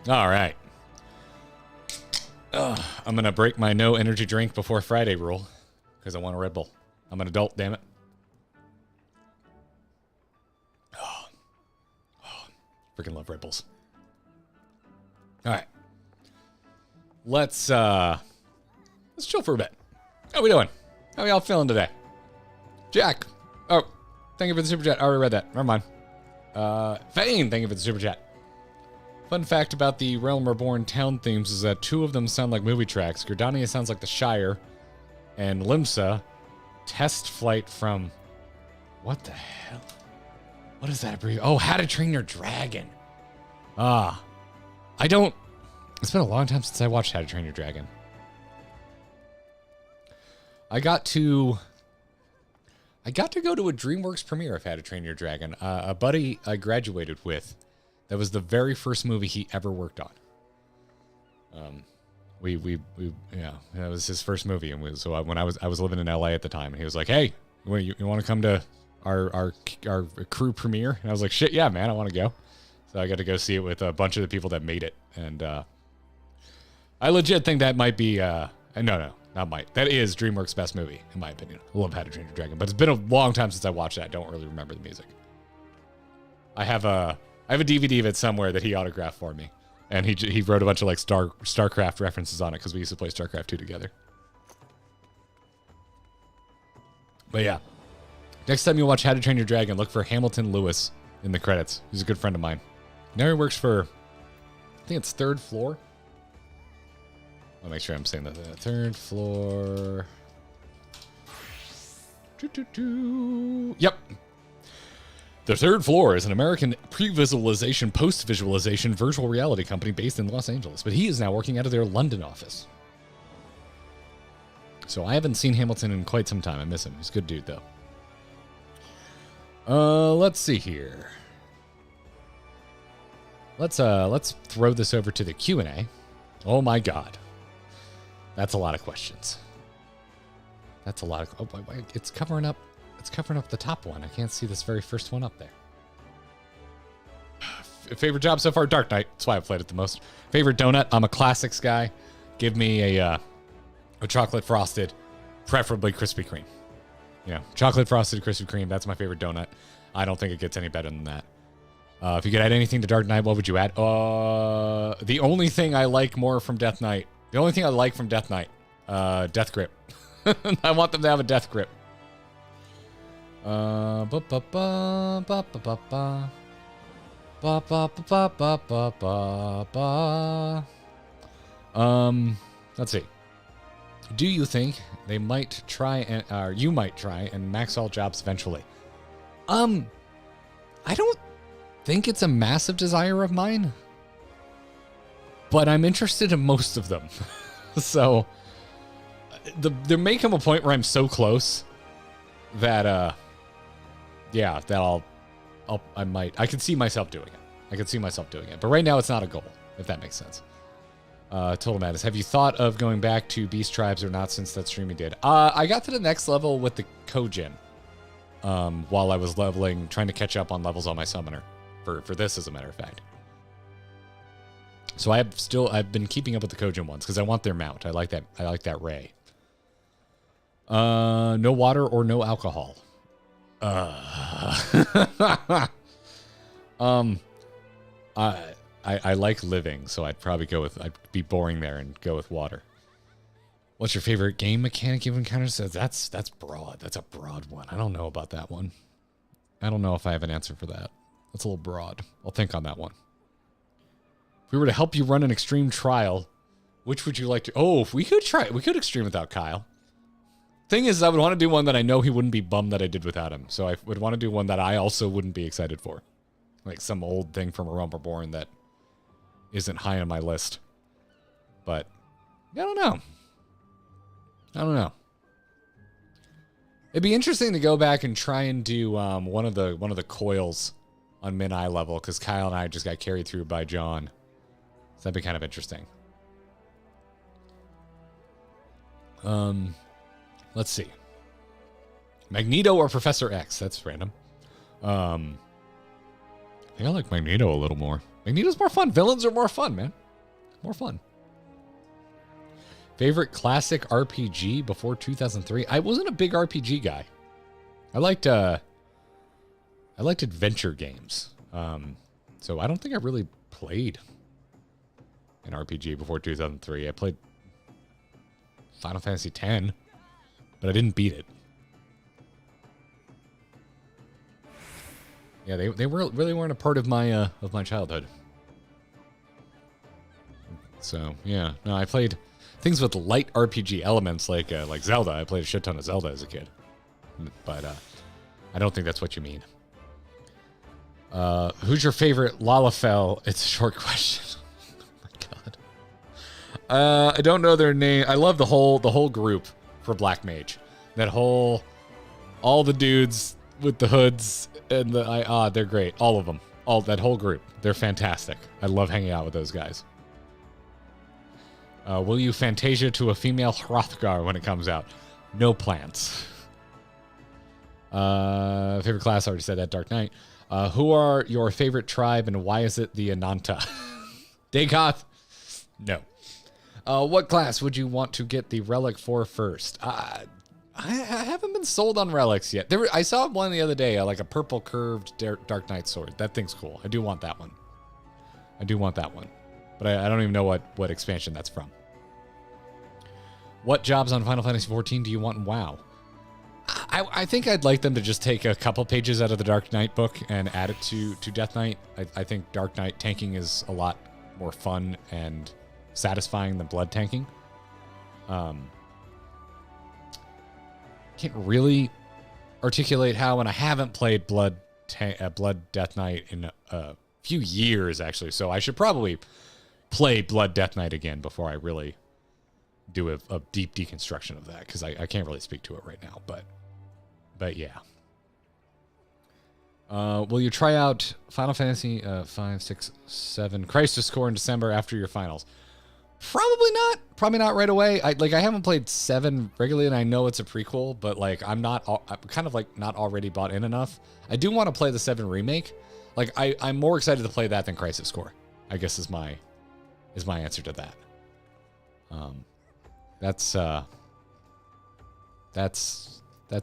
Speaker 1: All right. I'm going to break my no energy drink before Friday rule because I want a Red Bull. I'm an adult, damn it. Freaking love Red Bulls. All right. Let's chill for a bit. How we doing? How y'all feeling today? Jack. Oh, thank you for the super chat. I already read that. Never mind. Fane, thank you for the super chat. Fun fact about the Realm Reborn town themes is that 2 of them sound like movie tracks. Gridania sounds like the Shire, and Limsa, Test Flight from... What the hell? What is that? Oh, How to Train Your Dragon. I don't... It's been a long time since I watched How to Train Your Dragon. I got to go to a DreamWorks premiere of How to Train Your Dragon. A buddy I graduated with. That was the very first movie he ever worked on. Yeah, that was his first movie, and so when I was living in LA at the time, and he was like, "Hey, You want to come to our crew premiere? And I was like, shit, yeah, man, I want to go. So I got to go see it with a bunch of the people that made it. And I legit think that might be, no, not might. That is DreamWorks' best movie, in my opinion. I love How to Train Your Dragon, but it's been a long time since I watched that. I don't really remember the music. I have a DVD of it somewhere that he autographed for me. And he wrote a bunch of like StarCraft references on it because we used to play StarCraft 2 together. But yeah. Next time you watch How to Train Your Dragon, look for Hamilton Lewis in the credits. He's a good friend of mine. Now he works for, I think it's Third Floor. I'll make sure I'm saying that. Third Floor. Yep. The Third Floor is an American pre-visualization, post-visualization virtual reality company based in Los Angeles, but he is now working out of their London office. So I haven't seen Hamilton in quite some time. I miss him. He's a good dude, though. Let's see here. Let's throw this over to the Q&A. Oh my God. That's a lot of questions. That's a lot of, oh, it's covering up the top one. I can't see this very first one up there. Favorite job so far? Dark Knight. That's why I've played it the most. Favorite donut? I'm a classics guy. Give me a chocolate frosted, preferably Krispy Kreme. Yeah, chocolate frosted Krispy Kreme. That's my favorite donut. I don't think it gets any better than that. If you could add anything to Dark Knight, what would you add? The only thing I like more from Death Knight. The only thing I like from Death Knight. Death grip. I want them to have a death grip. Let's see. Do you think they might try and you might try and max all jobs eventually? I don't think it's a massive desire of mine, but I'm interested in most of them. So there may come a point where I'm so close that yeah, that I could see myself doing it. But right now it's not a goal, if that makes sense. Total Madness. Have you thought of going back to Beast Tribes or not since that stream you did? I got to the next level with the Kojin while I was leveling, trying to catch up on levels on my summoner for this, as a matter of fact. So I've been keeping up with the Kojin ones because I want their mount. I like that Ray. No water or no alcohol. I like living, so I'd be boring there and go with water. What's your favorite game mechanic you've encountered? So that's broad. That's a broad one. I don't know about that one. I don't know if I have an answer for that. That's a little broad. I'll think on that one. If we were to help you run an extreme trial, which would you like to? Oh, if we could extreme without Kyle. Thing is, I would want to do one that I know he wouldn't be bummed that I did without him. So I would want to do one that I also wouldn't be excited for. Like some old thing from A Realm Reborn that isn't high on my list. But I don't know. It'd be interesting to go back and try and do one of the Coeurls on Min-I level, because Kyle and I just got carried through by John. So that'd be kind of interesting. Let's see. Magneto or Professor X? That's random. I think I like Magneto a little more. Magneto's more fun. Villains are more fun, man. More fun. Favorite classic RPG before 2003? I wasn't a big RPG guy. I liked adventure games. So I don't think I really played an RPG before 2003. I played Final Fantasy X, but I didn't beat it. Yeah, they really weren't a part of my childhood. So yeah, no, I played things with light RPG elements like Zelda. I played a shit ton of Zelda as a kid, but I don't think that's what you mean. Who's your favorite Lalafell? It's a short question. Oh my god. I don't know their name. I love the whole group for Black Mage. All the dudes with the hoods and they're great. All of them. That whole group. They're fantastic. I love hanging out with those guys. Will you Fantasia to a female Hrothgar when it comes out? No plans. Favorite class, I already said that, Dark Knight. Who are your favorite tribe and why is it the Ananta? Dagoth? No. What class would you want to get the relic for first? I haven't been sold on relics yet. I saw one the other day, like a purple curved Dark Knight sword. That thing's cool. I do want that one. But I don't even know what expansion that's from. What jobs on Final Fantasy XIV do you want in WoW? I think I'd like them to just take a couple pages out of the Dark Knight book and add it to Death Knight. I think Dark Knight tanking is a lot more fun and satisfying than blood tanking. Can't really articulate how, and I haven't played Blood Death Knight in a few years, actually, so I should probably play Blood Death Knight again before I really do a deep deconstruction of that, because I can't really speak to it right now, but yeah. Will you try out Final Fantasy 5, 6, 7 Crisis Core in December after your finals? Probably not. Probably not right away. I haven't played 7 regularly, and I know it's a prequel, but like I'm kind of like not already bought in enough. I do want to play the 7 remake. Like I'm more excited to play that than Crisis Core, I guess is my answer to that. That's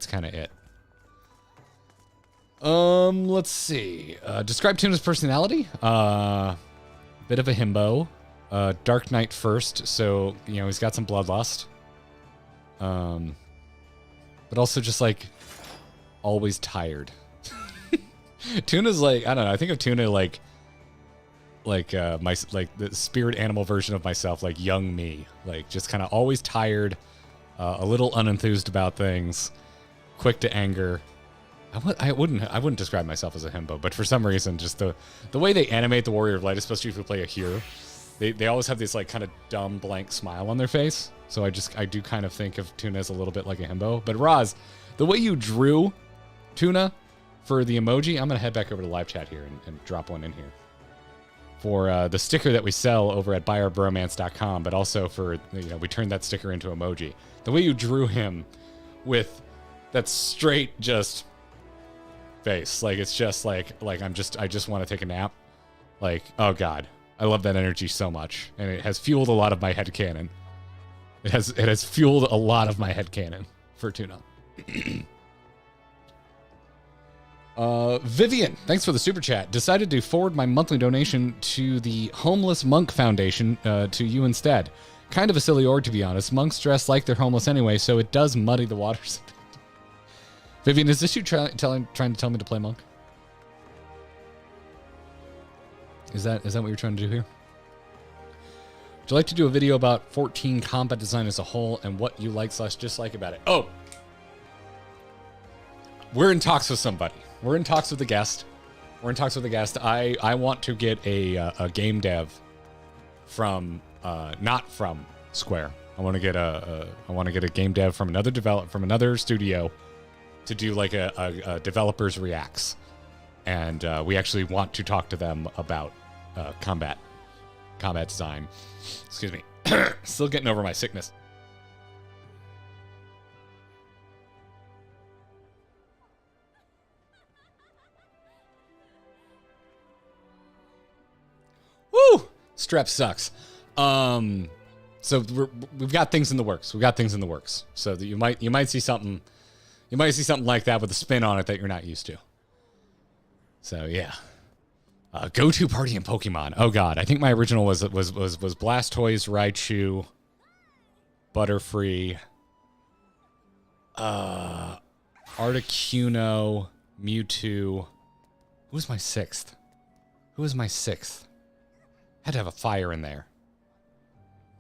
Speaker 1: kind of it. Let's see. Describe Tuna's personality. Bit of a himbo. Dark Knight first, so he's got some bloodlust. But also just like always tired. Tuna's like, I don't know. I think of Tuna like the spirit animal version of myself, like young me, like just kind of always tired, a little unenthused about things, quick to anger. I wouldn't describe myself as a himbo, but for some reason, just the way they animate the Warrior of Light, especially if you play a hero, they always have this like kind of dumb blank smile on their face. So I do kind of think of Tuna as a little bit like a himbo. But Roz, the way you drew Tuna for the emoji, I'm gonna head back over to live chat here and drop one in here for the sticker that we sell over at buyerbromance.com, but also for we turned that sticker into emoji. The way you drew him with that straight just face, like it's just like I just want to take a nap. Like, oh god, I love that energy so much, and it has fueled a lot of my headcanon. It has fueled a lot of my headcanon for Tuna. Vivian, thanks for the super chat. Decided to forward my monthly donation to the Homeless Monk Foundation to you instead. Kind of a silly org, to be honest. Monks dress like they're homeless anyway, so it does muddy the waters. Vivian, is this you trying to tell me to play monk? Is that what you're trying to do here? Would you like to do a video about 14 combat design as a whole and what you like / dislike about it? Oh, we're in talks with somebody. We're in talks with a guest. I want to get a game dev from not from Square. I want to get a game dev from another studio to do like a developers reacts, and we actually want to talk to them about combat design. Excuse me. Still getting over my sickness. Woo! Strep sucks. So we've got things in the works. So that you might see something. You might see something like that with a spin on it that you're not used to. So yeah. Go-to party in Pokemon. Oh god, I think my original was Blastoise, Raichu, Butterfree, Articuno, Mewtwo. Who was my sixth? Had to have a fire in there.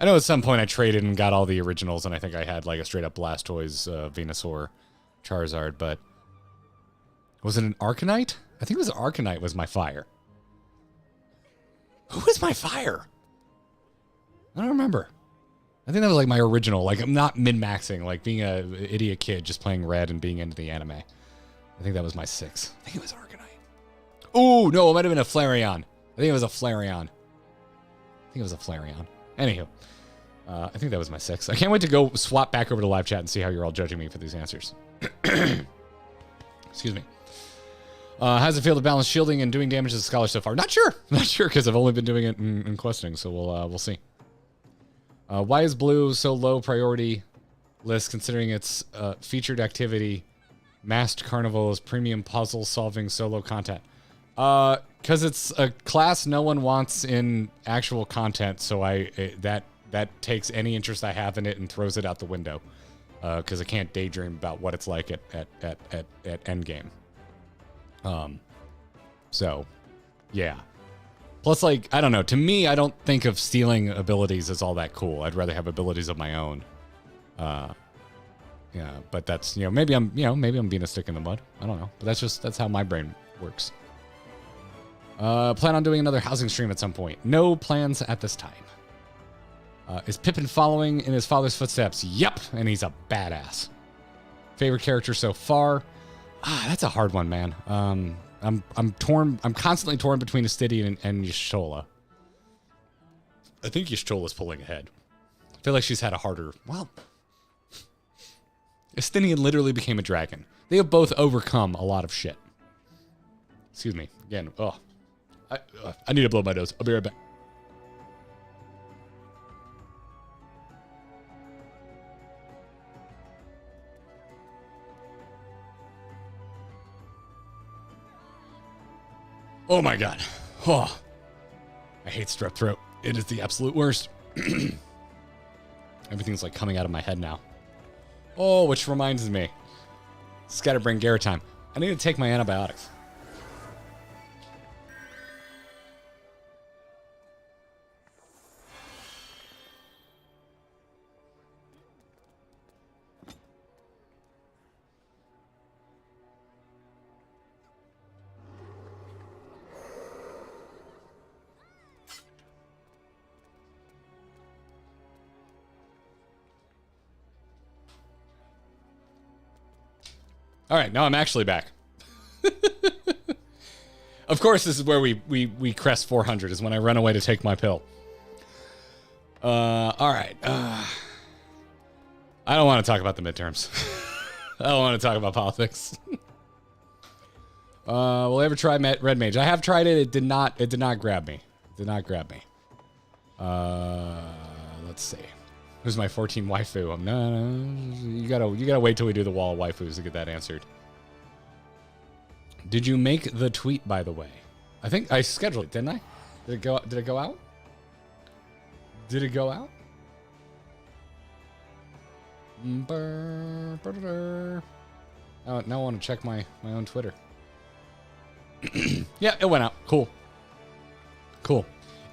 Speaker 1: I know at some point I traded and got all the originals, and I think I had like a straight up Blastoise, Venusaur, Charizard, but was it an Arcanite? I think it was Arcanite was my fire. Who was my fire? I don't remember. I think that was like my original. Like I'm not min-maxing, like being a idiot kid just playing Red and being into the anime. I think that was my 6. I think it was Arcanite. Oh, no, it might have been a Flareon. I think it was a Flareon. Anywho, I think that was my 6. I can't wait to go swap back over to live chat and see how you're all judging me for these answers. Excuse me. How's it feel to balance shielding and doing damage as a scholar so far? Not sure. Not sure because I've only been doing it in questing, so we'll see. Why is blue so low priority list considering its featured activity, masked carnivals, premium puzzle solving solo content? Because it's a class no one wants in actual content, so that takes any interest I have in it and throws it out the window. Because I can't daydream about what it's like at endgame. So, yeah. Plus, like, I don't know. To me, I don't think of stealing abilities as all that cool. I'd rather have abilities of my own. Yeah, but that's, maybe I'm being a stick in the mud. I don't know. But that's how my brain works. Plan on doing another housing stream at some point. No plans at this time. Is Pippin following in his father's footsteps? Yep, and he's a badass. Favorite character so far? That's a hard one, man. I'm torn. I'm constantly torn between Astidian and Y'shtola. I think Y'shtola's pulling ahead. I feel like she's had a harder. Well, Astidian literally became a dragon. They have both overcome a lot of shit. Excuse me again. Oh, I need to blow my nose. I'll be right back. Oh my god. Oh. I hate strep throat. It is the absolute worst. Everything's like coming out of my head now. Oh, which reminds me. Scatterbrain Garrett time. I need to take my antibiotics. All right, now I'm actually back. Of course, this is where we crest 400, is when I run away to take my pill. All right. I don't want to talk about the midterms. I don't want to talk about politics. Will I ever try Red Mage? I have tried it. It did not grab me. It did not grab me. Let's see. Who's my 14 waifu? No, you gotta wait till we do the wall of waifus to get that answered. Did you make the tweet, by the way? I think I scheduled it, didn't I? Did it go out? Did it go out? Oh, now I want to check my own Twitter. Yeah, it went out. Cool.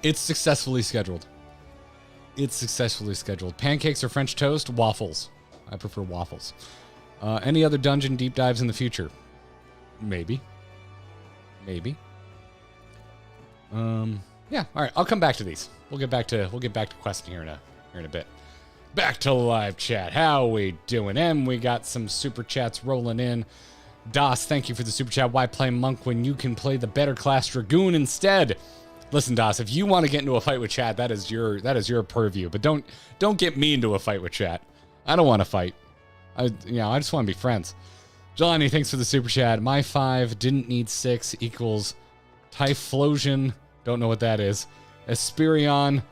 Speaker 1: It's successfully scheduled. Pancakes or French toast? Waffles. I prefer waffles. Any other dungeon deep dives in the future? Maybe. Yeah. All right. I'll come back to these. We'll get back to questing here in a bit. Back to live chat. How we doing? And we got some super chats rolling in. Das, thank you for the super chat. Why play monk when you can play the better class dragoon instead? Listen, Das, if you want to get into a fight with chat, that is your purview. But don't get me into a fight with chat. I don't want to fight. I just want to be friends. Johnny, thanks for the super chat. My 5 didn't need 6 equals Typhlosion. Don't know what that is. Esperion.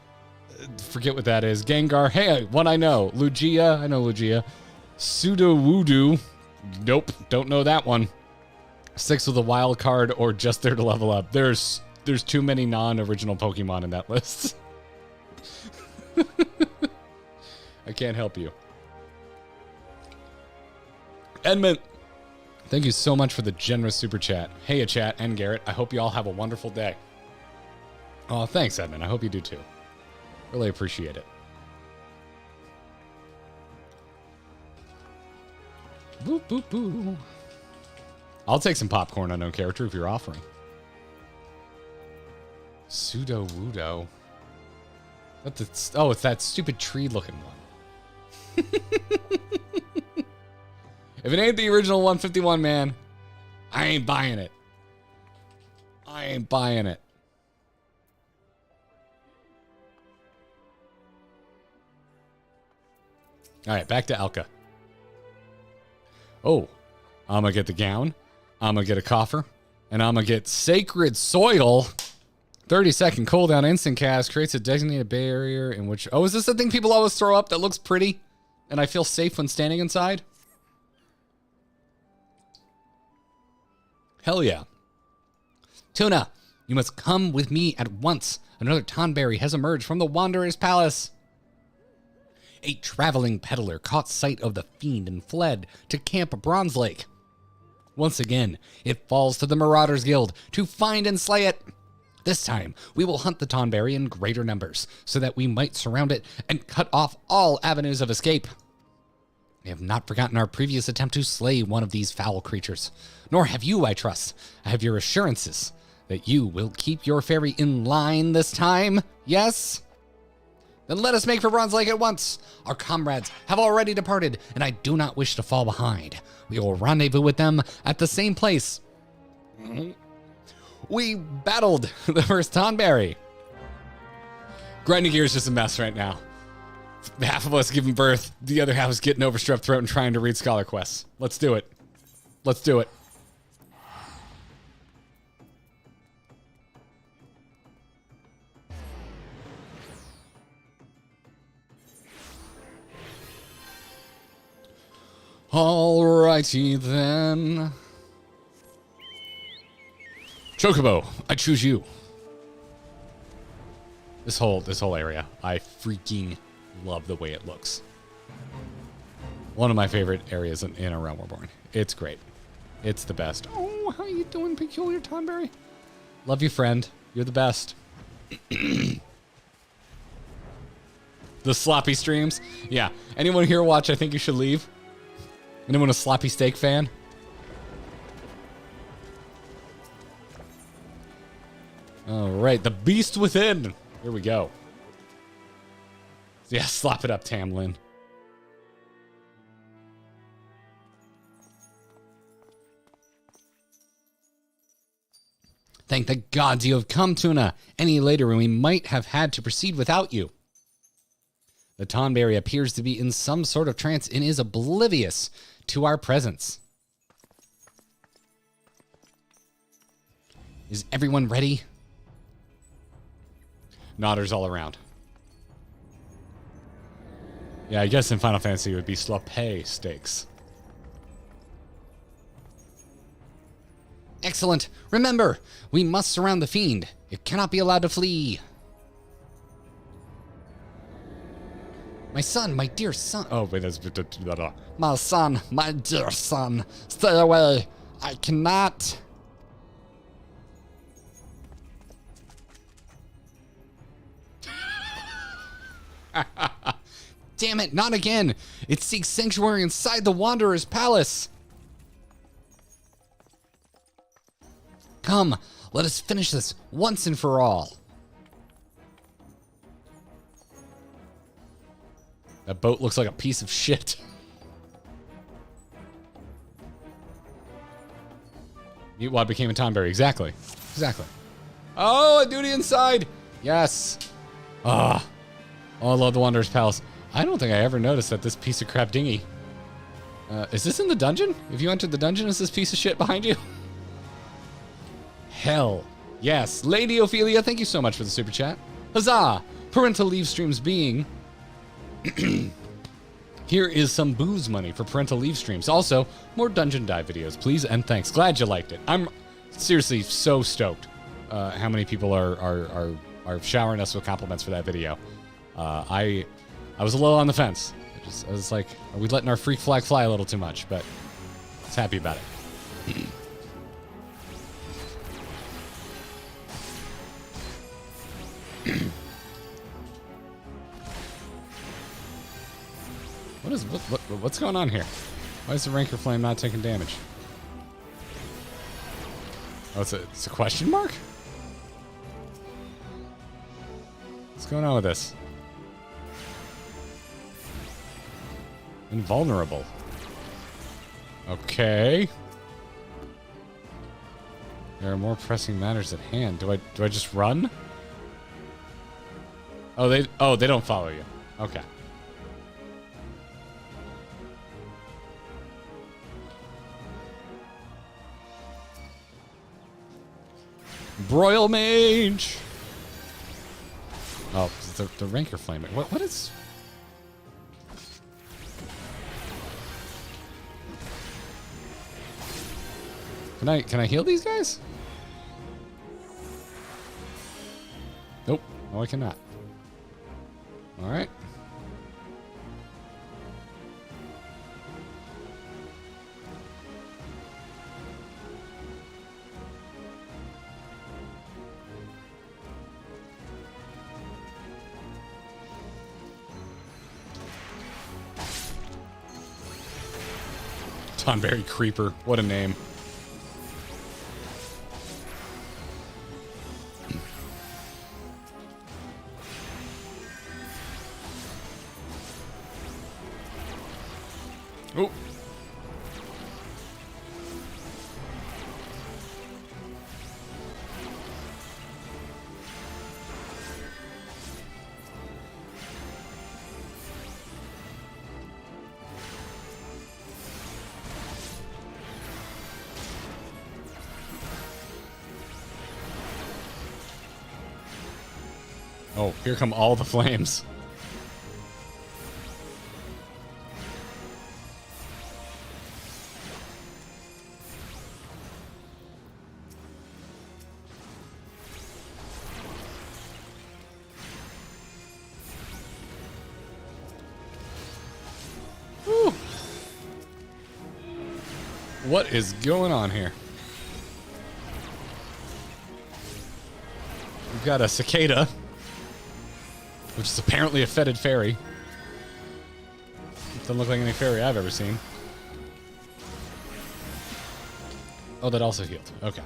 Speaker 1: Forget what that is. Gengar. Hey, one I know. Lugia. I know Lugia. Sudowoodo. Nope. Don't know that one. 6 with a wild card or just there to level up. There's too many non-original Pokemon in that list. I can't help you. Edmund, thank you so much for the generous super chat. Hey, chat and Garrett. I hope you all have a wonderful day. Oh, thanks, Edmund. I hope you do too. Really appreciate it. Boop, boop, boop. I'll take some popcorn unknown character if you're offering. Sudowoodo. It's that stupid tree-looking one. If it ain't the original 151, man, I ain't buying it. All right, back to Alka. Oh, I'm gonna get the gown. I'm going to get a coffer. And I'm going to get Sacred Soil. 30-second cooldown instant cast. Creates a designated barrier in which... Oh, is this the thing people always throw up that looks pretty? And I feel safe when standing inside? Hell yeah. Tuna, you must come with me at once. Another Tonberry has emerged from the Wanderer's Palace. A traveling peddler caught sight of the fiend and fled to Camp Bronze Lake. Once again, it falls to the Marauders Guild to find and slay it. This time, we will hunt the Tonberry in greater numbers, so that we might surround it and cut off all avenues of escape. We have not forgotten our previous attempt to slay one of these foul creatures. Nor have you, I trust. I have your assurances that you will keep your fairy in line this time, yes? Then let us make for Bronze Lake at once. Our comrades have already departed, and I do not wish to fall behind. We will rendezvous with them at the same place. We battled the first Tonberry. Grinding Gear is just a mess right now. Half of us giving birth, the other half is getting over strep throat and trying to read Scholar Quests. Let's do it. Let's do it. Alrighty then. Chocobo, I choose you. This whole area, I freaking love the way it looks. One of my favorite areas in A Realm Reborn. It's great. It's the best. Oh, how you doing, Peculiar Tonberry? Love you, friend. You're the best. The sloppy streams. Yeah. Anyone here watch I Think You Should Leave? Anyone a sloppy steak fan? All right, the beast within. Here we go. Yeah, slop it up, Tamlin. Thank the gods you have come, Tuna. Any later and we might have had to proceed without you. The Tonberry appears to be in some sort of trance and is oblivious to our presence. Is everyone ready? Nodders all around. Yeah, I guess in Final Fantasy it would be sloppy steaks. Excellent. Remember, we must surround the fiend. It cannot be allowed to flee. My son, my dear son. Oh, wait, that's... My son, my dear son. Stay away. I cannot. Damn it, not again. It seeks sanctuary inside the Wanderer's Palace. Come, let us finish this once and for all. That boat looks like a piece of shit. Mutewad became a Tonberry. Exactly. Exactly. Oh, a duty inside. Yes. Ah. Oh, I love the Wanderer's Palace. I don't think I ever noticed that this piece of crap dinghy. Is this in the dungeon? If you entered the dungeon, is this piece of shit behind you? Hell. Yes. Lady Ophelia, thank you so much for the super chat. Huzzah. Parental leave streams being... Here is some booze money for parental leave streams. Also, more Dungeon Dive videos, please, and thanks. Glad you liked it. I'm seriously so stoked how many people are showering us with compliments for that video. I was a little on the fence. I was like, are we letting our freak flag fly a little too much? But I was happy about it. What's going on here? Why is the Ranker Flame not taking damage? Oh, it's a question mark? What's going on with this? Invulnerable. Okay. There are more pressing matters at hand. Do I just run? Oh, they don't follow you. Okay. Broil Mage! Oh, the Rancor Flame. What is... Can I heal these guys? Nope. No, I cannot. Alright. Tonberry Creeper. What a name. Oh. Oh, here come all the flames. Whew. What is going on here? We've got a cicada, which is apparently a fetid fairy. Doesn't look like any fairy I've ever seen. Oh, that also healed. Okay.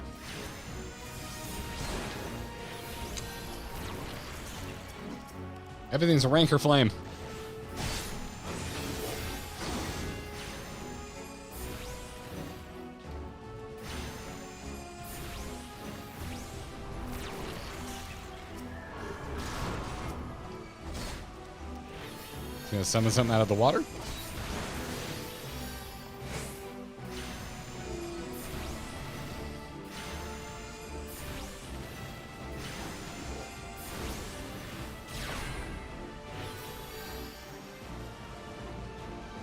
Speaker 1: Everything's a Rancor Flame. Gonna summon something out of the water?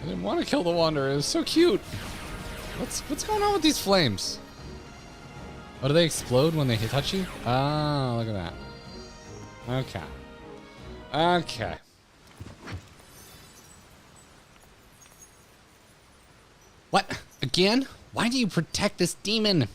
Speaker 1: I didn't want to kill the Wanderer. It was so cute. What's going on with these flames? Oh, do they explode when they touch you? Ah, look at that. Okay. Okay. What? Again? Why do you protect this demon?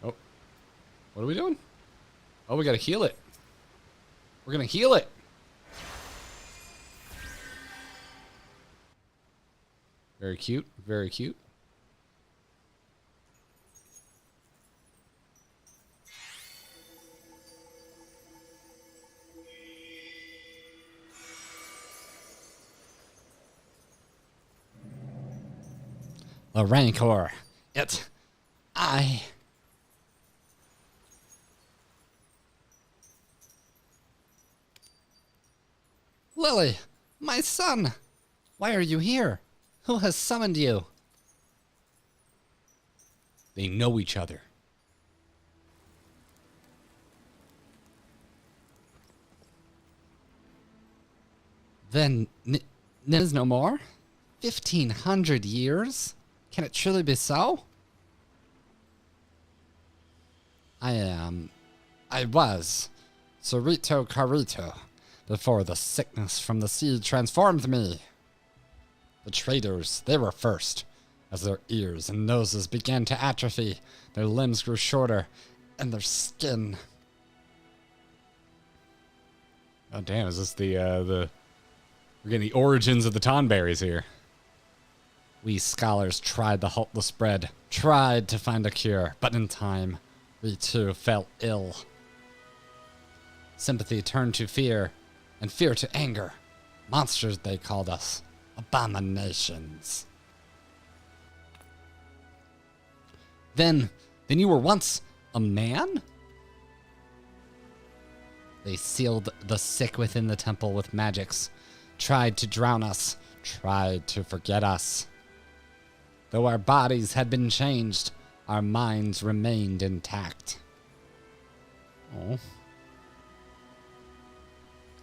Speaker 1: Oh. What are we doing? Oh, we gotta heal it. We're gonna heal it. Very cute. Very cute. The Rancor. I... Lily, my son! Why are you here? Who has summoned you? They know each other. Then, is no more? 1,500 years? Can it truly be so? I was Cerrito Carito before the sickness from the sea transformed me. The traders, they were first. As their ears and noses began to atrophy, their limbs grew shorter, and their skin... Oh damn, is this we're getting the origins of the Tonberries here. We scholars tried to halt the spread, tried to find a cure, but in time, we too fell ill. Sympathy turned to fear, and fear to anger. Monsters, they called us. Abominations. Then,
Speaker 3: Then you were once a man? They sealed the sick within the temple with magics, tried to drown us, tried to forget us. Though our bodies had been changed, our minds remained intact. Oh.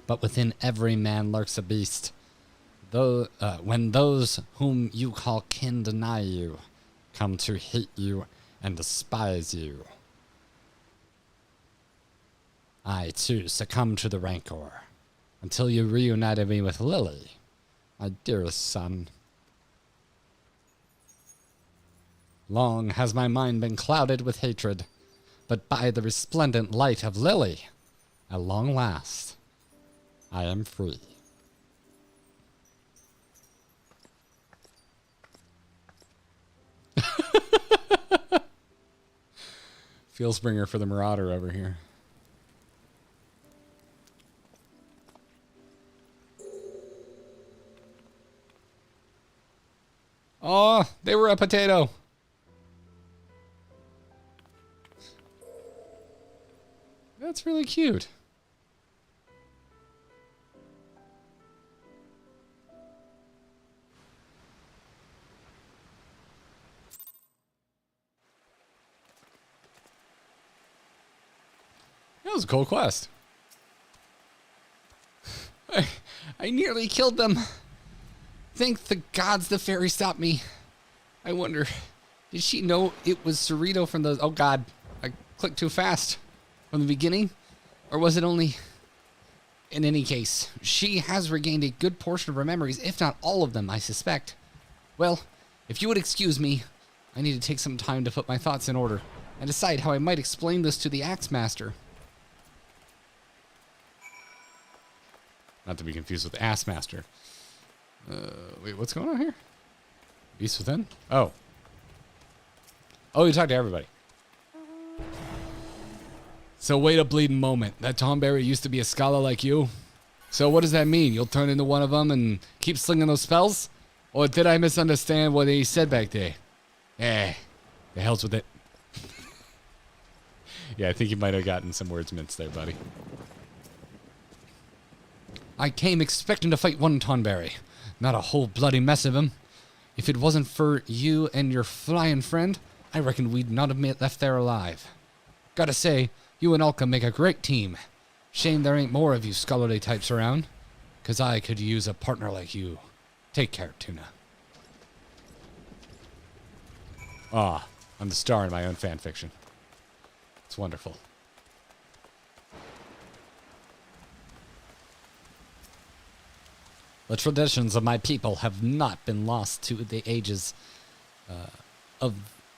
Speaker 3: But within every man lurks a beast. Though, when those whom you call kin deny you, come to hate you and despise you. I, too, succumbed to the rancor, until you reunited me with Lily, my dearest son. Long has my mind been clouded with hatred, but by the resplendent light of Lily, at long last, I am free.
Speaker 1: Feelsbringer for the Marauder over here. Oh, they were a potato. That's really cute. That was a cool quest.
Speaker 3: I nearly killed them. Thank the gods the fairy stopped me. I wonder, did she know it was Cerrito from those... Oh god, I clicked too fast from the beginning? Or was it only... In any case, she has regained a good portion of her memories, if not all of them, I suspect. Well, if you would excuse me, I need to take some time to put my thoughts in order and decide how I might explain this to the Axe Master.
Speaker 1: Not to be confused with Ass Master. Wait, what's going on here? Beast Within? Oh. Oh, you talked to everybody. So wait a bleeding moment. That Tonberry used to be a scholar like you? So what does that mean? You'll turn into one of them and keep slinging those spells? Or did I misunderstand what he said back there? Eh, the hell's with it. Yeah, I think you might have gotten some words minced there, buddy.
Speaker 3: I came expecting to fight one Tonberry, not a whole bloody mess of them. If it wasn't for you and your flying friend, I reckon we'd not have left there alive. Gotta say, you and Alka make a great team. Shame there ain't more of you scholarly types around, 'cause I could use a partner like you. Take care, Tuna.
Speaker 1: Ah, I'm the star in my own fan fiction. It's wonderful.
Speaker 3: The traditions of my people have not been lost to the ages.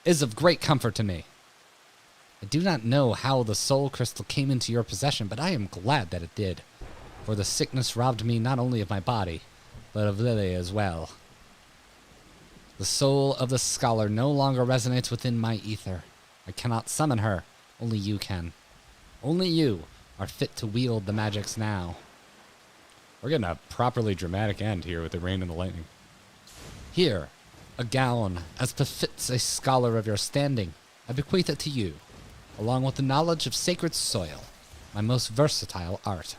Speaker 3: Is of great comfort to me. I do not know how the soul crystal came into your possession, but I am glad that it did. For the sickness robbed me not only of my body, but of Lily as well. The soul of the scholar no longer resonates within my ether. I cannot summon her. Only you can. Only you are fit to wield the magics now.
Speaker 1: We're getting a properly dramatic end here with the rain and the lightning.
Speaker 3: Here, a gown, as befits a scholar of your standing. I bequeath it to you, along with the knowledge of sacred soil, my most versatile art.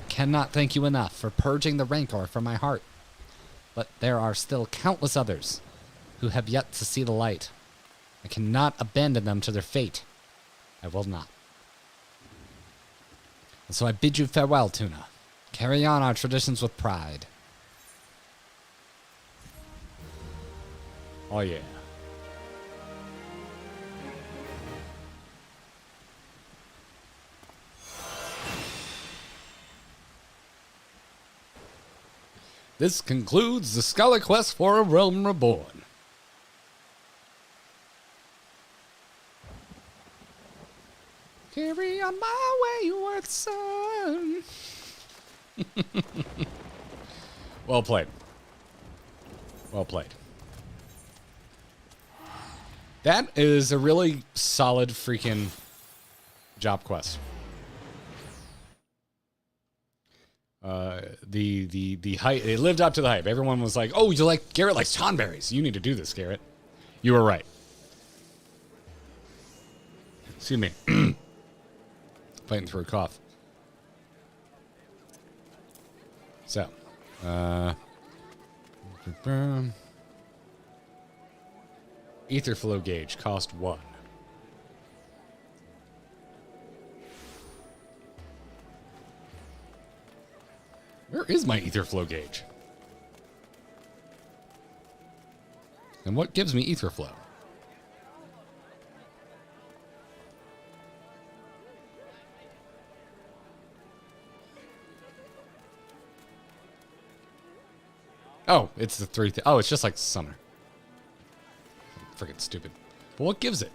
Speaker 3: Cannot thank you enough for purging the rancor from my heart. But there are still countless others who have yet to see the light. I cannot abandon them to their fate. I will not. And so I bid you farewell, Tuna. Carry on our traditions with pride.
Speaker 1: Oh, yeah. This concludes the Scholar Quest for a Realm Reborn.
Speaker 3: Carry on my wayward son.
Speaker 1: Well played. Well played. That is a really solid freaking job quest. The hype, it lived up to the hype. Everyone was like, "Oh, you like Garrett likes Tonberries. You need to do this, Garrett." You were right. Excuse me. Fighting through a cough. So, ether flow gauge, cost 1. Where is my ether flow gauge? And what gives me ether flow? Oh, it's the 3. Oh, it's just like summoner. Freaking stupid. But what gives it?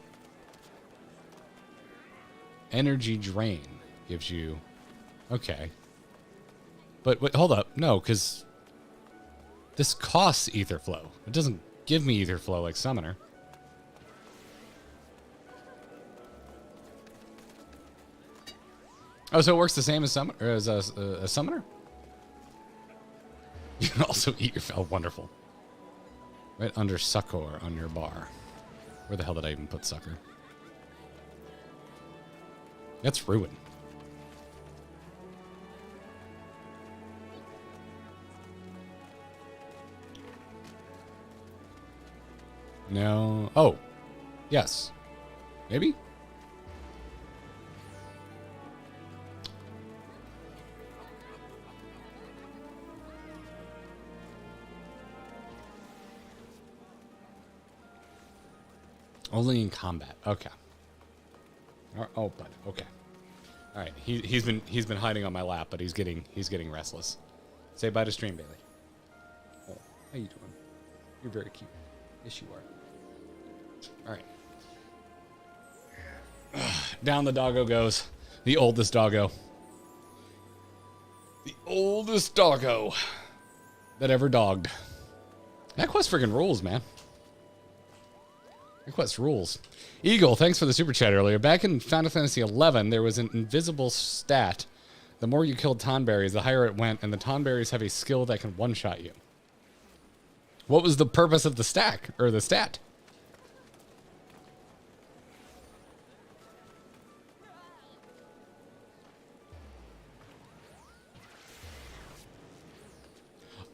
Speaker 1: Energy drain gives you. Okay. But wait, hold up. No, because this costs ether flow. It doesn't give me ether flow like summoner. Oh, so it works the same as summoner, or as a summoner? You can also eat your... Oh, wonderful. Right under succor on your bar. Where the hell did I even put succor? That's ruin. No. Oh. Yes. Maybe? Only in combat. Okay. Oh, but okay. All right. He's been hiding on my lap, but he's getting restless. Say bye to stream, Bailey. Oh, how you doing? You're very cute. Yes, you are. All right. Down the doggo goes. The oldest doggo. The oldest doggo that ever dogged. That quest friggin' rules, man. That quest rules. Eagle, thanks for the super chat earlier. Back in Final Fantasy XI, there was an invisible stat. The more you killed Tonberries, the higher it went, and the Tonberries have a skill that can one-shot you. What was the purpose of the stack, or the stat?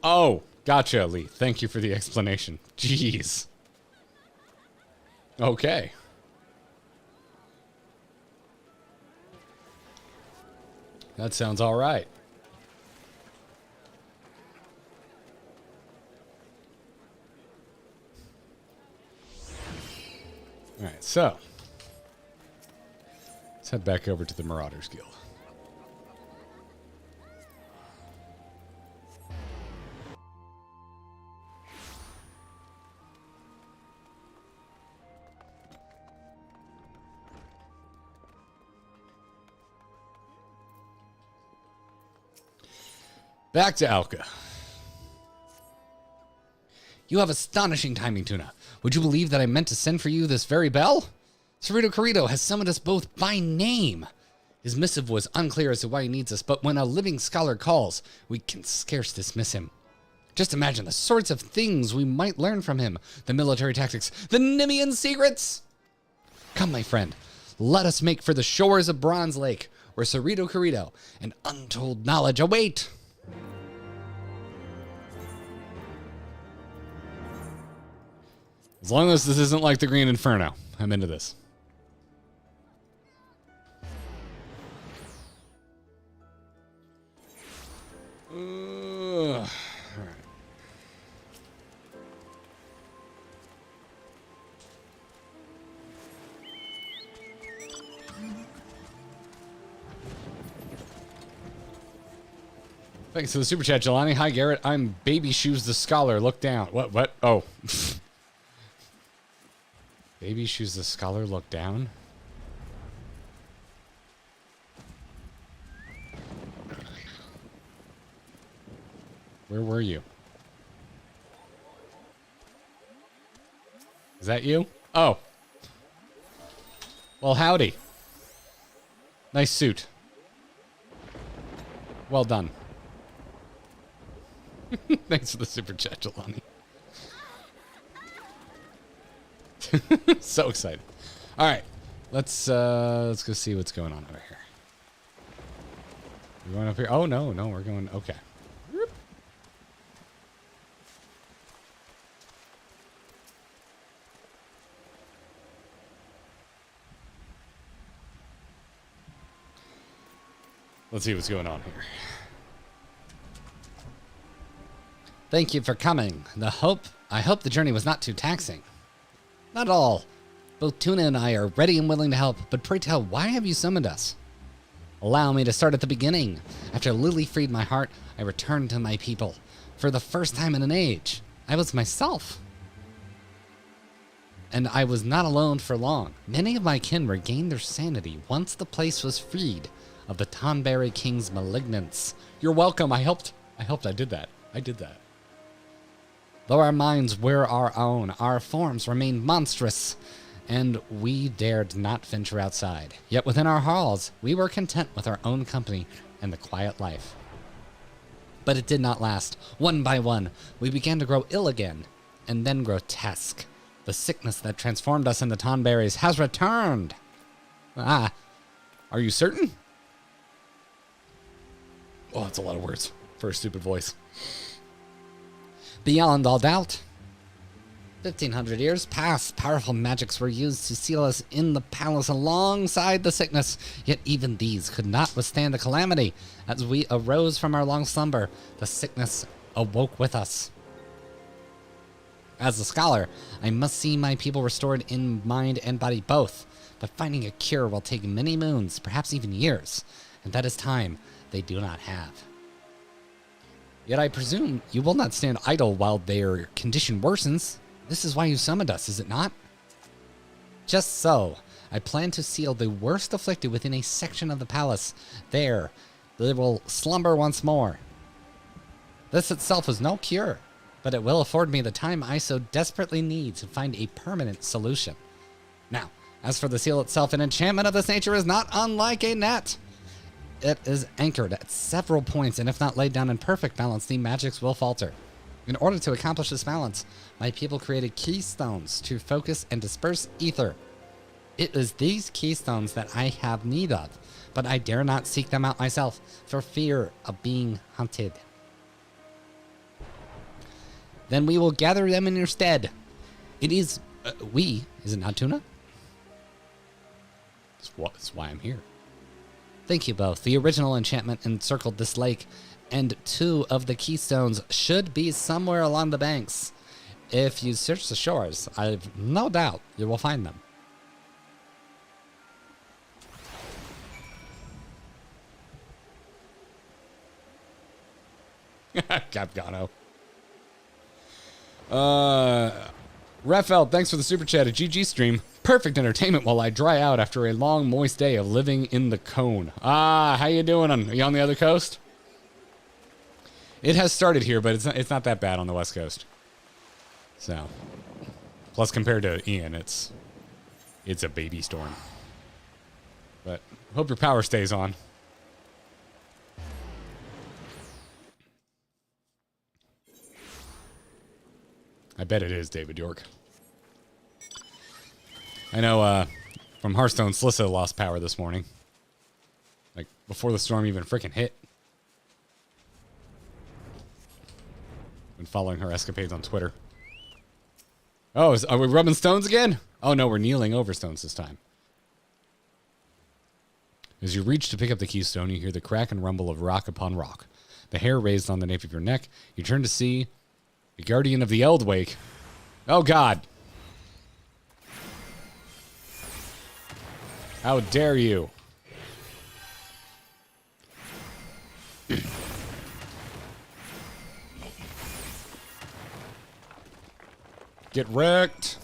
Speaker 1: Oh, gotcha, Lee. Thank you for the explanation. Jeez. Okay. That sounds all right. All right, so let's head back over to the Marauders Guild. Back to Alka. You have astonishing timing, Tuna. Would you believe that I meant to send for you this very bell? Cerrito Corrido has summoned us both by name. His missive was unclear as to why he needs us, but when a living scholar calls, we can scarce dismiss him. Just imagine the sorts of things we might learn from him. The military tactics, the Nimian secrets. Come, my friend, let us make for the shores of Bronze Lake, where Cerrito Corrido and untold knowledge await. As long as this isn't like the Green Inferno, I'm into this. All right. Thanks for the super chat, Jelani. Hi, Garrett. I'm Baby Shoes the Scholar. Look down. What? Oh. Baby Shoes the Scholar, look down? Where were you? Is that you? Oh. Well, howdy. Nice suit. Well done. Thanks for the super chat, Jelani. So excited. All right. Let's go see what's going on over here. We're going up here. Oh, no, we're going... Okay. Let's see what's going on here.
Speaker 3: Thank you for coming. I hope the journey was not too taxing. Not at all. Both Tuna and I are ready and willing to help, but pray tell, why have you summoned us? Allow me to start at the beginning. After Lily freed my heart, I returned to my people. For the first time in an age, I was myself. And I was not alone for long. Many of my kin regained their sanity once the place was freed of the Tonberry King's malignance.
Speaker 1: You're welcome. I helped. I did that.
Speaker 3: Though our minds were our own, our forms remained monstrous, and we dared not venture outside. Yet within our halls, we were content with our own company and the quiet life. But it did not last. One by one, we began to grow ill again, and then grotesque. The sickness that transformed us into Tonberries has returned.
Speaker 1: Ah, are you certain? Oh, that's a lot of words for a stupid voice.
Speaker 3: Beyond all doubt. 1,500 years passed. Powerful magics were used to seal us in the palace alongside the sickness. Yet even these could not withstand the calamity. As we arose from our long slumber, the sickness awoke with us. As a scholar, I must see my people restored in mind and body both. But finding a cure will take many moons, perhaps even years. And that is time they do not have. Yet I presume you will not stand idle while their condition worsens. This is why you summoned us, is it not? Just so. I plan to seal the worst afflicted within a section of the palace. There, they will slumber once more. This itself is no cure, but it will afford me the time I so desperately need to find a permanent solution. Now, as for the seal itself, an enchantment of this nature is not unlike a net. It is anchored at several points, and if not laid down in perfect balance, the magics will falter. In order to accomplish this balance, my people created keystones to focus and disperse ether. It is these keystones that I have need of, but I dare not seek them out myself for fear of being hunted. Then we will gather them in your stead. It is is it not Tuna?
Speaker 1: That's why I'm here.
Speaker 3: Thank you both. The original enchantment encircled this lake, and 2 of the keystones should be somewhere along the banks. If you search the shores, I've no doubt you will find them.
Speaker 1: Capgano. Raphael, thanks for the super chat at GG stream. Perfect entertainment while I dry out after a long, moist day of living in the cone. Ah, how you doing? Are you on the other coast? It has started here, but it's not that bad on the west coast. So, plus compared to Ian, it's a baby storm. But hope your power stays on. I bet it is, David York. I know from Hearthstone, Slyssa lost power this morning. Like, before the storm even freaking hit. Been following her escapades on Twitter. Oh, are we rubbing stones again? Oh no, we're kneeling over stones this time. As you reach to pick up the keystone, you hear the crack and rumble of rock upon rock. The hair raised on the nape of your neck, you turn to see the guardian of the Eldwake. Oh god. How dare you? Get wrecked.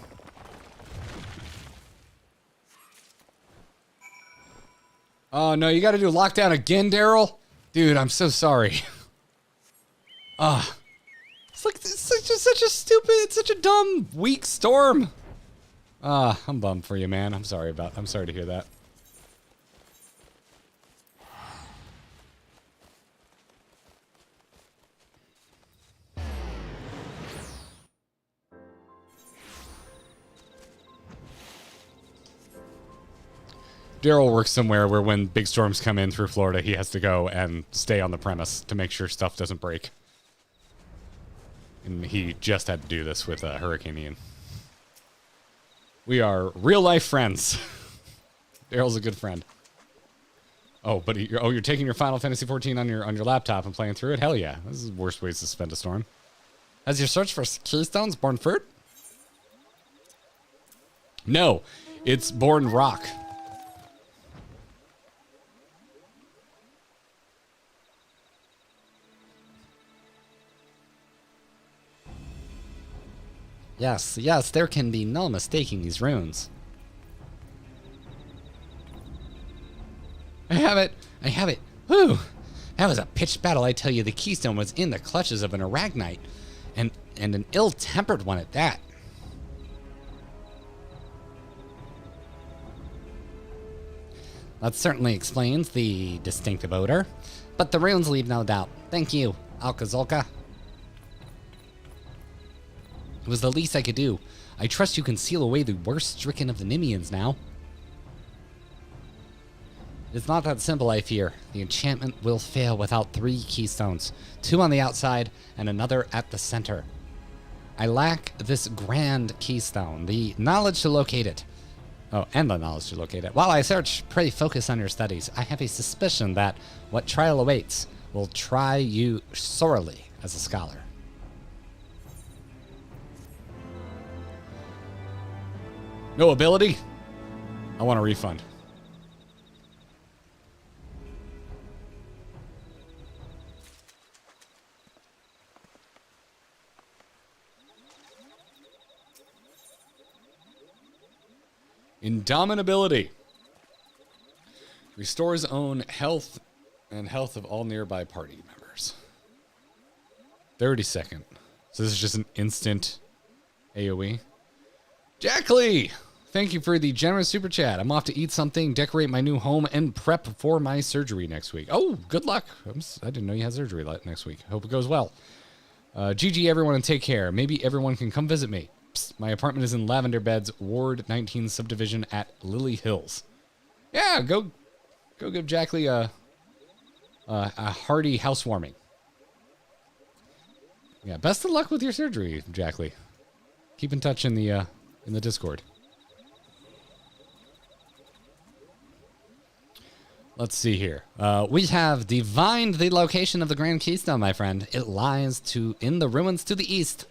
Speaker 1: Oh no, you gotta do lockdown again, Daryl? Dude, I'm so sorry. It's like such a stupid, it's such a dumb, weak storm. I'm bummed for you, man. I'm sorry to hear that. Daryl works somewhere where when big storms come in through Florida, he has to go and stay on the premise to make sure stuff doesn't break. And he just had to do this with Hurricane Ian. We are real-life friends. Daryl's a good friend. Oh, but you're taking your Final Fantasy XIV on your laptop and playing through it? Hell yeah. This is the worst ways to spend a storm. Has your search for keystones borne fruit? No, it's born rock.
Speaker 3: Yes, yes, there can be no mistaking these runes. I have it! I have it! Whew! That was a pitched battle, I tell you. The keystone was in the clutches of an Aragnite. And an ill-tempered one at that. That certainly explains the distinctive odor. But the runes leave no doubt. Thank you, Alkazolka. It was the least I could do. I trust you can seal away the worst stricken of the Nimians now. It's not that simple, I fear. The enchantment will fail without 3 keystones. 2 on the outside and another at the center. I lack this grand keystone, the knowledge to locate it. Oh, and the knowledge to locate it. While I search, pray focus on your studies. I have a suspicion that what trial awaits will try you sorely as a scholar.
Speaker 1: No ability? I want a refund. Indomitability. Restores own health and health of all nearby party members. 30 second. So this is just an instant AoE. Jack Lee, thank you for the generous super chat. I'm off to eat something, decorate my new home, and prep for my surgery next week. Oh, good luck. I didn't know you had surgery next week. Hope it goes well. GG everyone and take care. Maybe everyone can come visit me. Psst, my apartment is in Lavender Beds, Ward 19 subdivision at Lily Hills. Yeah, go give Jack Lee a hearty housewarming. Yeah, best of luck with your surgery, Jack Lee. Keep in touch in the Discord. Let's see here. We have divined the location of the Grand Keystone, my friend. It lies in the ruins to the east.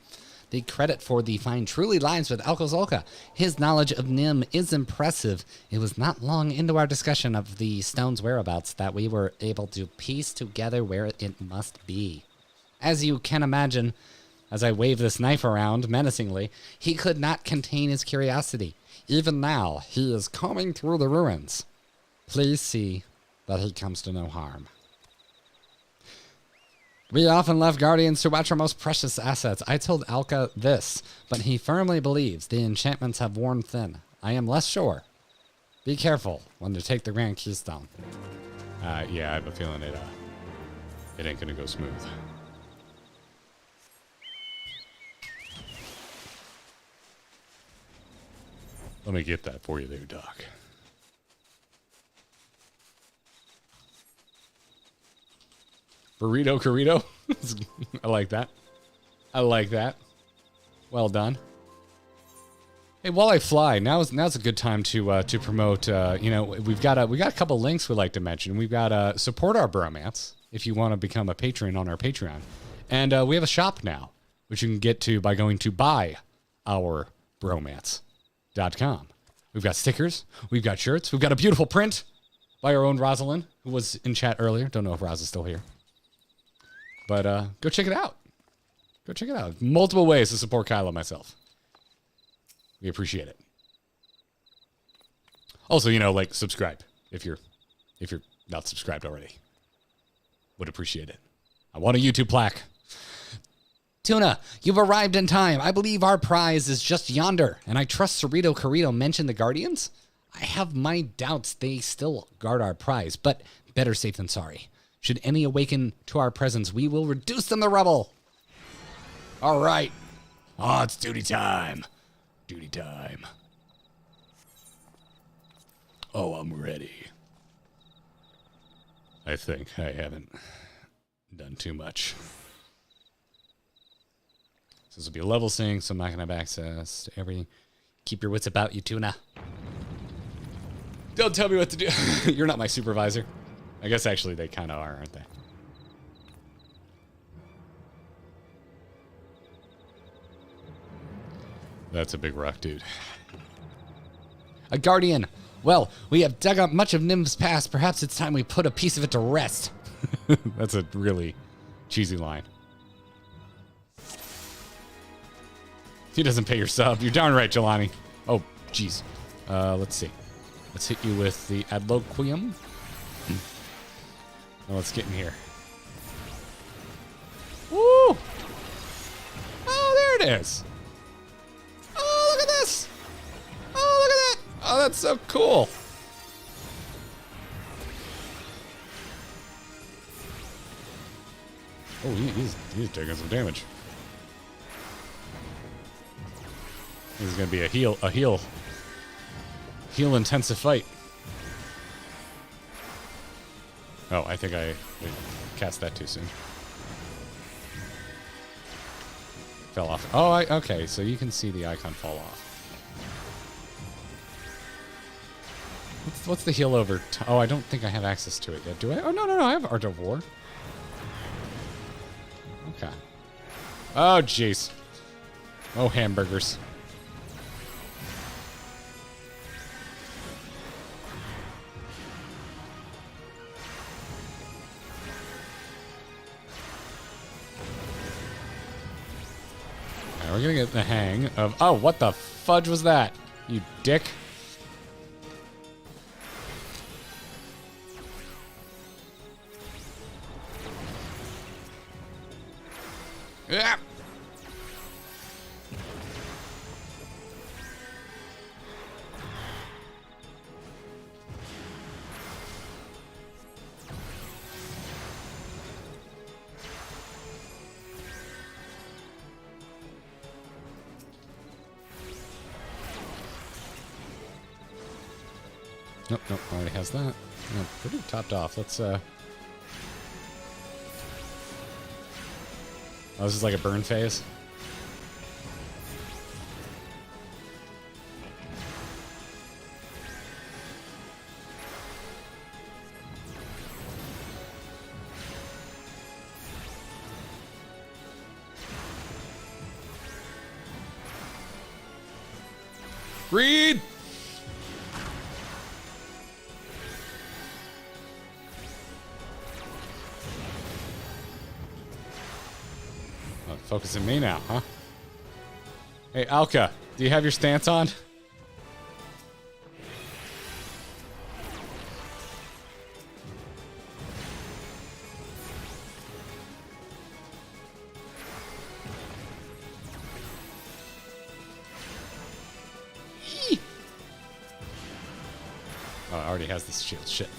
Speaker 1: The credit for the find truly lies with Alkazolka. His knowledge of Nim is impressive. It was not long into our discussion of the stone's whereabouts that we were able to piece together where it must be. As you can imagine, as I wave this knife around menacingly, he could not contain his curiosity. Even now, he is combing through the ruins. Please see that he comes to no harm. We often left guardians to watch our most precious assets. I told Alka this, but he firmly believes the enchantments have worn thin. I am less sure. Be careful when you take the Grand Keystone. Yeah, I have a feeling it ain't gonna go smooth. Let me get that for you there, Doc. Burrito. I like that. I like that. Well done. Hey, while I fly, now's a good time to promote. We've got a couple links we'd like to mention. We've got support our bromance if you want to become a patron on our Patreon, and we have a shop now, which you can get to by going to buyourbromance.com. We've got stickers, we've got shirts, we've got a beautiful print by our own Rosalind, who was in chat earlier. Don't know if Roz is still here. But go check it out. Go check it out. Multiple ways to support Kyle and myself. We appreciate it. Also, subscribe if you're not subscribed already. Would appreciate it. I want a YouTube plaque. Tuna, you've arrived in time. I believe our prize is just yonder, and I trust Cerrito Carrito mentioned the Guardians. I have my doubts they still guard our prize, but better safe than sorry. Should any awaken to our presence, we will reduce them to rubble. All right. Oh, it's duty time. Duty time. Oh, I'm ready. I think I haven't done too much. So this will be a level sync, so I'm not going to have access to everything. Keep your wits about you, Tuna. Don't tell me what to do. You're not my supervisor. I guess actually they kind of are, aren't they? That's a big rock, dude.
Speaker 3: A guardian. Well, we have dug up much of Nim's past. Perhaps it's time we put a piece of it to rest.
Speaker 1: That's a really cheesy line. He doesn't pay your sub. You're darn right, Jelani. Oh, jeez. Let's see. Let's hit you with the adloquium. Now let's get in here. Woo! Oh, there it is. Oh, look at this. Oh, look at that. Oh, that's so cool. Oh, he's taking some damage. This is gonna be a heal intensive fight. Oh, I think I cast that too soon. Fell off. Oh, okay, so you can see the icon fall off. What's the heal over? Oh, I don't think I have access to it yet, do I? Oh, no, I have Art of War. Okay. Oh, jeez. Oh, hamburgers. Alright, we're gonna get the hang of... Oh, what the fudge was that? You dick. Yeah. Nope, already has that. Yeah, pretty topped off. Let's, Oh, this is like a burn phase. Reed! Focusing me now, huh? Hey, Alka, do you have your stance on? Eee! Oh, it already has this shield. Shit.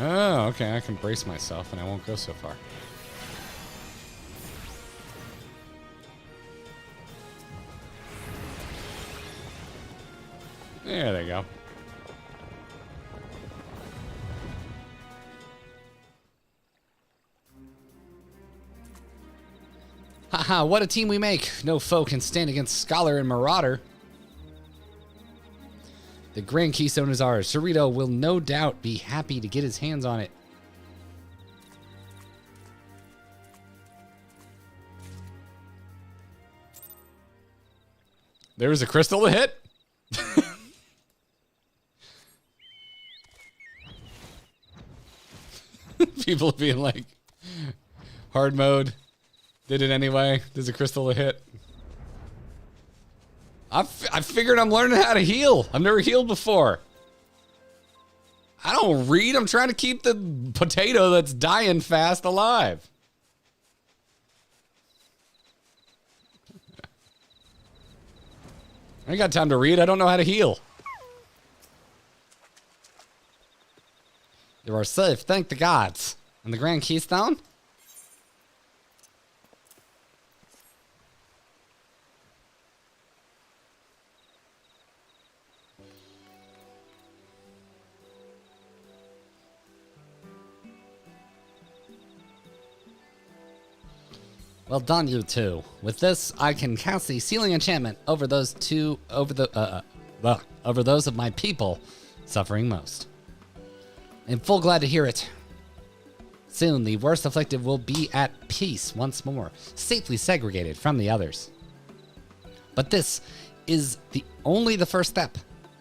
Speaker 1: Oh, okay, I can brace myself and I won't go so far. There they go.
Speaker 3: Haha, what a team we make. No foe can stand against Scholar and Marauder. The Grand Keystone is ours. Cerrito will no doubt be happy to get his hands on it.
Speaker 1: There was a crystal to hit. People being like, hard mode. Did it anyway. There's a crystal to hit. I figured I'm learning how to heal. I've never healed before. I don't read. I'm trying to keep the potato that's dying fast alive. I ain't got time to read. I don't know how to heal.
Speaker 3: You are safe, thank the gods. And the Grand Keystone? Well done, you two. With this, I can cast a sealing enchantment over those of my people suffering most. I'm full glad to hear it. Soon, the worst afflicted will be at peace once more, safely segregated from the others. But this is only the first step.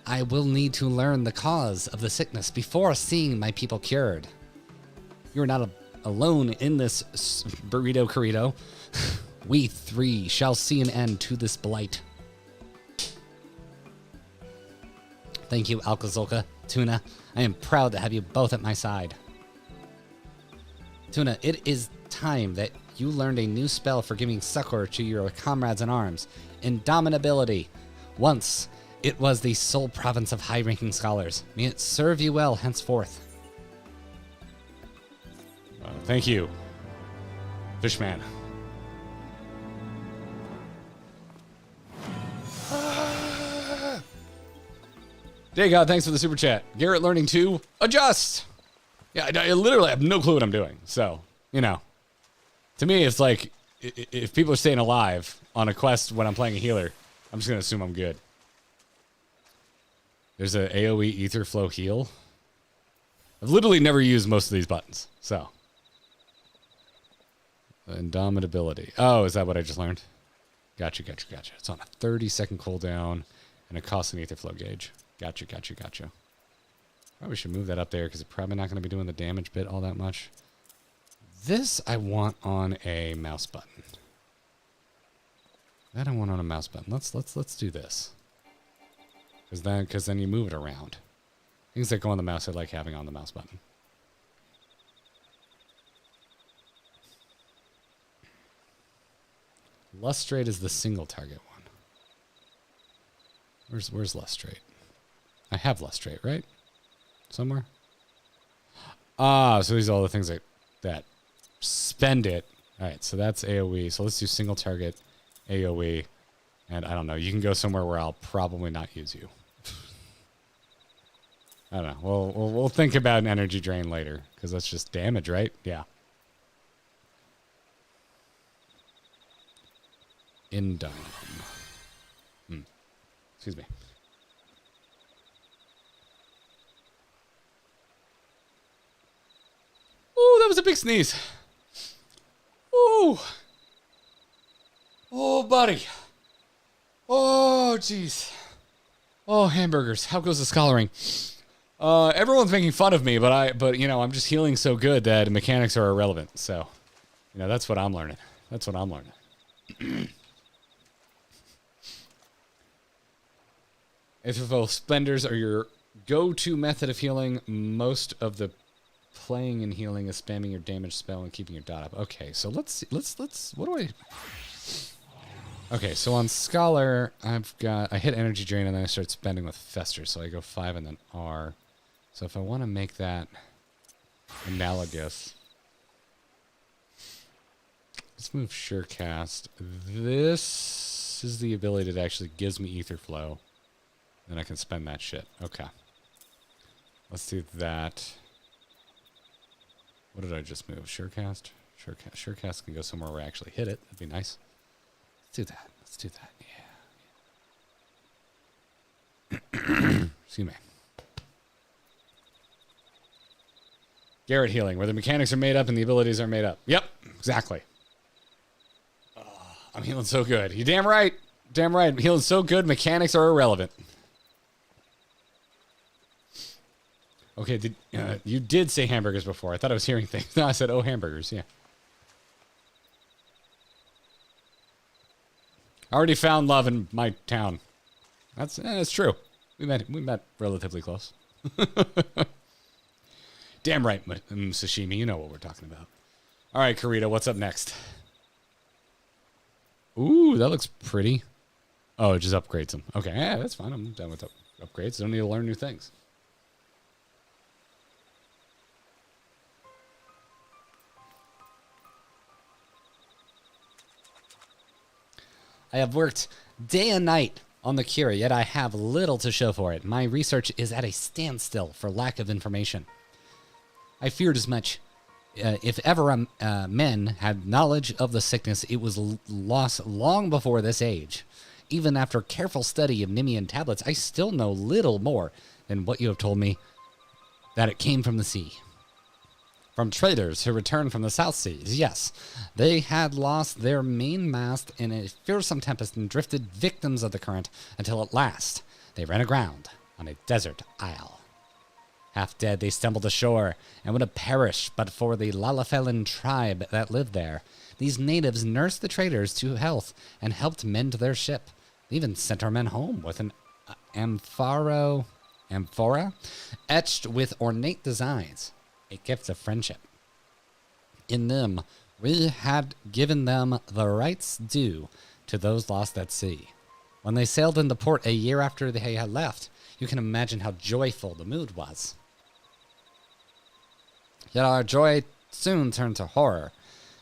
Speaker 3: I will need to learn the cause of the sickness before seeing my people cured. You're not alone in this, burrito Corrito. We three shall see an end to this blight. Thank you, Alkazolka, Tuna. I am proud to have you both at my side. Tuna, it is time that you learned a new spell for giving succor to your comrades in arms. Indomitability. Once, it was the sole province of high-ranking scholars. May it serve you well henceforth.
Speaker 1: Thank you, Fishman. Day God, thanks for the super chat. Garrett learning to adjust. Yeah, I literally have no clue what I'm doing. So, you know, to me, it's like if people are staying alive on a quest when I'm playing a healer, I'm just going to assume I'm good. There's a AoE ether flow heal. I've literally never used most of these buttons. So, Indomitability. Oh, is that what I just learned? Gotcha. It's on a 30-second cooldown and it costs an ether flow gauge. Gotcha. Probably should move that up there because it's probably not going to be doing the damage bit all that much. This I want on a mouse button. That I want on a mouse button. Let's do this. Because then you move it around. Things that go on the mouse I like having on the mouse button. Lustrate is the single target one. Where's Lustrate? I have Lustrate, right? Somewhere? Ah, so these are all the things that spend it. Alright, so that's AoE. So let's do single target AoE. And I don't know, you can go somewhere where I'll probably not use you. I don't know. We'll think about an energy drain later, because that's just damage, right? Yeah. Indom. Excuse me. Ooh, that was a big sneeze. Ooh. Oh, buddy. Oh, jeez. Oh, hamburgers. How goes the scholaring? Everyone's making fun of me, but you know, I'm just healing so good that mechanics are irrelevant. So, you know, that's what I'm learning. FFO Splendors are your go-to method of healing. Most of the playing and healing is spamming your damage spell and keeping your dot up. Okay, so let's what do I... Okay, so on Scholar, I hit Energy Drain and then I start spending with Fester, so I go 5 and then R. So if I want to make that analogous, let's move Surecast. This is the ability that actually gives me Ether Flow. Then I can spend that shit. Okay. Let's do that. What did I just move? Surecast? Surecast can go somewhere where I actually hit it. That'd be nice. Let's do that. Yeah. Excuse me. Garrett healing, where the mechanics are made up and the abilities are made up. Yep, exactly. I'm healing so good. You damn right. Damn right. I'm healing so good, mechanics are irrelevant. Okay, you did say hamburgers before. I thought I was hearing things. No, I said, oh, hamburgers, yeah. I already found love in my town. That's true. We met relatively close. Damn right, Sashimi. You know what we're talking about. All right, Corrito, what's up next? Ooh, that looks pretty. Oh, it just upgrades them. Okay, yeah, that's fine. I'm done with upgrades. I don't need to learn new things.
Speaker 3: I have worked day and night on the cure, yet I have little to show for it. My research is at a standstill for lack of information. I feared as much. If ever men had knowledge of the sickness, it was lost long before this age. Even after careful study of Nemean tablets, I still know little more than what you have told me, that it came from the sea. From traders who returned from the South Seas, yes. They had lost their main mast in a fearsome tempest and drifted victims of the current until at last they ran aground on a desert isle. Half dead, they stumbled ashore and would have perished but for the Lalafellan tribe that lived there. These natives nursed the traders to health and helped mend their ship. They even sent our men home with an amphora etched with ornate designs, a gift of friendship. In them, we had given them the rights due to those lost at sea. When they sailed into port a year after they had left, you can imagine how joyful the mood was. Yet our joy soon turned to horror.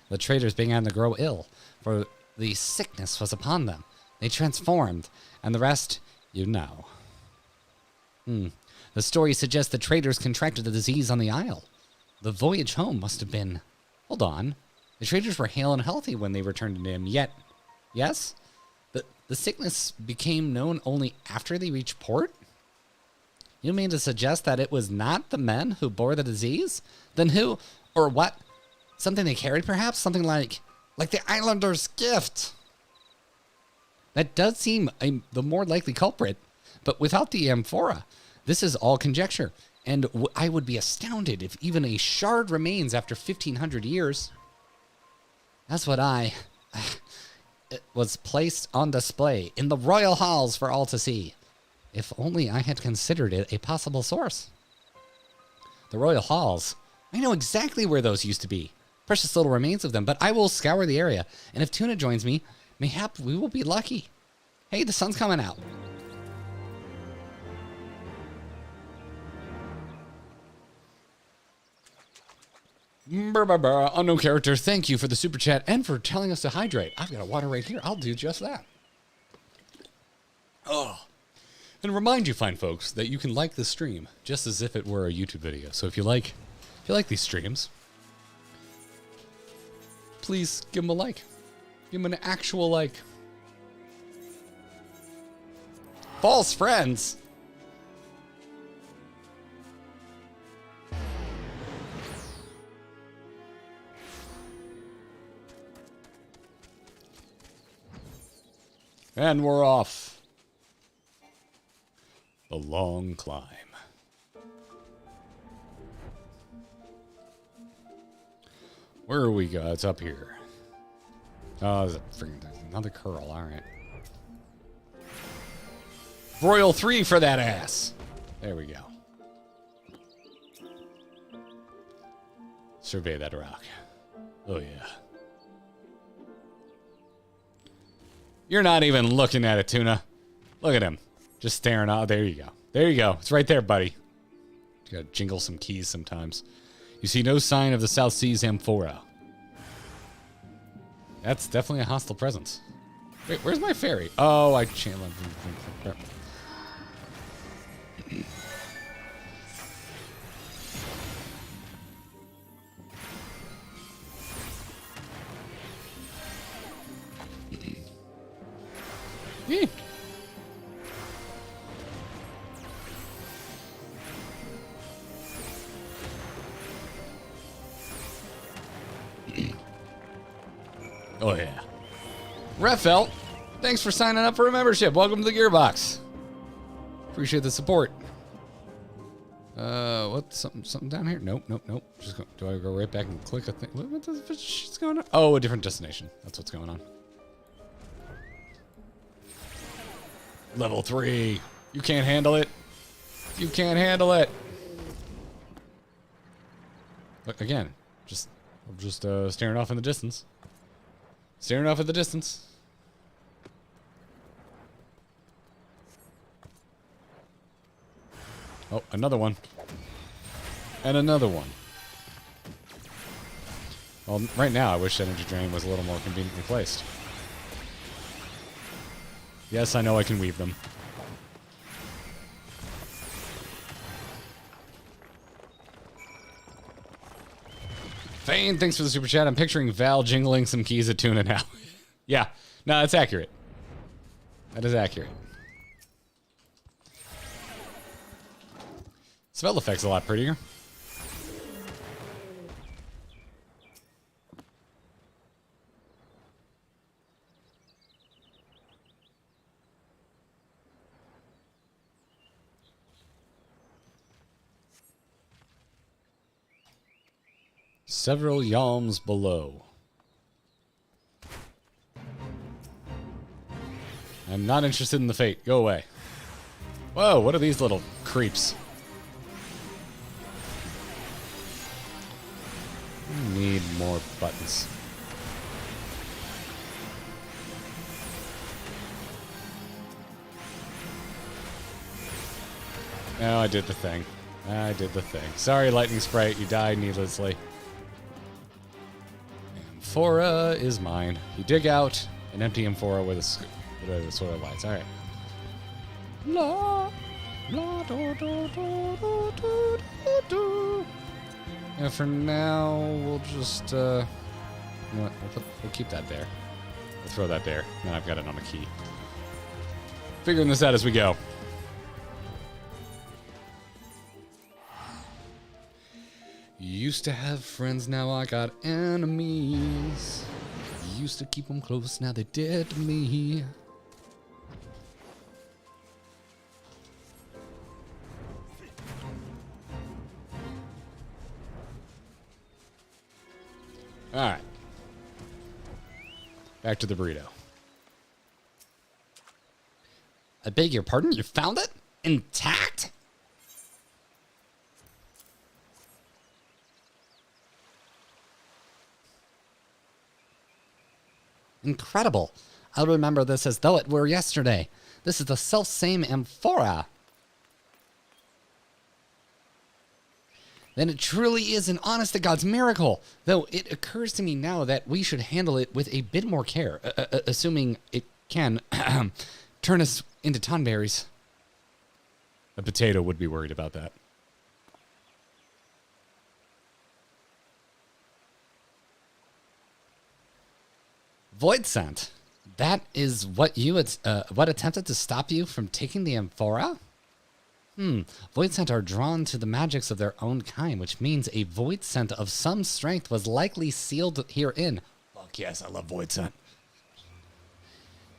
Speaker 3: The traders began to grow ill, for the sickness was upon them. They transformed, and the rest you know. The story suggests the traders contracted the disease on the isle. The voyage home must have been... Hold on. The traders were hale and healthy when they returned to Nim, yet... Yes? The sickness became known only after they reached port? You mean to suggest that it was not the men who bore the disease? Then who, or what? Something they carried, perhaps? Something like the Islander's gift? That does seem the more likely culprit, but without the amphora, this is all conjecture, and I would be astounded if even a shard remains after 1,500 years. That's what it was placed on display in the royal halls for all to see. If only I had considered it a possible source. The royal halls. I know exactly where those used to be. Precious little remains of them, but I will scour the area, and if Tuna joins me, mayhap we will be lucky. Hey, the sun's coming out. Unknown character, thank you for the super chat and for telling us to hydrate. I've got a water right here. I'll do just that. Oh. And remind you, fine folks, that you can like this stream just as if it were a YouTube video. So if you like these streams, please give them a like. Give them an actual like. False friends. And we're off. The long climb. Where are we? It's up here. Oh, there's another Coeurl. All right. Royal 3 for that ass. There we go. Survey that rock. Oh, yeah. You're not even looking at it, Tuna. Look at him. Just staring out. There you go. There you go. It's right there, buddy. You gotta jingle some keys sometimes. You see no sign of the South Seas amphora. That's definitely a hostile presence. Wait, where's my ferry? Oh, I channeled. Oh, yeah. Refelt, thanks for signing up for a membership. Welcome to the Gearbox. Appreciate the support. What's something down here? Nope. Just do I go right back and click a thing? What the shit's going on? Oh, a different destination. That's what's going on. Level 3. You can't handle it. You can't handle it. Look, again, I'm just staring off in the distance. Staring off at the distance. Oh, another one. And another one. Well, right now, I wish Energy Drain was a little more conveniently placed. Yes, I know I can weave them.
Speaker 1: Rain, thanks for the super chat. I'm picturing Val jingling some keys at Tuna now. Yeah, no, that's accurate. That is accurate. Spell effect's a lot prettier. Several yalms below. I'm not interested in the fate. Go away. Whoa, what are these little creeps? I need more buttons. No, I did the thing. I did the thing. Sorry, Lightning Sprite, you died needlessly. Amphora is mine. You dig out an empty amphora with a sword of lights. All right. La, la, do, do, do, do, do, do. And for now, we'll just, you know what? We'll keep that there. We'll throw that there. Now I've got it on a key. Figuring this out as we go. Used to have friends, now I got enemies. Used to keep them close, now they're dead to me. Alright. Back to the burrito.
Speaker 3: I beg your pardon? You found it? Intact? Incredible. I'll remember this as though it were yesterday. This is the self-same amphora. Then it truly is an honest-to-God's miracle. Though it occurs to me now that we should handle it with a bit more care, assuming it can turn us into tonberries.
Speaker 1: A potato would be worried about that.
Speaker 3: Void scent. That is what you what attempted to stop you from taking the amphora? Void scent are drawn to the magics of their own kind, which means a void scent of some strength was likely sealed herein.
Speaker 1: Fuck yes, I love void scent.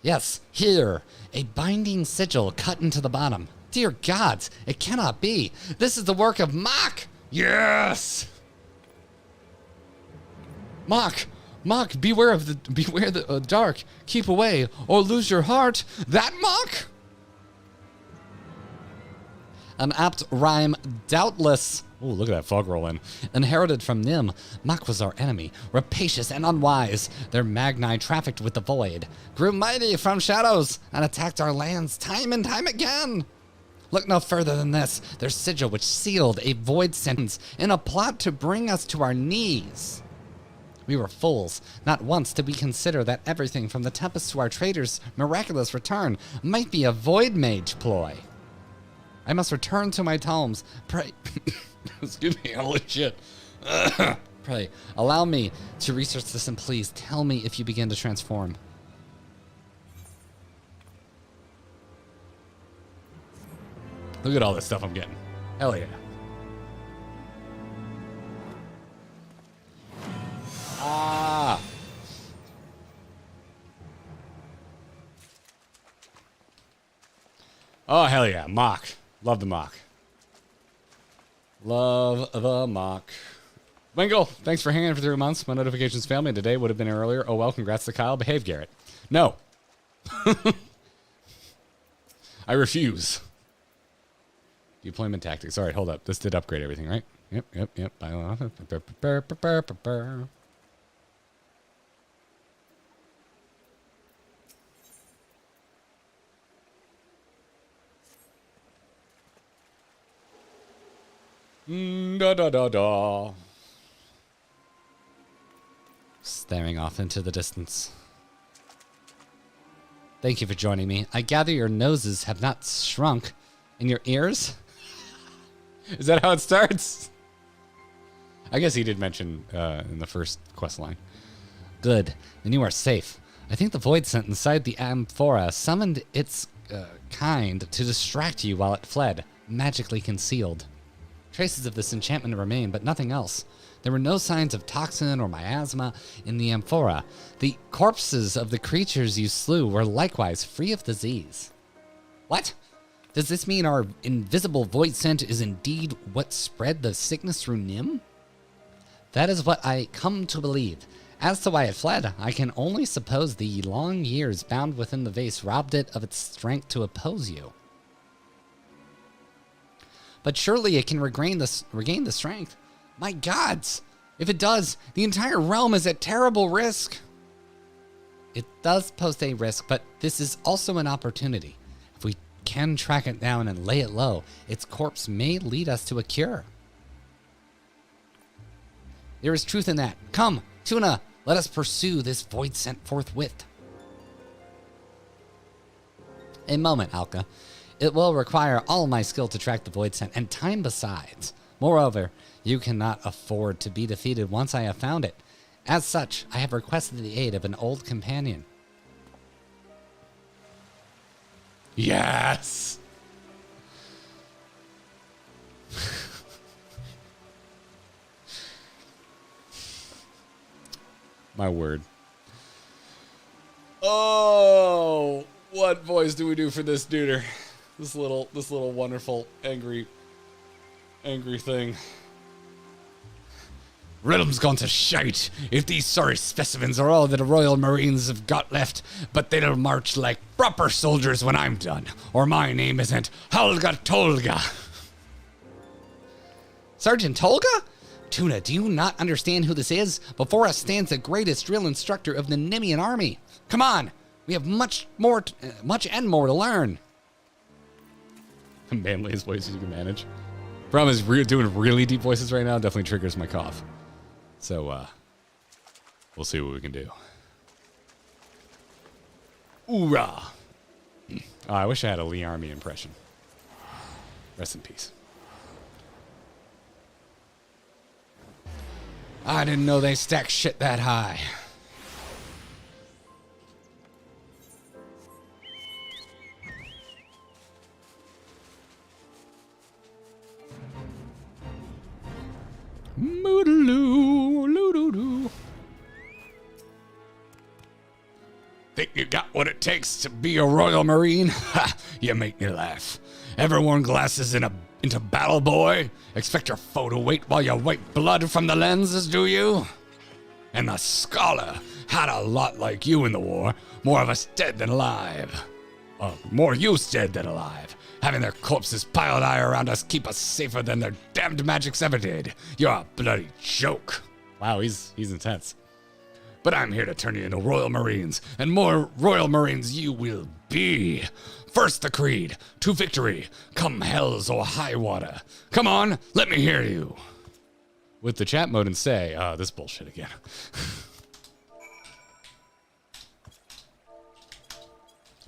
Speaker 3: Yes, here, a binding sigil cut into the bottom. Dear gods, it cannot be. This is the work of Mock.
Speaker 1: Yes!
Speaker 3: Mock, beware the dark. Keep away, or lose your heart. That Mock? An apt rhyme, doubtless.
Speaker 1: Ooh, look at that fog rolling.
Speaker 3: Inherited from Nim, Mock was our enemy, rapacious and unwise. Their magni trafficked with the void, grew mighty from shadows, and attacked our lands time and time again. Look no further than this, their sigil which sealed a void sentence in a plot to bring us to our knees. We were fools. Not once did we consider that everything from the Tempest to our trader's miraculous return might be a void mage ploy. I must return to my tomes. Pray,
Speaker 1: Excuse me, holy shit.
Speaker 3: pray, allow me to research this, and please tell me if you begin to transform.
Speaker 1: Look at all this stuff I'm getting. Hell yeah. Ah. Oh, hell yeah. Mock. Love the mock. Love the mock. Wingle, thanks for hanging for 3 months. My notifications failed me today. Would have been earlier. Oh, well, congrats to Kyle. Behave, Garrett. No. I refuse. Deployment tactics. All right, hold up. This did upgrade everything, right? Yep. Da.
Speaker 3: Staring off into the distance. Thank you for joining me. I gather your noses have not shrunk. And your ears?
Speaker 1: Is that how it starts? I guess he did mention in the first quest line.
Speaker 3: Good. Then you are safe. I think the void scent inside the amphora summoned its kind to distract you while it fled, magically concealed. Traces of this enchantment remain, but nothing else. There were no signs of toxin or miasma in the amphora. The corpses of the creatures you slew were likewise free of disease. What? Does this mean our invisible void scent is indeed what spread the sickness through Nim? That is what I come to believe. As to why it fled, I can only suppose the long years bound within the vase robbed it of its strength to oppose you. But surely it can regain the strength. My gods! If it does, the entire realm is at terrible risk. It does pose a risk, but this is also an opportunity. If we can track it down and lay it low, its corpse may lead us to a cure. There is truth in that. Come, Tuna, let us pursue this void scent forthwith. A moment, Alka. It will require all my skill to track the void scent, and time besides. Moreover, you cannot afford to be defeated once I have found it. As such, I have requested the aid of an old companion.
Speaker 1: Yes! My word. Oh, what voice do we do for this duder? This little wonderful angry thing.
Speaker 3: Realm's gone to shite if these sorry specimens are all that the Royal Marines have got left, but they'll march like proper soldiers when I'm done, or my name isn't Helga Tolga. Sergeant Tolga? Tuna, do you not understand who this is? Before us stands the greatest drill instructor of the Nimian army. Come on, we have much and more to learn.
Speaker 1: Manliest voices you can manage. Problem is, doing really deep voices right now definitely triggers my cough. So, we'll see what we can do. Hoorah! Oh, I wish I had a Lee Army impression. Rest in peace.
Speaker 3: I didn't know they stacked shit that high. Think you got what it takes to be a Royal Marine? Ha! You make me laugh. Ever worn glasses into battle, boy? Expect your foe to wait while you wipe blood from the lenses, do you? And the scholar had a lot like you in the war. More of us dead than alive. More use dead than alive. Having their corpses piled high around us keep us safer than their damned magics ever did. You're a bloody joke.
Speaker 1: Wow, he's intense.
Speaker 3: But I'm here to turn you into Royal Marines, and more Royal Marines you will be. First the creed, to victory, come hells or high water. Come on, let me hear you.
Speaker 1: With the chat mode and say, this bullshit again.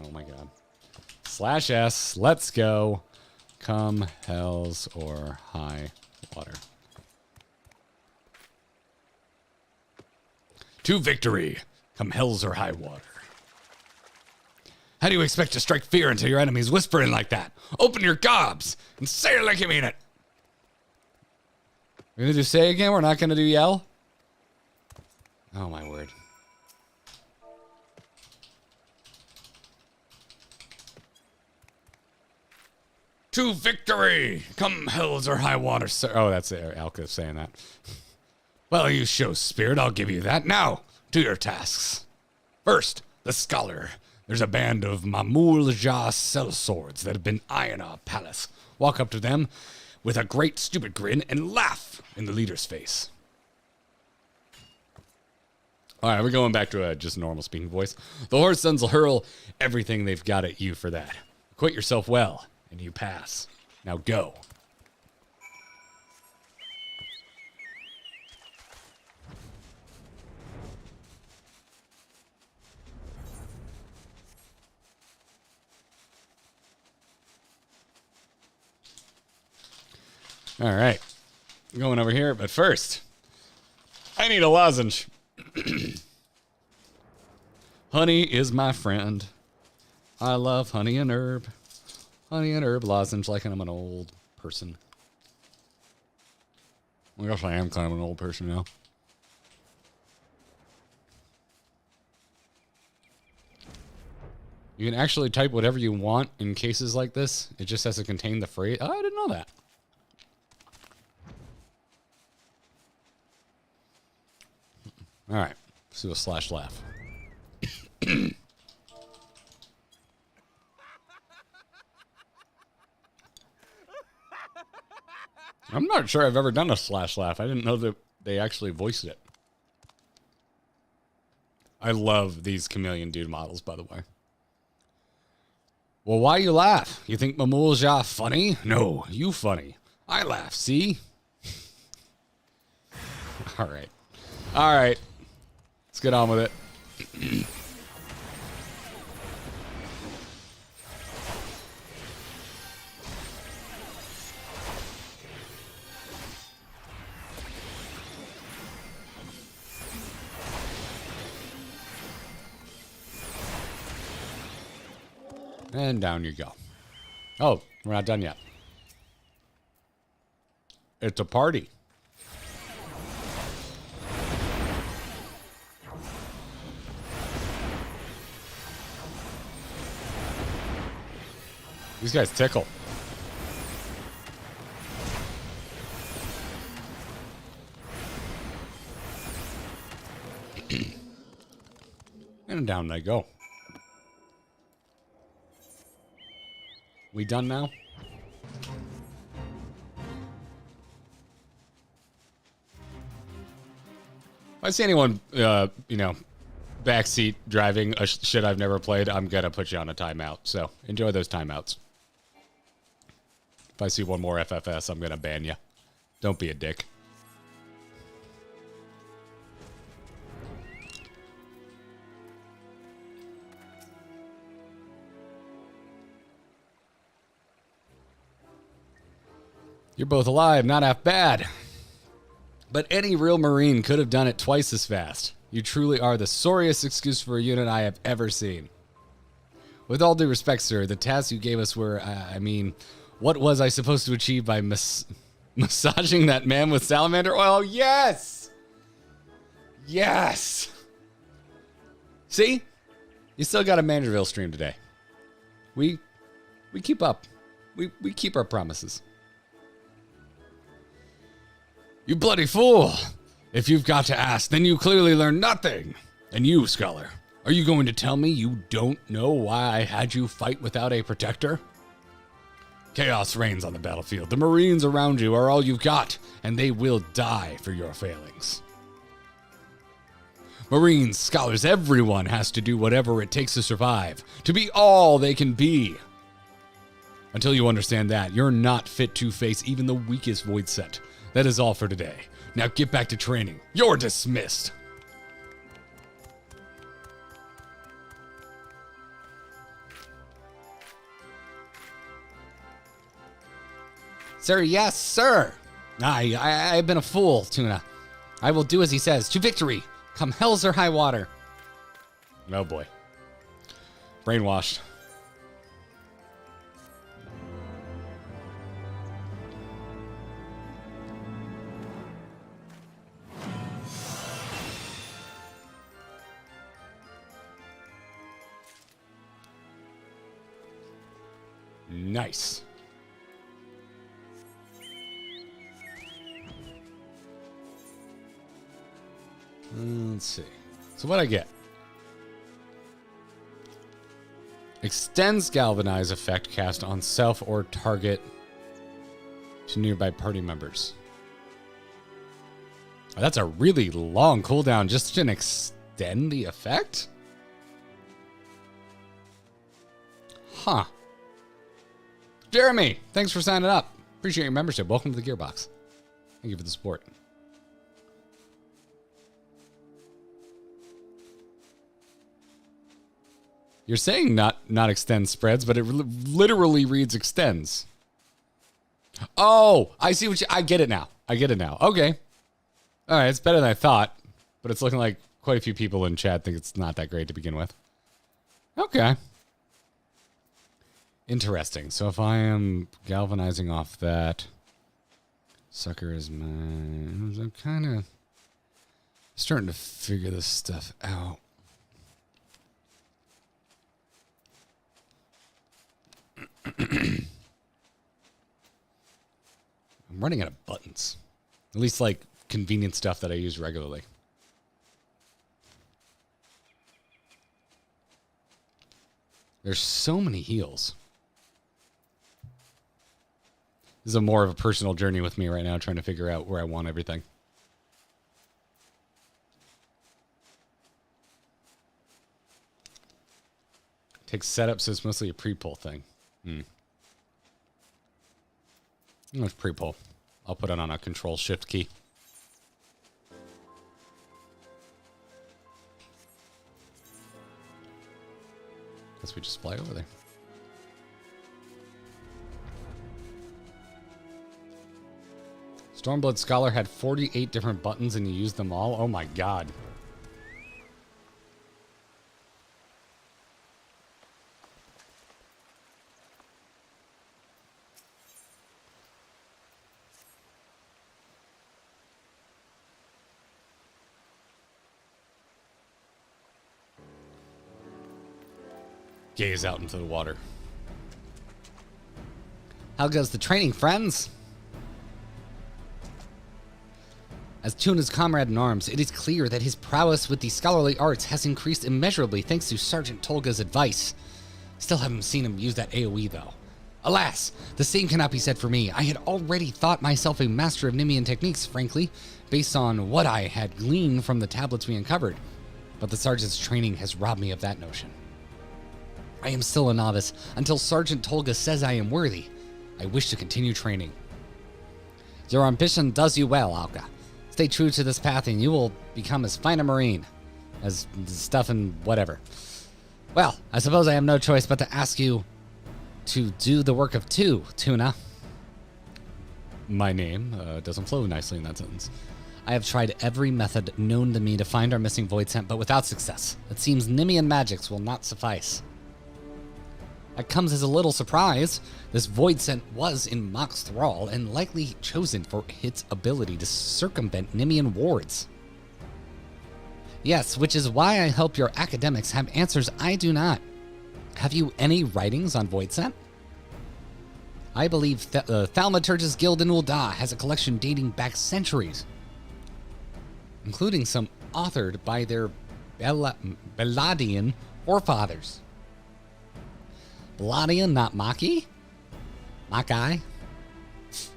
Speaker 1: Oh my god. /S, let's go. Come hells or high water.
Speaker 3: To victory, come hells or high water. How do you expect to strike fear into your enemies whispering like that? Open your gobs and say it like you mean it.
Speaker 1: We're gonna do say again? We're not gonna do yell? Oh my word.
Speaker 3: To victory, come hells or high water.
Speaker 1: Oh, that's it. Alka saying that.
Speaker 3: Well, you show spirit, I'll give you that. Now, do your tasks. First, the scholar. There's a band of Mamul Jah sellswords that have been eyeing our palace. Walk up to them with a great stupid grin and laugh in the leader's face.
Speaker 1: All right, we're going back to a just normal speaking voice. The Horse Sons will hurl everything they've got at you for that. Acquit yourself well, and you pass. Now go. All right, going over here, but first, I need a lozenge. Honey is my friend. I love honey and herb. Honey and herb lozenge like I'm an old person. I guess I am kind of an old person now. You can actually type whatever you want in cases like this. It just has to contain the phrase. Oh, I didn't know that. All right. Let's do a slash laugh. I'm not sure I've ever done a slash laugh. I didn't know that they actually voiced it. I love these chameleon dude models, by the way. Well, why you laugh? You think Mamulja funny? No, you funny. I laugh, see? All right. All right. Let's get on with it. And down you go. Oh, we're not done yet. It's a party. These guys tickle. And down they go. We done now? If I see anyone, backseat driving a shit I've never played, I'm gonna put you on a timeout. So enjoy those timeouts. If I see one more FFS, I'm gonna ban you. Don't be a dick. You're both alive, not half bad. But any real Marine could have done it twice as fast. You truly are the sorriest excuse for a unit I have ever seen. With all due respect, sir, the tasks you gave us were, what was I supposed to achieve by massaging that man with salamander oil? Yes! Yes! See? You still got a Manderville stream today. We keep up. We keep our promises. You bloody fool! If you've got to ask, then you clearly learned nothing. And you, Scholar, are you going to tell me you don't know why I had you fight without a protector? Chaos reigns on the battlefield. The Marines around you are all you've got, and they will die for your failings. Marines, Scholars, everyone has to do whatever it takes to survive, to be all they can be. Until you understand that, you're not fit to face even the weakest void set. That is all for today. Now get back to training. You're dismissed.
Speaker 3: Sir, yes, sir. I've been a fool, Tuna. I will do as he says. To victory. Come hells or high water.
Speaker 1: Oh boy. Brainwashed. Nice. Let's see. So what I get? Extends galvanize effect cast on self or target to nearby party members. Oh, that's a really long cooldown just to extend the effect? Huh. Jeremy, thanks for signing up. Appreciate your membership. Welcome to the Gearbox. Thank you for the support. You're saying not extend spreads, but it literally reads extends. Oh, I see what I get it now. I get it now. Okay. All right, it's better than I thought, but it's looking like quite a few people in chat think it's not that great to begin with. Okay. Interesting. So if I am galvanizing off that, sucker is mine. I'm kind of starting to figure this stuff out. I'm running out of buttons. At least like convenient stuff that I use regularly. There's so many heals. This is a more of a personal journey with me right now, trying to figure out where I want everything. Takes setup, so it's mostly a pre-pull thing. It's pre-pull. I'll put it on a Control-Shift key. Guess we just fly over there. Stormblood Scholar had 48 different buttons and you used them all? Oh my god. Gaze out into the water.
Speaker 3: How goes the training, friends? As Tuna's comrade in arms, it is clear that his prowess with the scholarly arts has increased immeasurably thanks to Sergeant Tolga's advice. Still haven't seen him use that AoE, though. Alas, the same cannot be said for me. I had already thought myself a master of Nemean techniques, frankly, based on what I had gleaned from the tablets we uncovered. But the Sergeant's training has robbed me of that notion. I am still a novice until Sergeant Tolga says I am worthy. I wish to continue training. Your ambition does you well, Alka. Stay true to this path and you will become as fine a Marine as stuff and whatever. Well, I suppose I have no choice but to ask you to do the work of two, Tuna.
Speaker 1: My name doesn't flow nicely in that sentence.
Speaker 3: I have tried every method known to me to find our missing void scent, but without success. It seems Nemean magics will not suffice. That comes as a little surprise. This void scent was in Mock's thrall and likely chosen for its ability to circumvent Nemean wards. Yes, which is why I hope your academics have answers I do not. Have you any writings on void scent? I believe Thaumaturge's Guild in Ul'dah has a collection dating back centuries, including some authored by their Beladian forefathers. Beladian, not Maki? Makai?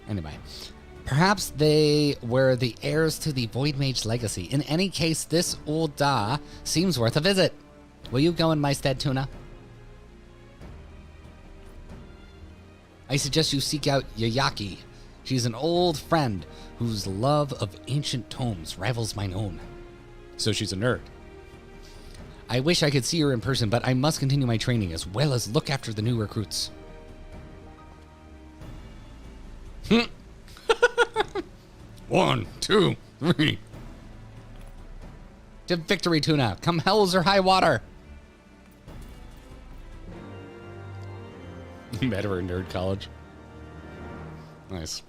Speaker 3: Anyway, perhaps they were the heirs to the Void Mage legacy. In any case, this Ul'dah seems worth a visit. Will you go in my stead, Tuna? I suggest you seek out Yayaki. She's an old friend whose love of ancient tomes rivals mine own.
Speaker 1: So she's a nerd.
Speaker 3: I wish I could see her in person, but I must continue my training as well as look after the new recruits.
Speaker 1: 1, 2, 3.
Speaker 3: To victory, Tuna. Come hells or high water.
Speaker 1: Met her in nerd college. Nice.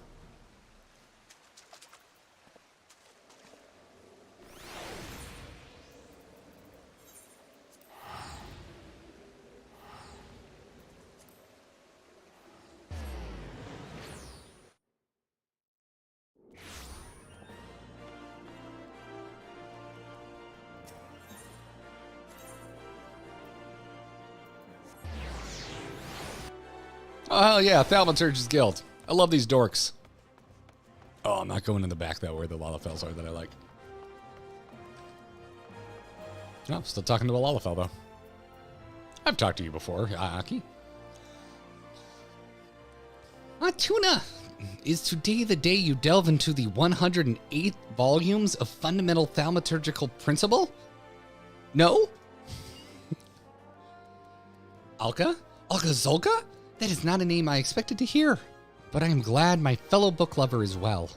Speaker 1: Oh, hell yeah, Thaumaturge's Guild. I love these dorks. Oh, I'm not going in the back, though, where the Lalafels are that I like. Oh, still talking to a Lalafell, though. I've talked to you before, Aki.
Speaker 3: Tuna, is today the day you delve into the 108 volumes of fundamental thaumaturgical principle? No? Alka? Alka Zolka? That is not a name I expected to hear, but I am glad my fellow book lover is well.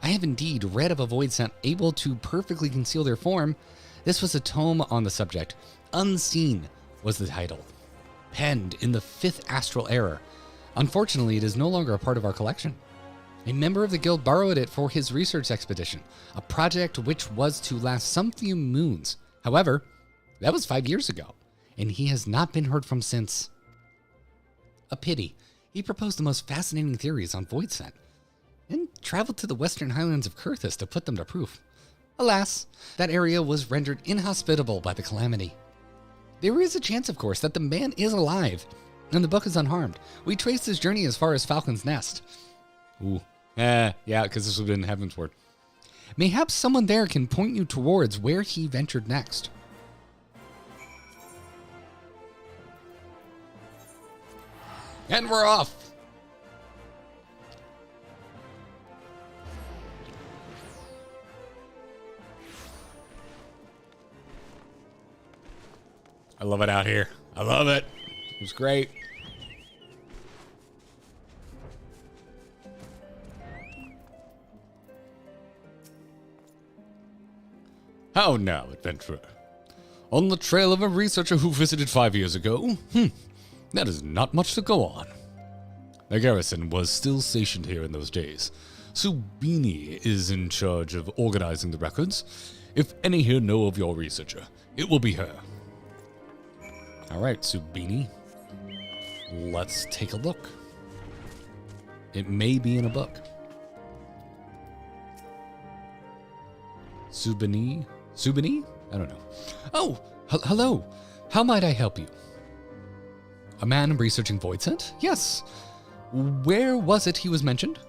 Speaker 3: I have indeed read of a void scent able to perfectly conceal their form. This was a tome on the subject. Unseen was the title, penned in the 5th astral era. Unfortunately, it is no longer a part of our collection. A member of the guild borrowed it for his research expedition, a project which was to last some few moons. However, that was 5 years ago, and he has not been heard from since. A pity. He proposed the most fascinating theories on void scent, and traveled to the western highlands of Kurthus to put them to proof. Alas, that area was rendered inhospitable by the calamity. There is a chance, of course, that the man is alive, and the book is unharmed. We traced his journey as far as Falcon's Nest. Ooh. Yeah, because this would have been Heavensward. Mayhaps someone there can point you towards where he ventured next. And we're off.
Speaker 1: I love it out here. I love it. It was great. How now, adventurer? On the trail of a researcher who visited 5 years ago? That is not much to go on. The garrison was still stationed here in those days. Subini is in charge of organizing the records. If any here know of your researcher, it will be her. All right, Subini. Let's take a look. It may be in a book. Subini? Subini? I don't know. Oh, hello. How might I help you? A man researching void scent? Yes. Where was it he was mentioned?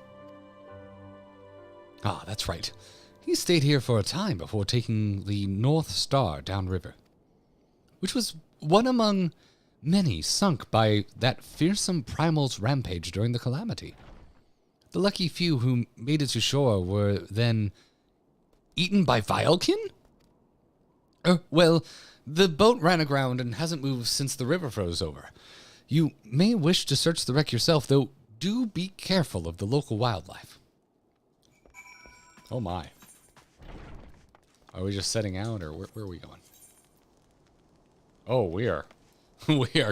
Speaker 1: Ah, that's right. He stayed here for a time before taking the North Star downriver, which was one among many sunk by that fearsome primal's rampage during the calamity. The lucky few who made it to shore were then eaten by Vilekin? Well, the boat ran aground and hasn't moved since the river froze over. You may wish to search the wreck yourself, though do be careful of the local wildlife. Oh my. Are we just setting out, or where are we going? Oh, we are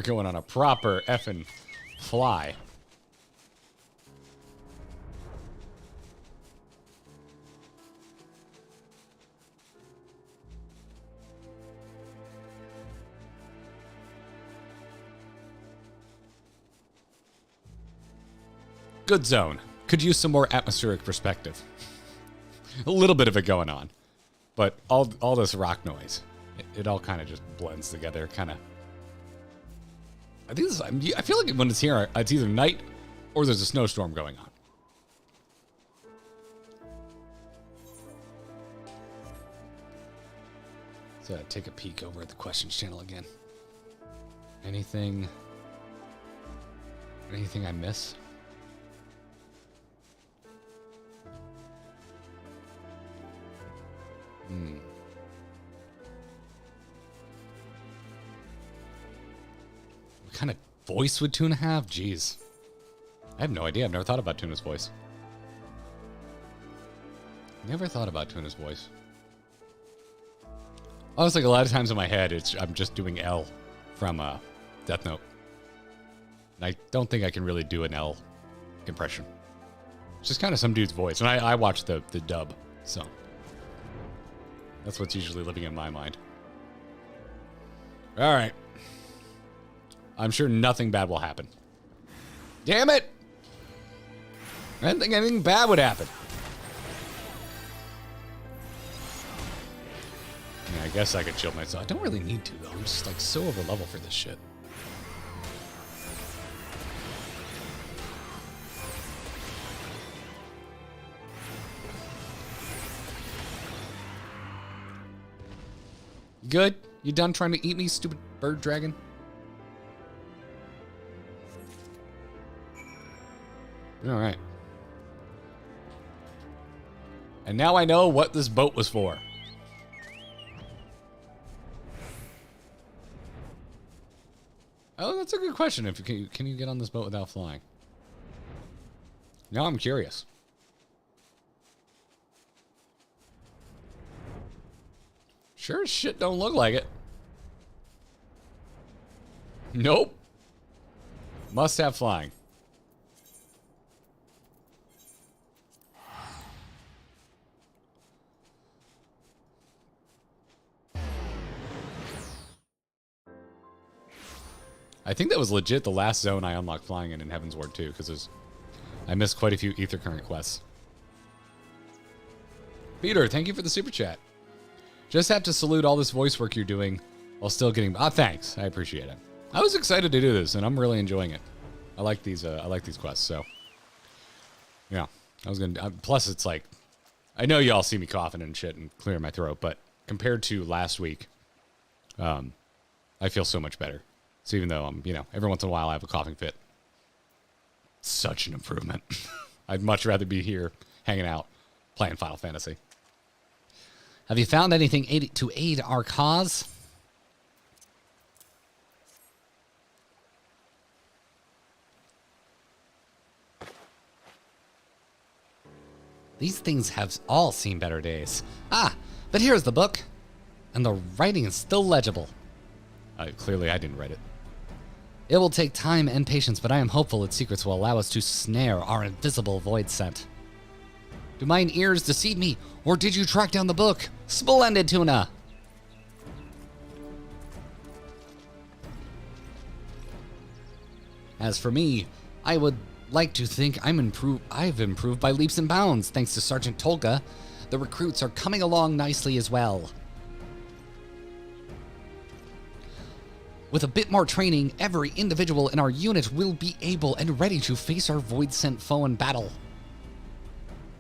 Speaker 1: going on a proper effing fly. Good zone. Could use some more atmospheric perspective. A little bit of it going on. But all this rock noise, it all kind of just blends together, kind of. I feel like when it's here, it's either night or there's a snowstorm going on. So take a peek over at the questions channel again. Anything I miss? What kind of voice would Tuna have? Jeez. I have no idea. I've never thought about Tuna's voice. Never thought about Tuna's voice. Honestly, a lot of times in my head, I'm just doing L from Death Note. And I don't think I can really do an L impression. It's just kind of some dude's voice. And I watch the dub, so. That's what's usually living in my mind. All right. I'm sure nothing bad will happen. Damn it! I didn't think anything bad would happen. Yeah, I guess I could shield myself. I don't really need to, though. I'm just like so over level for this shit. Good? You done trying to eat me, stupid bird dragon? Alright. And now I know what this boat was for. Oh, that's a good question. If can you get on this boat without flying? Now I'm curious. Sure as shit don't look like it. Nope. Must have flying. I think that was legit the last zone I unlocked flying in Heaven's Ward too, because I missed quite a few Ether Current quests. Peter, thank you for the super chat. Just have to salute all this voice work you're doing while still getting... thanks. I appreciate it. I was excited to do this, and I'm really enjoying it. I like these quests, so... Yeah. I was gonna... plus, it's like... I know y'all see me coughing and shit and clearing my throat, but compared to last week, I feel so much better. So even though I'm, every once in a while I have a coughing fit. Such an improvement. I'd much rather be here hanging out, playing Final Fantasy.
Speaker 3: Have you found anything to aid our cause? These things have all seen better days. But here's the book. And the writing is still legible.
Speaker 1: Clearly I didn't write it.
Speaker 3: It will take time and patience, but I am hopeful its secrets will allow us to snare our invisible void scent. Do mine ears deceive me, or did you track down the book? Splendid, Tuna! As for me, I would like to think I've improved by leaps and bounds, thanks to Sergeant Tolga. The recruits are coming along nicely as well. With a bit more training, every individual in our unit will be able and ready to face our void-sent foe in battle.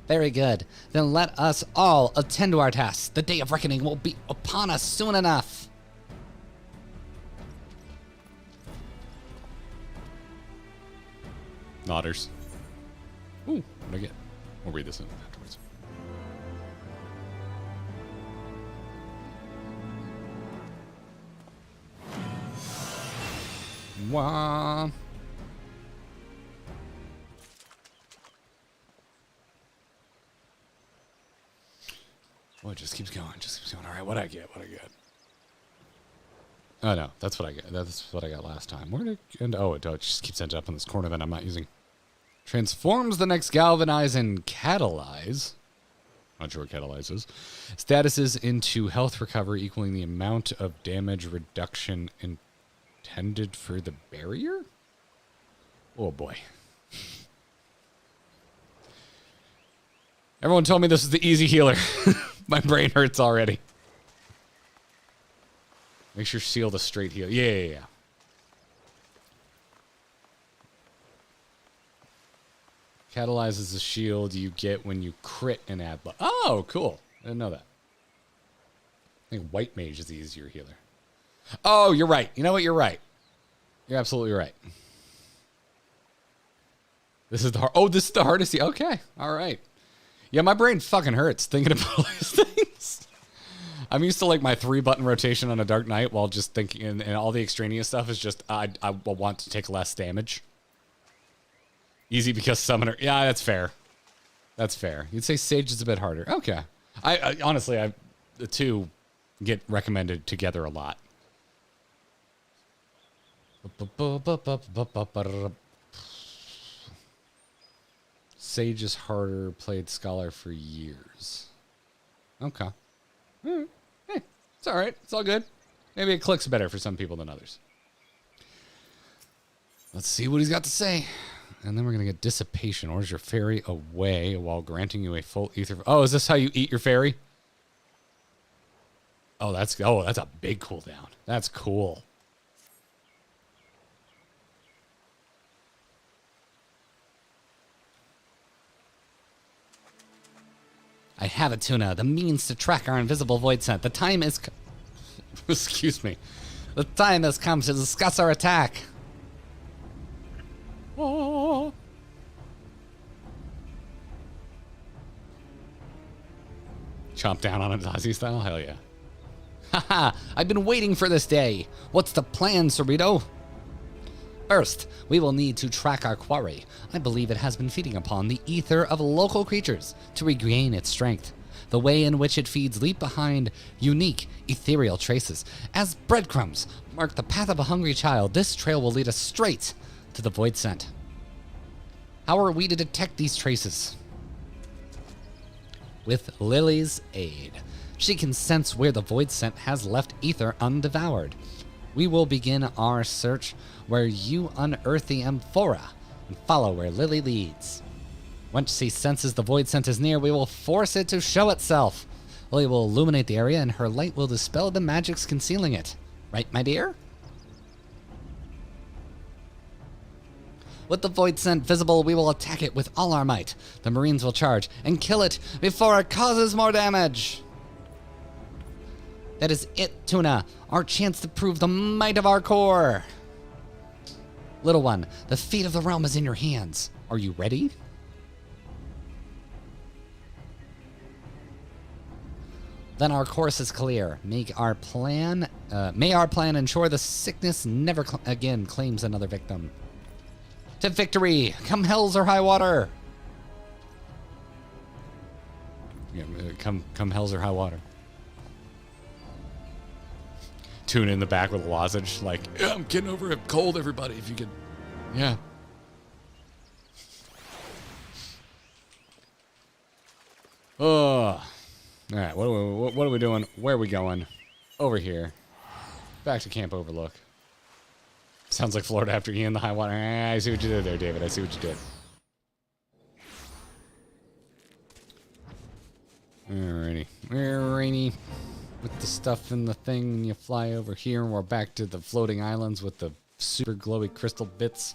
Speaker 3: Very good. Then let us all attend to our tasks. The day of reckoning will be upon us soon enough.
Speaker 1: Nodders. Ooh, what did I get? We'll read this afterwards. Wah. Well, it just keeps going. All right, what I get? Oh, no, that's what I get. That's what I got last time. Where did it end? Oh, it just keeps ending up in this corner that I'm not using. Transforms the next galvanize and catalyze. Not sure what catalyze is. Statuses into health recovery equaling the amount of damage reduction intended for the barrier? Oh boy. Everyone told me this was the easy healer. My brain hurts already. Make sure shield a straight heal. Yeah. Catalyzes the shield you get when you crit and add buff. Oh, cool. I didn't know that. I think White Mage is the easier healer. Oh, you're right. You know what? You're right. You're absolutely right. This is the this is the hardest. Okay. All right. Yeah, my brain fucking hurts thinking about all these things. I'm used to like my 3-button rotation on a Dark Knight while just thinking, and all the extraneous stuff is just, I want to take less damage. Easy because Summoner. Yeah, that's fair. That's fair. You'd say Sage is a bit harder. Okay. I honestly, the two get recommended together a lot. Sage is harder. Played Scholar for years. Okay. Hey, it's all right. It's all good. Maybe it clicks better for some people than others. Let's see what he's got to say. And then we're going to get Dissipation. Orders your fairy away while granting you a full ether. Oh, is this how you eat your fairy? Oh, that's a big cooldown. That's cool.
Speaker 3: I have it, Tuna. The means to track our invisible void scent. The time is...
Speaker 1: Excuse me.
Speaker 3: The time has come to discuss our attack.
Speaker 1: Oh. Chomp down on a Zazie style? Hell yeah.
Speaker 3: Haha, I've been waiting for this day. What's the plan, Cerrito? First, we will need to track our quarry. I believe it has been feeding upon the ether of local creatures to regain its strength. The way in which it feeds leave behind unique, ethereal traces. As breadcrumbs mark the path of a hungry child, this trail will lead us straight to the void scent. How are we to detect these traces? With Lily's aid. She can sense where the void scent has left ether undevoured. We will begin our search where you unearth the amphora and follow where Lily leads. Once she senses the void scent is near, we will force it to show itself. Lily will illuminate the area and her light will dispel the magics concealing it. Right, my dear? With the void scent visible, we will attack it with all our might. The Marines will charge and kill it before it causes more damage. That is it, Tuna. Our chance to prove the might of our core. Little one, the fate of the realm is in your hands. Are you ready? Then our course is clear. May our plan ensure the sickness never again claims another victim. To victory, come hells or high water. Yeah, come hells or high water. Tuna in the back with a lozenge, like, yeah, I'm getting over a cold, everybody, if you could. Yeah. Oh. All right, what are we doing? Where are we going? Over here. Back to Camp Overlook. Sounds like Florida after you in the high water. I see what you did there, David. I see what you did. Alrighty. Alrighty. With the stuff in the thing, and you fly over here, and we're back to the floating islands with the super glowy crystal bits.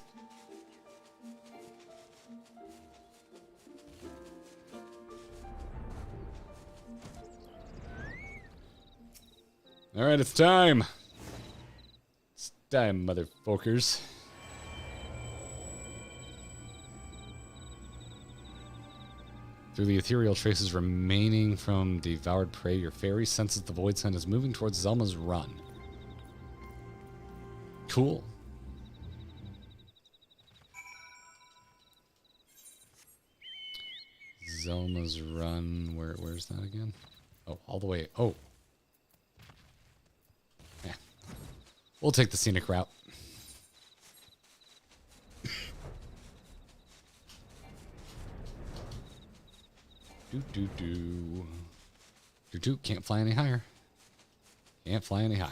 Speaker 3: Alright, it's time. It's time, motherfuckers. Through the ethereal traces remaining from devoured prey, your fairy senses the void scent is moving towards Zelma's run. Cool. Zelma's run. Where's that again? Oh, all the way. Oh. Yeah. We'll take the scenic route. Can't fly any higher. Can't fly any higher.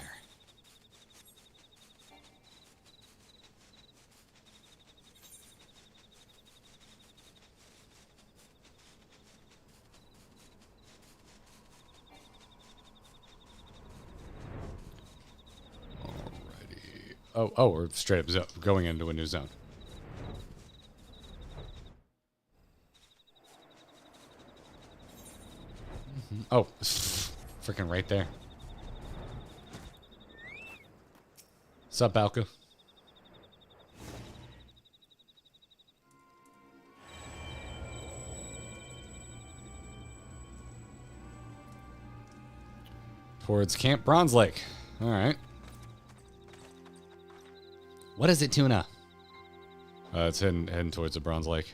Speaker 3: Alrighty. Oh, we're straight up going into a new zone. Oh, freaking right there. Sup, Balku? Towards Camp Bronze Lake. All right. What is it, Tuna? It's heading towards the Bronze Lake.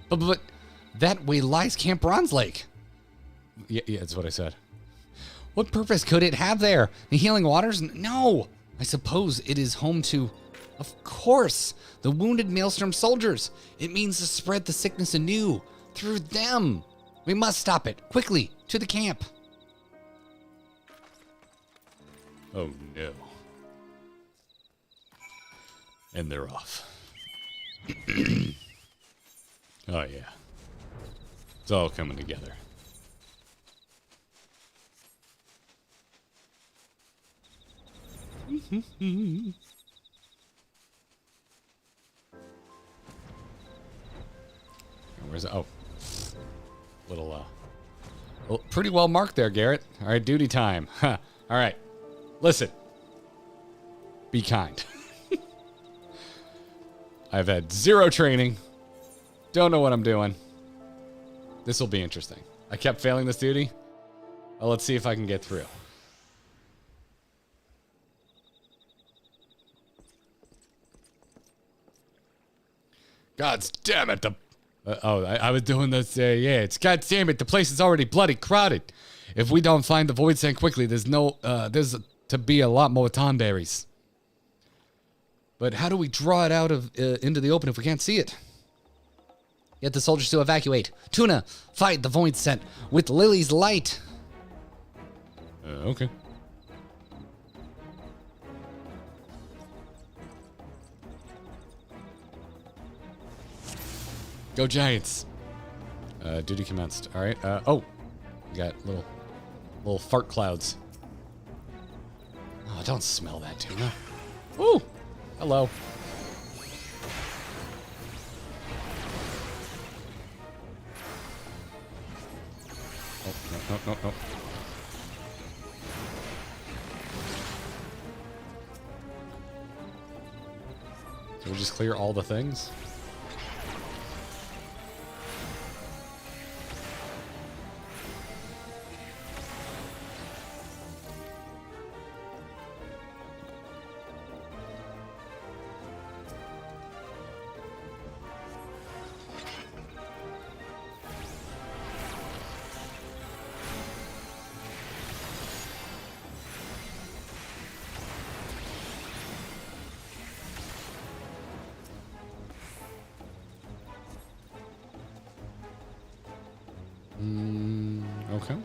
Speaker 3: But that way lies Camp Bronze Lake. Yeah, that's what I said. What purpose could it have there? The healing waters? No! I suppose it is home to, of course, the wounded Maelstrom soldiers. It means to spread the sickness anew through them. We must stop it. Quickly, to the camp. Oh, no. And they're off. Oh, yeah. It's all coming together. Where's it? Oh. Little, well, pretty well marked there, Garrett. All right, duty time. Huh. All right. Listen. Be kind. I've had 0 training. Don't know what I'm doing. This will be interesting. I kept failing this duty. Well, let's see if I can get through. God damn it, the
Speaker 1: I was doing this. Yeah, it's God damn it. The place is already bloody crowded. If we don't find the void sand quickly, there's to be a lot more Tonberries. But how do we draw it out of into the open if we can't see it? Get the soldiers to evacuate. Tuna, fight the void scent with Lily's light. Okay. Go Giants. Duty commenced. All right. Oh, we got little fart clouds. Oh, don't smell that, Tuna. Ooh, hello. Oh, no. So we just clear all the things? Okay.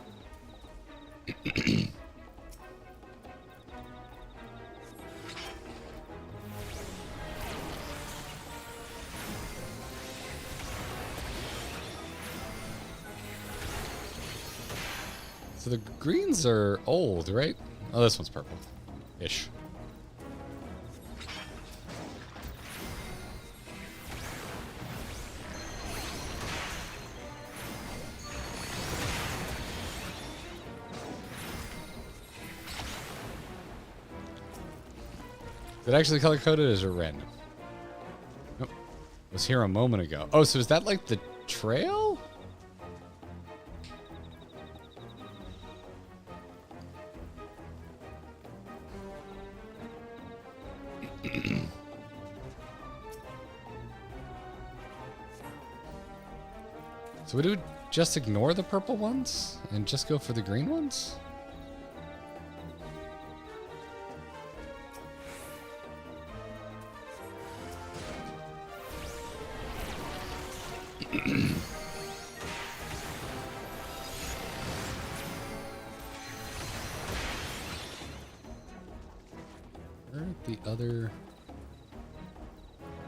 Speaker 1: So the greens are old, right? Oh, this one's purple-ish. Is it actually color-coded or is it random? Nope. It was here a moment ago. Oh, so is that like the trail? So would it just ignore the purple ones and just go for the green ones? Where are the other...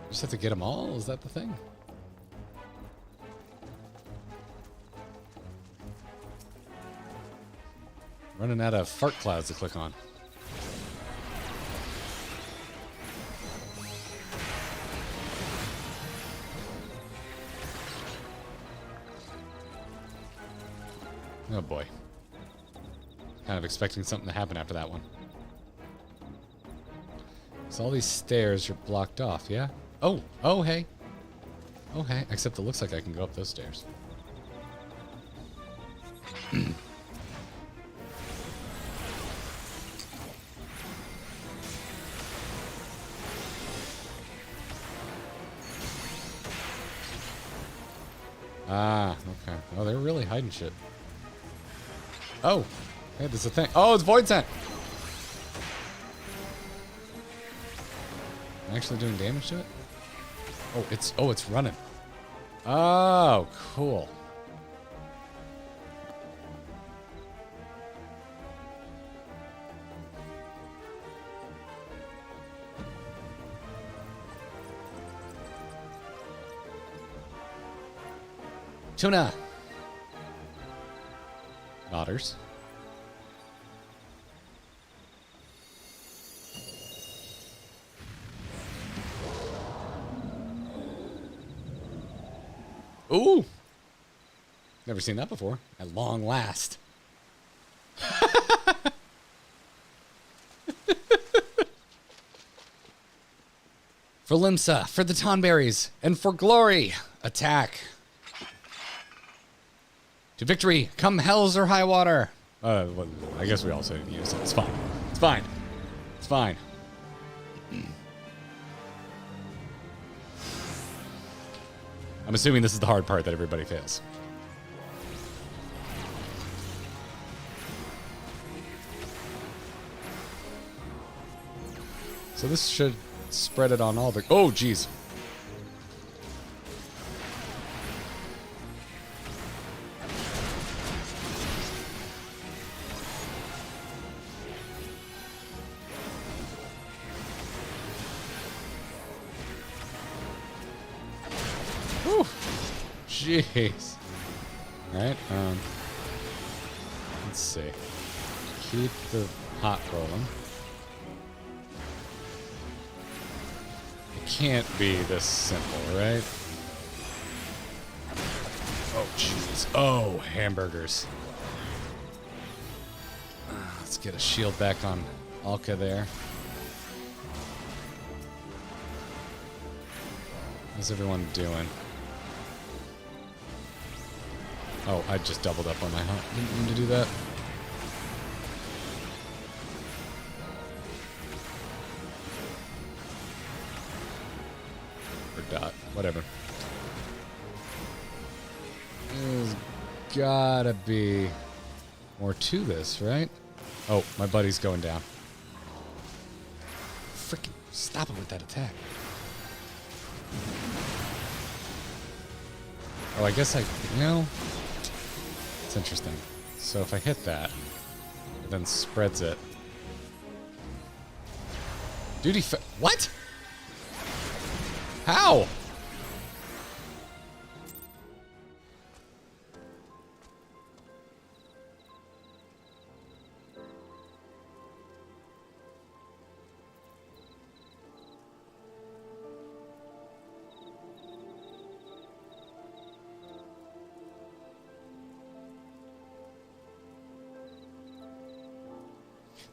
Speaker 1: Just have to get them all? Is that the thing? Running out of fart clouds to click on. Oh boy. Kind of expecting something to happen after that one. So all these stairs are blocked off, yeah? Oh, hey. Oh, hey. Except it looks like I can go up those stairs. Ah, okay. Oh, they're really hiding shit. Oh, hey, there's a thing. Oh, it's void scent. Actually doing damage to it? Oh, it's running. Oh, cool. Tuna. Otters. Ooh. Never seen that before. At long last. For Limsa, for the Tonberries, and for glory, attack. To victory, come hells or high water. Well, I guess we all said it. It's fine. It's fine. It's fine. I'm assuming this is the hard part that everybody fails. So this should spread it on all the... Oh, jeez. Whew. Jeez. Alright, let's see. Keep the hot rolling. It can't be this simple, right? Oh, jeez. Oh, hamburgers. Let's get a shield back on Alka there. How's everyone doing? Oh, I just doubled up on my hunt. Didn't mean to do that. Or dot. Whatever. There's gotta be more to this, right? Oh, my buddy's going down. Freaking stop it with that attack. Oh, I guess it's interesting. So if I hit that, it then spreads it. Duty what? How?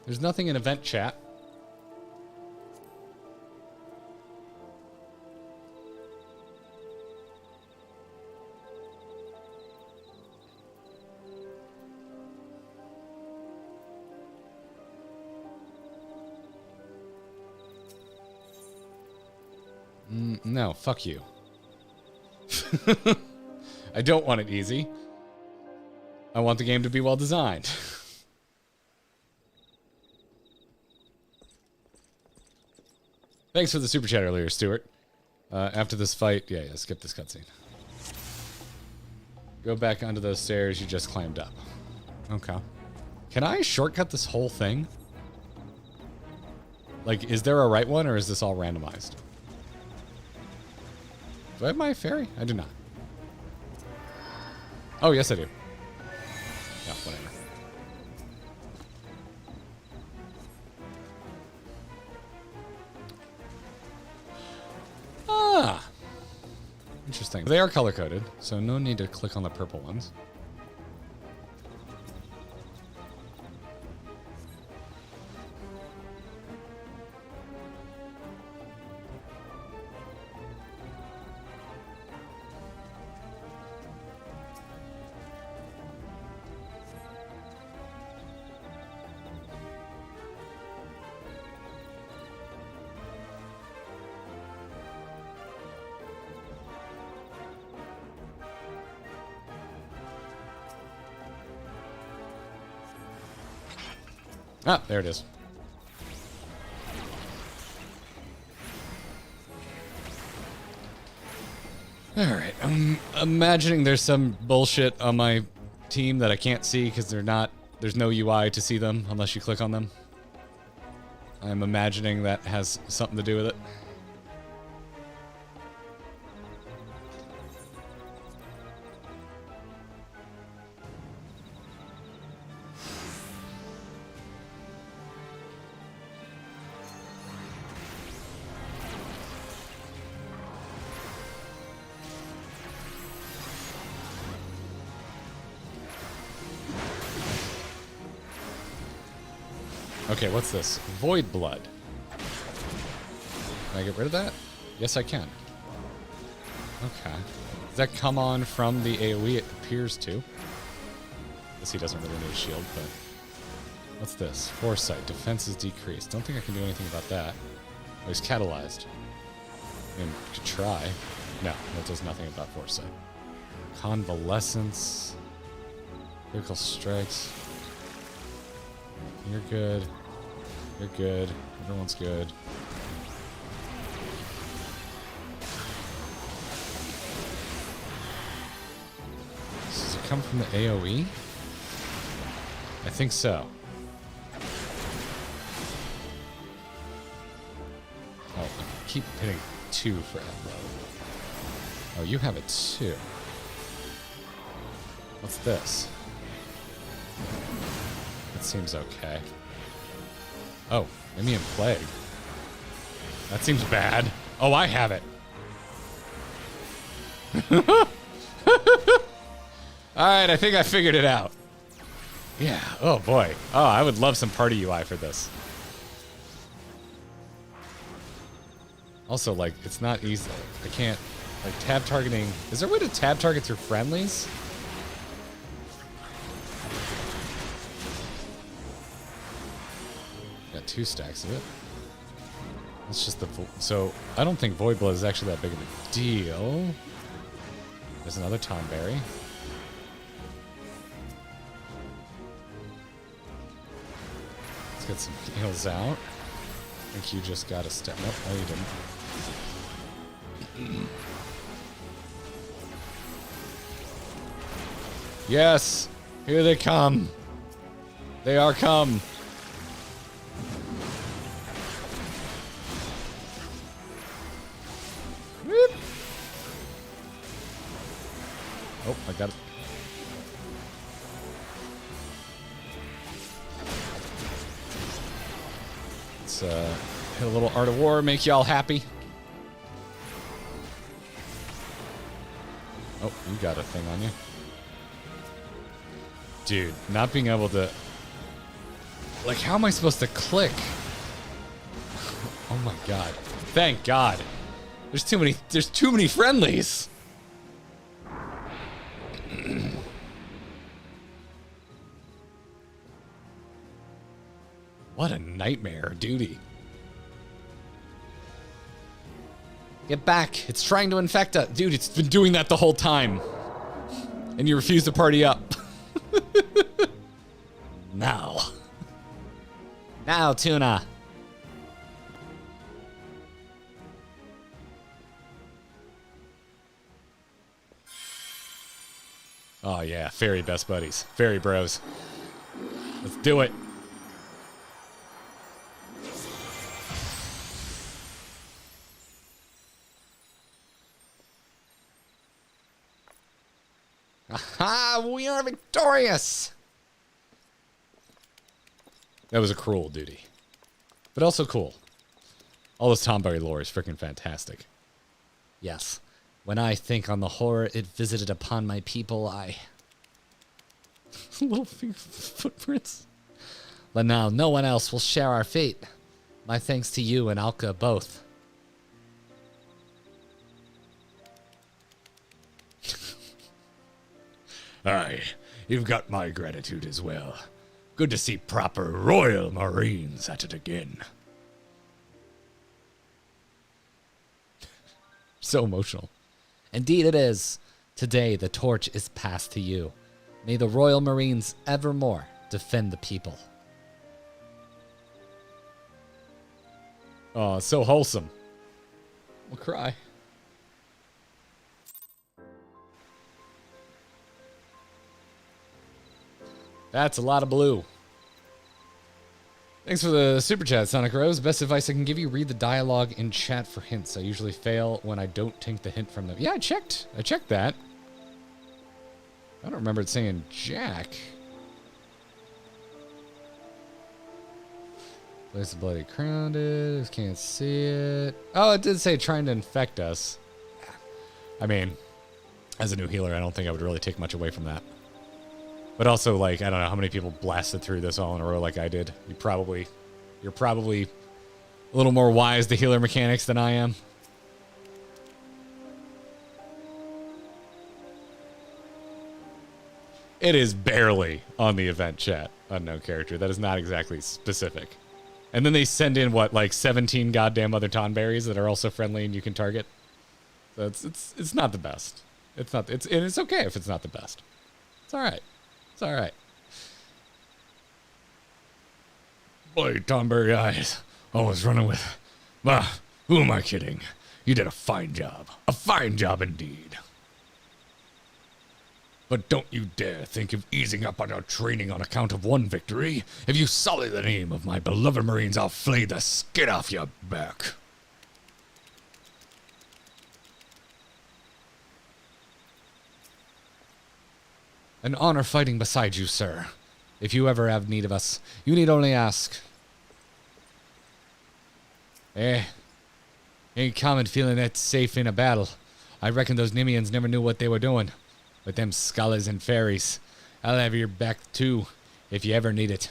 Speaker 1: There's nothing in event chat. No, fuck you. I don't want it easy. I want the game to be well designed. Thanks for the super chat earlier, Stuart. After this fight, yeah, skip this cutscene. Go back onto those stairs you just climbed up. Okay. Can I shortcut this whole thing? Like, is there a right one, or is this all randomized? Do I have my fairy? I do not. Oh, yes, I do. Yeah, whatever. Ah! Interesting. They are color-coded, so no need to click on the purple ones. Ah, there it is. Alright, I'm imagining there's some bullshit on my team that I can't see because there's no UI to see them unless you click on them. I'm imagining that has something to do with it. Okay, what's this? Void Blood. Can I get rid of that? Yes, I can. Okay. Does that come on from the AoE? It appears to. Guess he doesn't really need a shield, but... What's this? Foresight. Defense is decreased. Don't think I can do anything about that. Oh, he's catalyzed. I mean, could try. No, that does nothing about foresight. Convalescence. Critical strikes. You're good. You're good. Everyone's good. Does it come from the AoE? I think so. Oh, I keep hitting 2 for Emro. Oh, you have it too. What's this? That seems okay. Oh, Immune Plague. That seems bad. Oh, I have it. Alright, I think I figured it out. Yeah, oh boy. Oh, I would love some party UI for this. Also, like, it's not easy. I can't, like, tab targeting. Is there a way to tab target through friendlies? Got 2 stacks of it. It's just the, so I don't think Void Blood is actually that big of a deal. There's another Tonberry. Let's get some heals out. I think you just got a step. Nope, no, you didn't. Yes, here they come. They are come. Whoop. Oh, I got it. Let's hit a little Art of War, make y'all happy. Oh, you got a thing on you. Dude, not being able to... Like, how am I supposed to click? Oh my god. Thank god. There's too many friendlies. What a nightmare duty. Get back. It's trying to infect us. Dude, it's been doing that the whole time. And you refuse to party up. Now. Now, Tuna. Oh yeah, fairy best buddies. Fairy bros. Let's do it. Aha! We are victorious! That was a cruel duty. But also cool. All this Tonberry lore is freaking fantastic. Yes. When I think on the horror it visited upon my people, I... Little footprints. But now no one else will share our fate. My thanks to you and Alka both. Aye, you've got my gratitude as well. Good to see proper Royal Marines at it again. So emotional. Indeed it is. Today the torch is passed to you. May the Royal Marines evermore defend the people. Oh, so wholesome. We'll cry. That's a lot of blue. Thanks for the super chat, Sonic Rose. Best advice I can give you, read the dialogue in chat for hints. I usually fail when I don't take the hint from them. Yeah, I checked that. I don't remember it saying Jack. Place the bloody crown is. Can't see it. Oh, it did say trying to infect us. I mean, as a new healer, I don't think I would really take much away from that. But also, like, I don't know how many people blasted through this all in a row like I did. You're probably a little more wise to healer mechanics than I am. It is barely on the event chat, unknown character. That is not exactly specific. And then they send in, what, like 17 goddamn other Tonberries that are also friendly and you can target? It's not the best. It's not. And it's okay if it's not the best. It's all right. It's all right. Boy, Tonberry eyes. Always running with. Who am I kidding? You did a fine job. A fine job indeed. But don't you dare think of easing up on your training on account of one victory. If you sully the name of my beloved Marines, I'll flay the skin off your back. An honor fighting beside you, sir. If you ever have need of us, you need only ask. Ain't common feeling that safe in a battle. I reckon those Nimians never knew what they were doing. But them scholars and fairies, I'll have your back too, if you ever need it.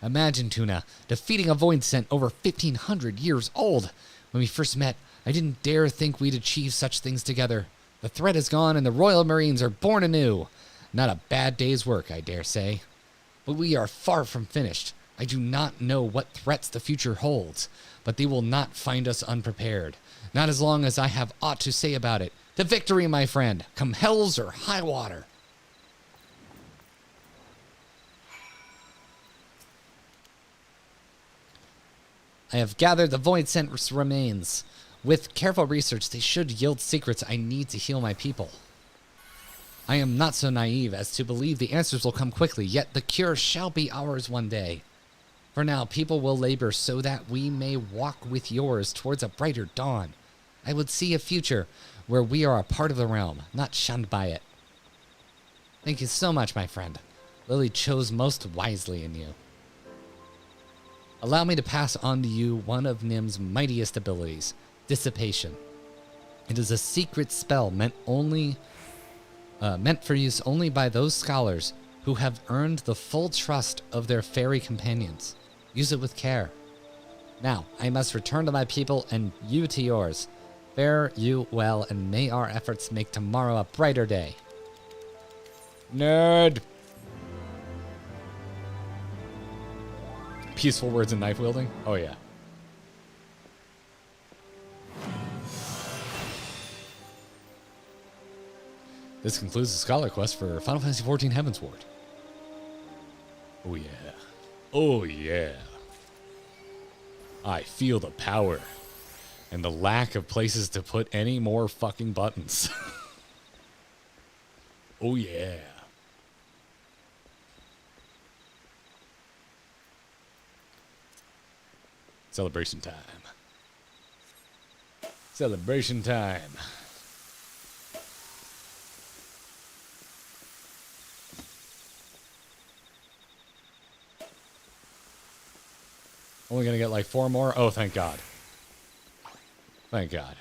Speaker 1: Imagine, Tuna, defeating a void scent over 1,500 years old. When we first met, I didn't dare think we'd achieve such things together. The threat is gone and the Royal Marines are born anew. Not a bad day's work, I dare say. But we are far from finished. I do not know what threats the future holds, but they will not find us unprepared. Not as long as I have aught to say about it. To victory, my friend, come hells or high water. I have gathered the Void Scent's remains. With careful research, they should yield secrets I need to heal my people. I am not so naive as to believe the answers will come quickly, yet the cure shall be ours one day. For now, people will labor so that we may walk with yours towards a brighter dawn. I would see a future where we are a part of the realm, not shunned by it. Thank you so much, my friend. Lily chose most wisely in you. Allow me to pass on to you one of Nim's mightiest abilities, Dissipation. It is a secret spell meant for use only by those scholars who have earned the full trust of their fairy companions. Use it with care. Now, I must return to my people and you to yours. Fare you well, and may our efforts make tomorrow a brighter day. Nerd! Peaceful words and knife wielding? Oh, yeah. This concludes the Scholar Quest for Final Fantasy XIV Heavensward. Oh, yeah. Oh, yeah. I feel the power. And the lack of places to put any more fucking buttons. Oh, yeah. Celebration time. Celebration time. Only gonna get like 4 more? Oh, thank God. Thank God.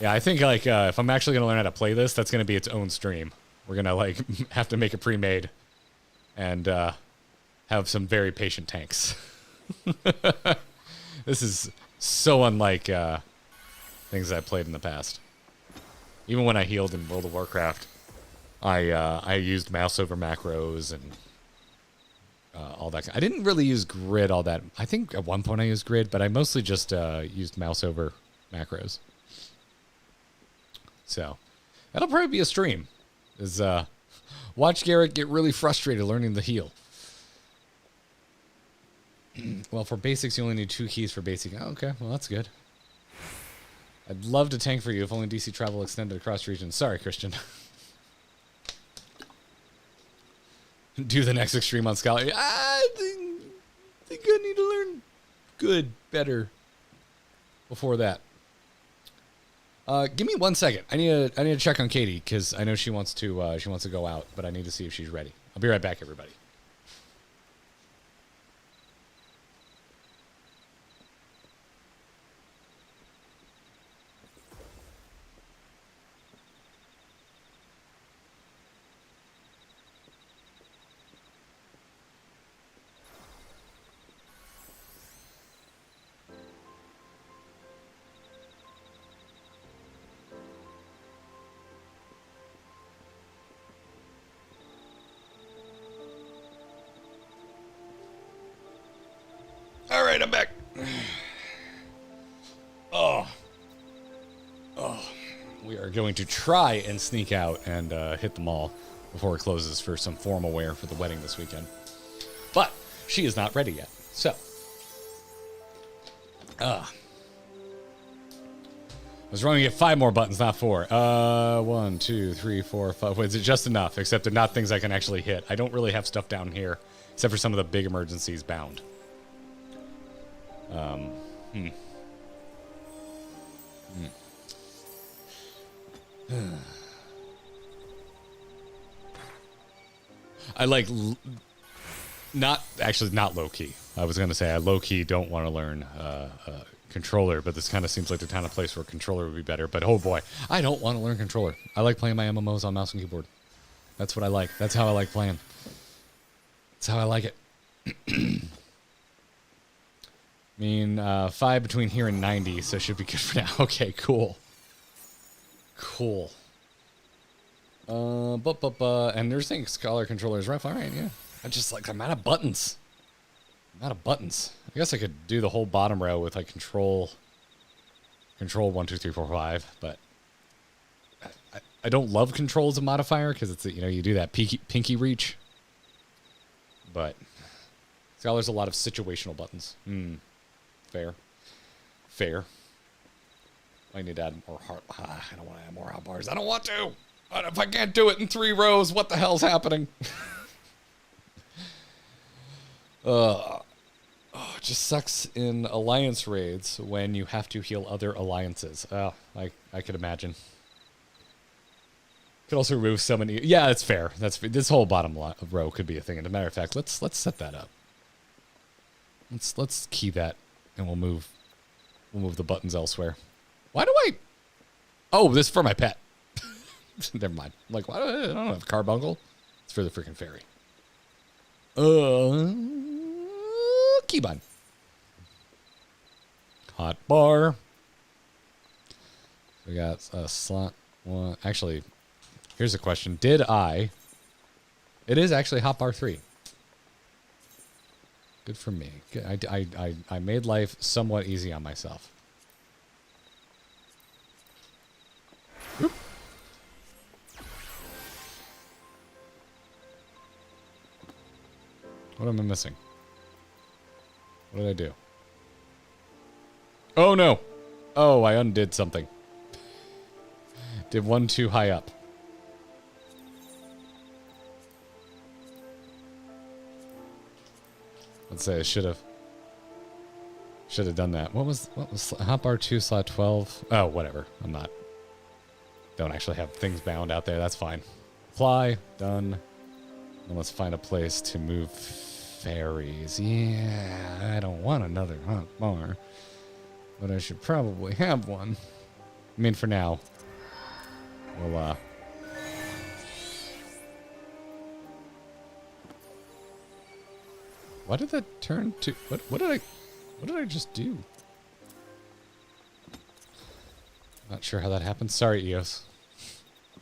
Speaker 1: Yeah, I think like if I'm actually gonna learn how to play this, that's gonna be its own stream. We're gonna like have to make it pre-made and have some very patient tanks. This is so unlike things I've played in the past. Even when I healed in World of Warcraft, I used mouse over macros and all that. I didn't really use grid all that. I think at one point I used grid, but I mostly just used mouse over macros. So that'll probably be a stream. Is watch Garrett get really frustrated learning the heal. Well, for basics, you only need 2 keys for basic. Oh, okay, well, that's good. I'd love to tank for you if only DC travel extended across regions. Sorry, Christian. Do the next extreme on Scholar. I think I need to learn good, better before that. Give me 1 second. I need to check on Katie because I know she wants to go out, but I need to see if she's ready. I'll be right back, everybody. All right, I'm back. are going to try and sneak out and hit the mall before it closes for some formal wear for the wedding this weekend. But she is not ready yet. So, I was wrong to get 5 more buttons, not 4. 1, 2, 3, 4, 5. Wait, is it just enough? Except they're not things I can actually hit. I don't really have stuff down here, except for some of the big emergencies bound. I like not low key. I was gonna say I low key don't want to learn controller, but this kind of seems like the kind of place where controller would be better. But oh boy, I don't want to learn controller. I like playing my MMOs on mouse and keyboard. That's what I like. That's how I like playing. That's how I like it. I mean, 5 between here and 90, so should be good for now. Okay, cool. Cool. And they're saying Scholar controller is rough. All right, yeah. I'm out of buttons. I'm out of buttons. I guess I could do the whole bottom row with like control 1, 2, 3, 4, 5, but I don't love control as a modifier because it's, you know, you do that pinky reach. But Scholar's a lot of situational buttons. Fair. I need to add more heart. I don't want to add more hotbars. I don't want to. But if I can't do it in 3 rows, what the hell's happening? It just sucks in alliance raids when you have to heal other alliances. I could imagine. Could also remove summon. Yeah, that's fair. This whole bottom row could be a thing. As a matter of fact, let's set that up. Let's key that, and we'll move the buttons elsewhere. Why do I? Oh, this is for my pet. Never mind. I'm like, why do I don't have carbuncle? It's for the freaking fairy. Keybind. Hot bar. We got a slot one. Actually, here's a question. Did I? It is actually hotbar 3. Good for me. I made life somewhat easy on myself. Oop. What am I missing? What did I do? Oh no! Oh, I undid something. Did 1 too high up. Let's say I should have done that. What was hotbar 2 slot 12? Oh, whatever. Don't actually have things bound out there. That's fine. Fly, done. And let's find a place to move fairies. Yeah, I don't want another hotbar, but I should probably have one. I mean, for now. We'll What did that turn to? What did I just do? Not sure how that happened. Sorry, EOS.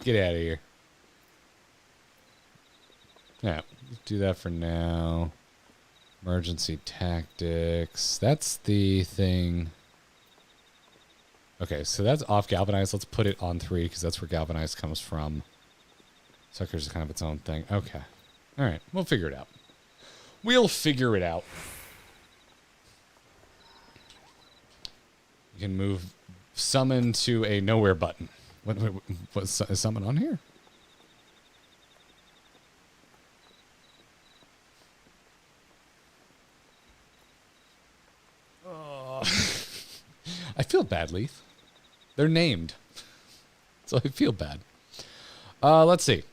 Speaker 1: Get out of here. Yeah, do that for now. Emergency tactics. That's the thing. Okay, so that's off galvanized. Let's put it on 3 because that's where galvanized comes from. Sucker's kind of its own thing. Okay. All right, we'll figure it out. We'll figure it out. You can move summon to a nowhere button. Is summon on here? Oh. I feel bad, Leaf. They're named. So I feel bad. Let's see.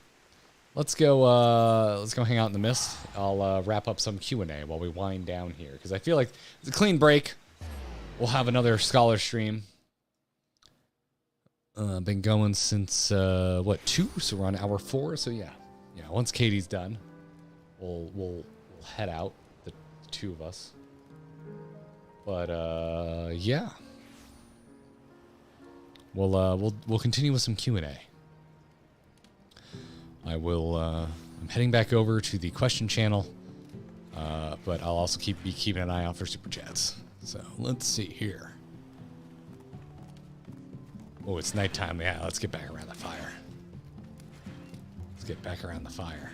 Speaker 1: Let's go hang out in the mist. I'll wrap up some Q&A while we wind down here because I feel like it's a clean break. We'll have another scholar stream. Been going since 2, so we're on hour 4. So yeah. Once Katie's done, we'll head out, the 2 of us. But yeah, we'll continue with some Q&A. I'm heading back over to the question channel, but I'll also be keeping an eye out for super chats. So let's see here. Oh, it's nighttime. Yeah, let's get back around the fire. Let's get back around the fire.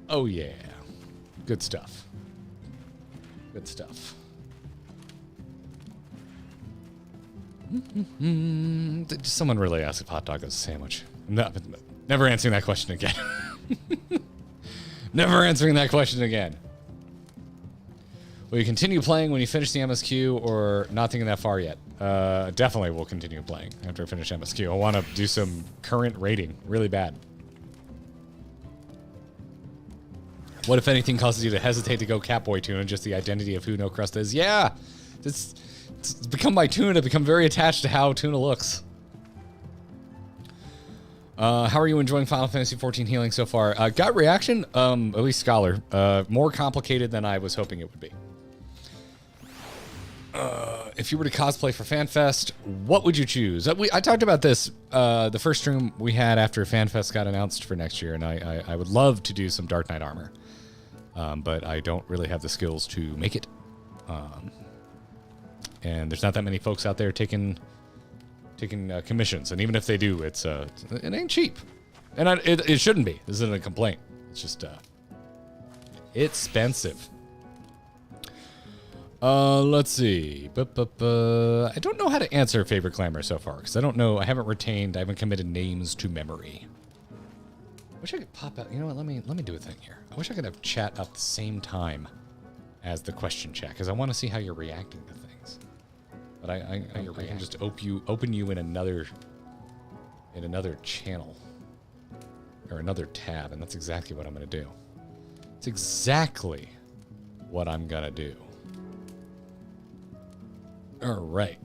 Speaker 1: Oh, yeah. Good stuff. Good stuff. Did someone really ask if hot dog is a sandwich? No, never answering that question again. Never answering that question again. Will you continue playing when you finish the MSQ or not thinking that far yet? Definitely will continue playing after I finish MSQ. I want to do some current rating really bad. What, if anything, causes you to hesitate to go Catboy tuna? Just the identity of who No Crust is? Yeah, it's become my tuna. I've become very attached to how tuna looks. How are you enjoying Final Fantasy XIV healing so far? Gut reaction, at least Scholar, more complicated than I was hoping it would be. If you were to cosplay for FanFest, what would you choose? I talked about this the first stream we had after FanFest got announced for next year, and I would love to do some Dark Knight armor. But I don't really have the skills to make it. And there's not that many folks out there taking commissions, and even if they do, it ain't cheap, and it shouldn't be. This isn't a complaint. It's just expensive. Let's see. I don't know how to answer favorite clamor so far because I don't know. I haven't committed names to memory. Wish I could pop out. You know what? Let me do a thing here. I wish I could have chat up the same time as the question chat because I want to see how you're reacting to things. But I can just open you in another channel or another tab, and that's exactly what I'm gonna do. It's exactly what I'm gonna do. All right.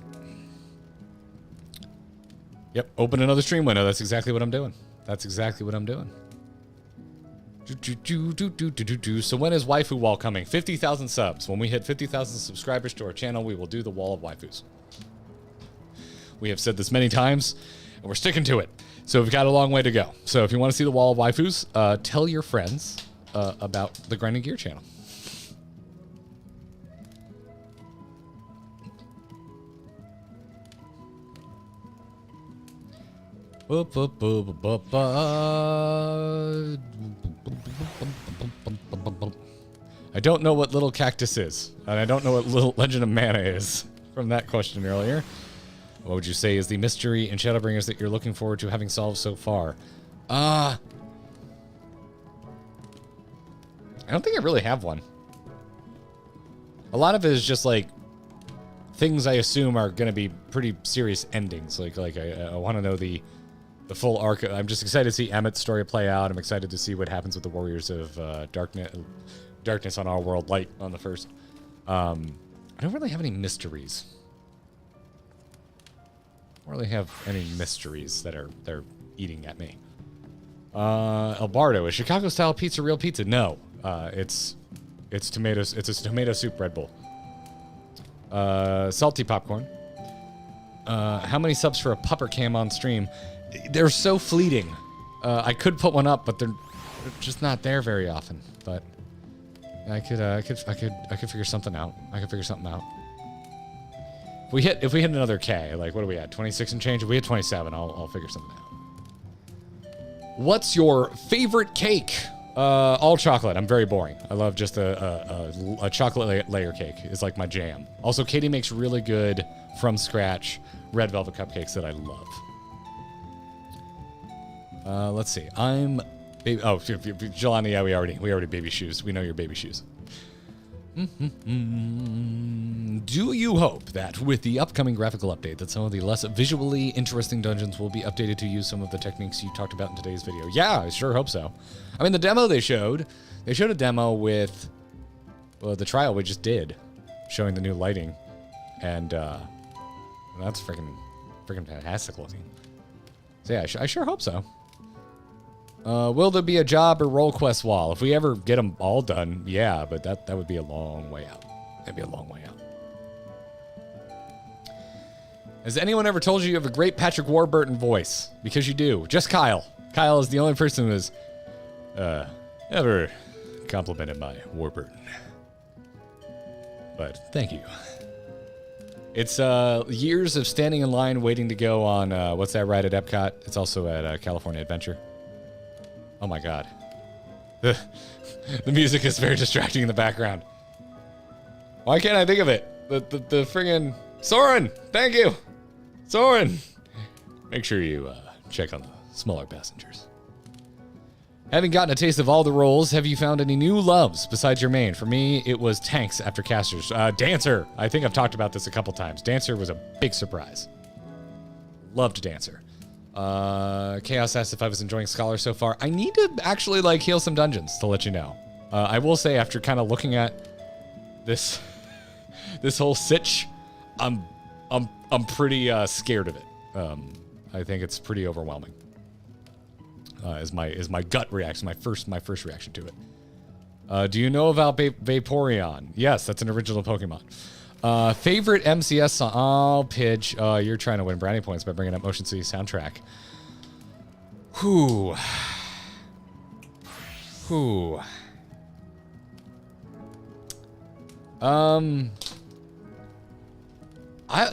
Speaker 1: Yep. Open another stream window. That's exactly what I'm doing. That's exactly what I'm doing. So when is Waifu Wall coming? 50,000 subs. When we hit 50,000 subscribers to our channel, we will do the Wall of Waifus. We have said this many times, and we're sticking to it. So we've got a long way to go. So if you want to see the Wall of Waifus, tell your friends about the Grinding Gear channel. I don't know what Little Cactus is, and I don't know what Little Legend of Mana is from that question earlier. What would you say is the mystery in Shadowbringers that you're looking forward to having solved so far? I don't think I really have one. A lot of it is just like things I assume are going to be pretty serious endings. Like I want to know the full arc. I'm just excited to see Emmett's story play out. I'm excited to see what happens with the Warriors of Darkness on our world, Light on the first. I don't really have any mysteries. I don't really have any mysteries that they're eating at me. Albardo, is Chicago style pizza real pizza? No. It's tomatoes. It's a tomato soup Red Bull. Salty popcorn. How many subs for a pupper cam on stream? They're so fleeting. I could put one up, but they're just not there very often. But I could figure something out. I could figure something out. If we hit another K, like what are we at? 26 and change. If we hit 27, I'll figure something out. What's your favorite cake? All chocolate. I'm very boring. I love just a chocolate layer cake. It's like my jam. Also, Katie makes really good from scratch red velvet cupcakes that I love. Let's see. I'm baby. Oh, Jelani. Yeah, we already baby shoes. We know your baby shoes. Do you hope that with the upcoming graphical update that some of the less visually interesting dungeons will be updated to use some of the techniques you talked about in today's video? Yeah, I sure hope so. I mean, the demo they showed a demo with the trial we just did, showing the new lighting, and that's freaking fantastic looking. So yeah, I sure hope so. Will there be a job or role quest wall? If we ever get them all done, yeah, but that would be a long way out. That'd be a long way out. Has anyone ever told you have a great Patrick Warburton voice? Because you do. Just Kyle. Kyle is the only person who has ever complimented my Warburton. But thank you. It's years of standing in line waiting to go on, what's that ride at Epcot? It's also at California Adventure. Oh my god. The music is very distracting in the background. Why can't I think of it? The friggin' Soren! Thank you! Soren! Make sure you check on the smaller passengers. Having gotten a taste of all the roles, have you found any new loves besides your main? For me, it was tanks after casters. Dancer! I think I've talked about this a couple times. Dancer was a big surprise. Loved Dancer. Chaos asked if I was enjoying Scholar so far. I need to actually, like, heal some dungeons to let you know. I will say, after kind of looking at this whole sitch, I'm pretty scared of it. I think it's pretty overwhelming. Is my gut reaction, my first reaction to it. Do you know about Vaporeon? Yes, that's an original Pokemon. Favorite MCS song? Oh, Pidge. You're trying to win brownie points by bringing up Motion City soundtrack. Whew.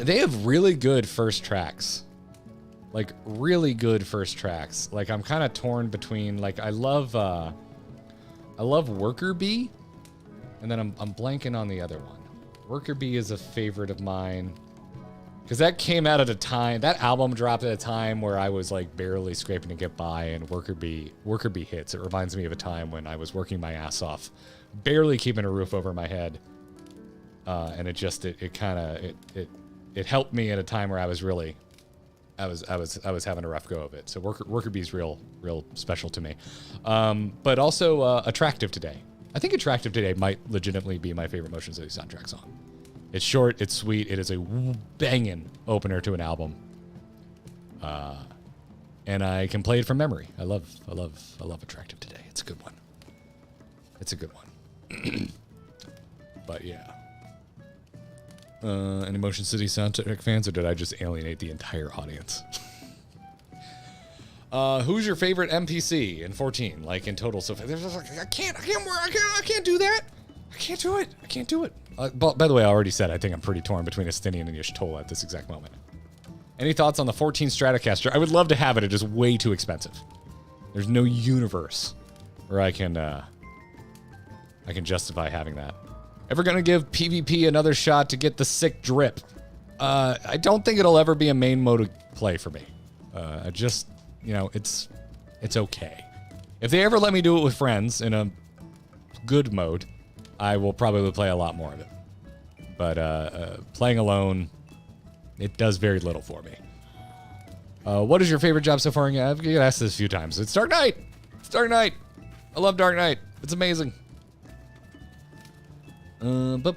Speaker 1: They have really good first tracks. Like, really good first tracks. Like, I'm kind of torn between, like, I love Worker Bee, and then I'm blanking on the other one. Worker Bee is a favorite of mine, because that came out at a time, that album dropped at a time where I was, like, barely scraping to get by, and Worker Bee hits. It reminds me of a time when I was working my ass off, barely keeping a roof over my head, and it helped me at a time where I was really... I was having a rough go of it. So Worker Bee's real special to me. But also Attractive Today. I think Attractive Today might legitimately be my favorite Motion City soundtrack song. It's short, it's sweet, it is a banging opener to an album. And I can play it from memory. I love Attractive Today. It's a good one. It's a good one. But yeah. Any Motion City soundtrack fans, or did I just alienate the entire audience? Who's your favorite NPC in 14? Like in total, so there's just like I can't do that. I can't do it. By the way, I already said I think I'm pretty torn between Estinian and Y'shtola at this exact moment. Any thoughts on the 14 Stratocaster? I would love to have it. It is way too expensive. There's no universe where I can justify having that. Ever gonna give PvP another shot to get the sick drip? I don't think it'll ever be a main mode of play for me. I just, it's okay. If they ever let me do it with friends in a good mode, I will probably play a lot more of it. But playing alone, it does very little for me. What is your favorite job so far? I've been asked this a few times. It's Dark Knight. It's Dark Knight. I love Dark Knight. It's amazing. That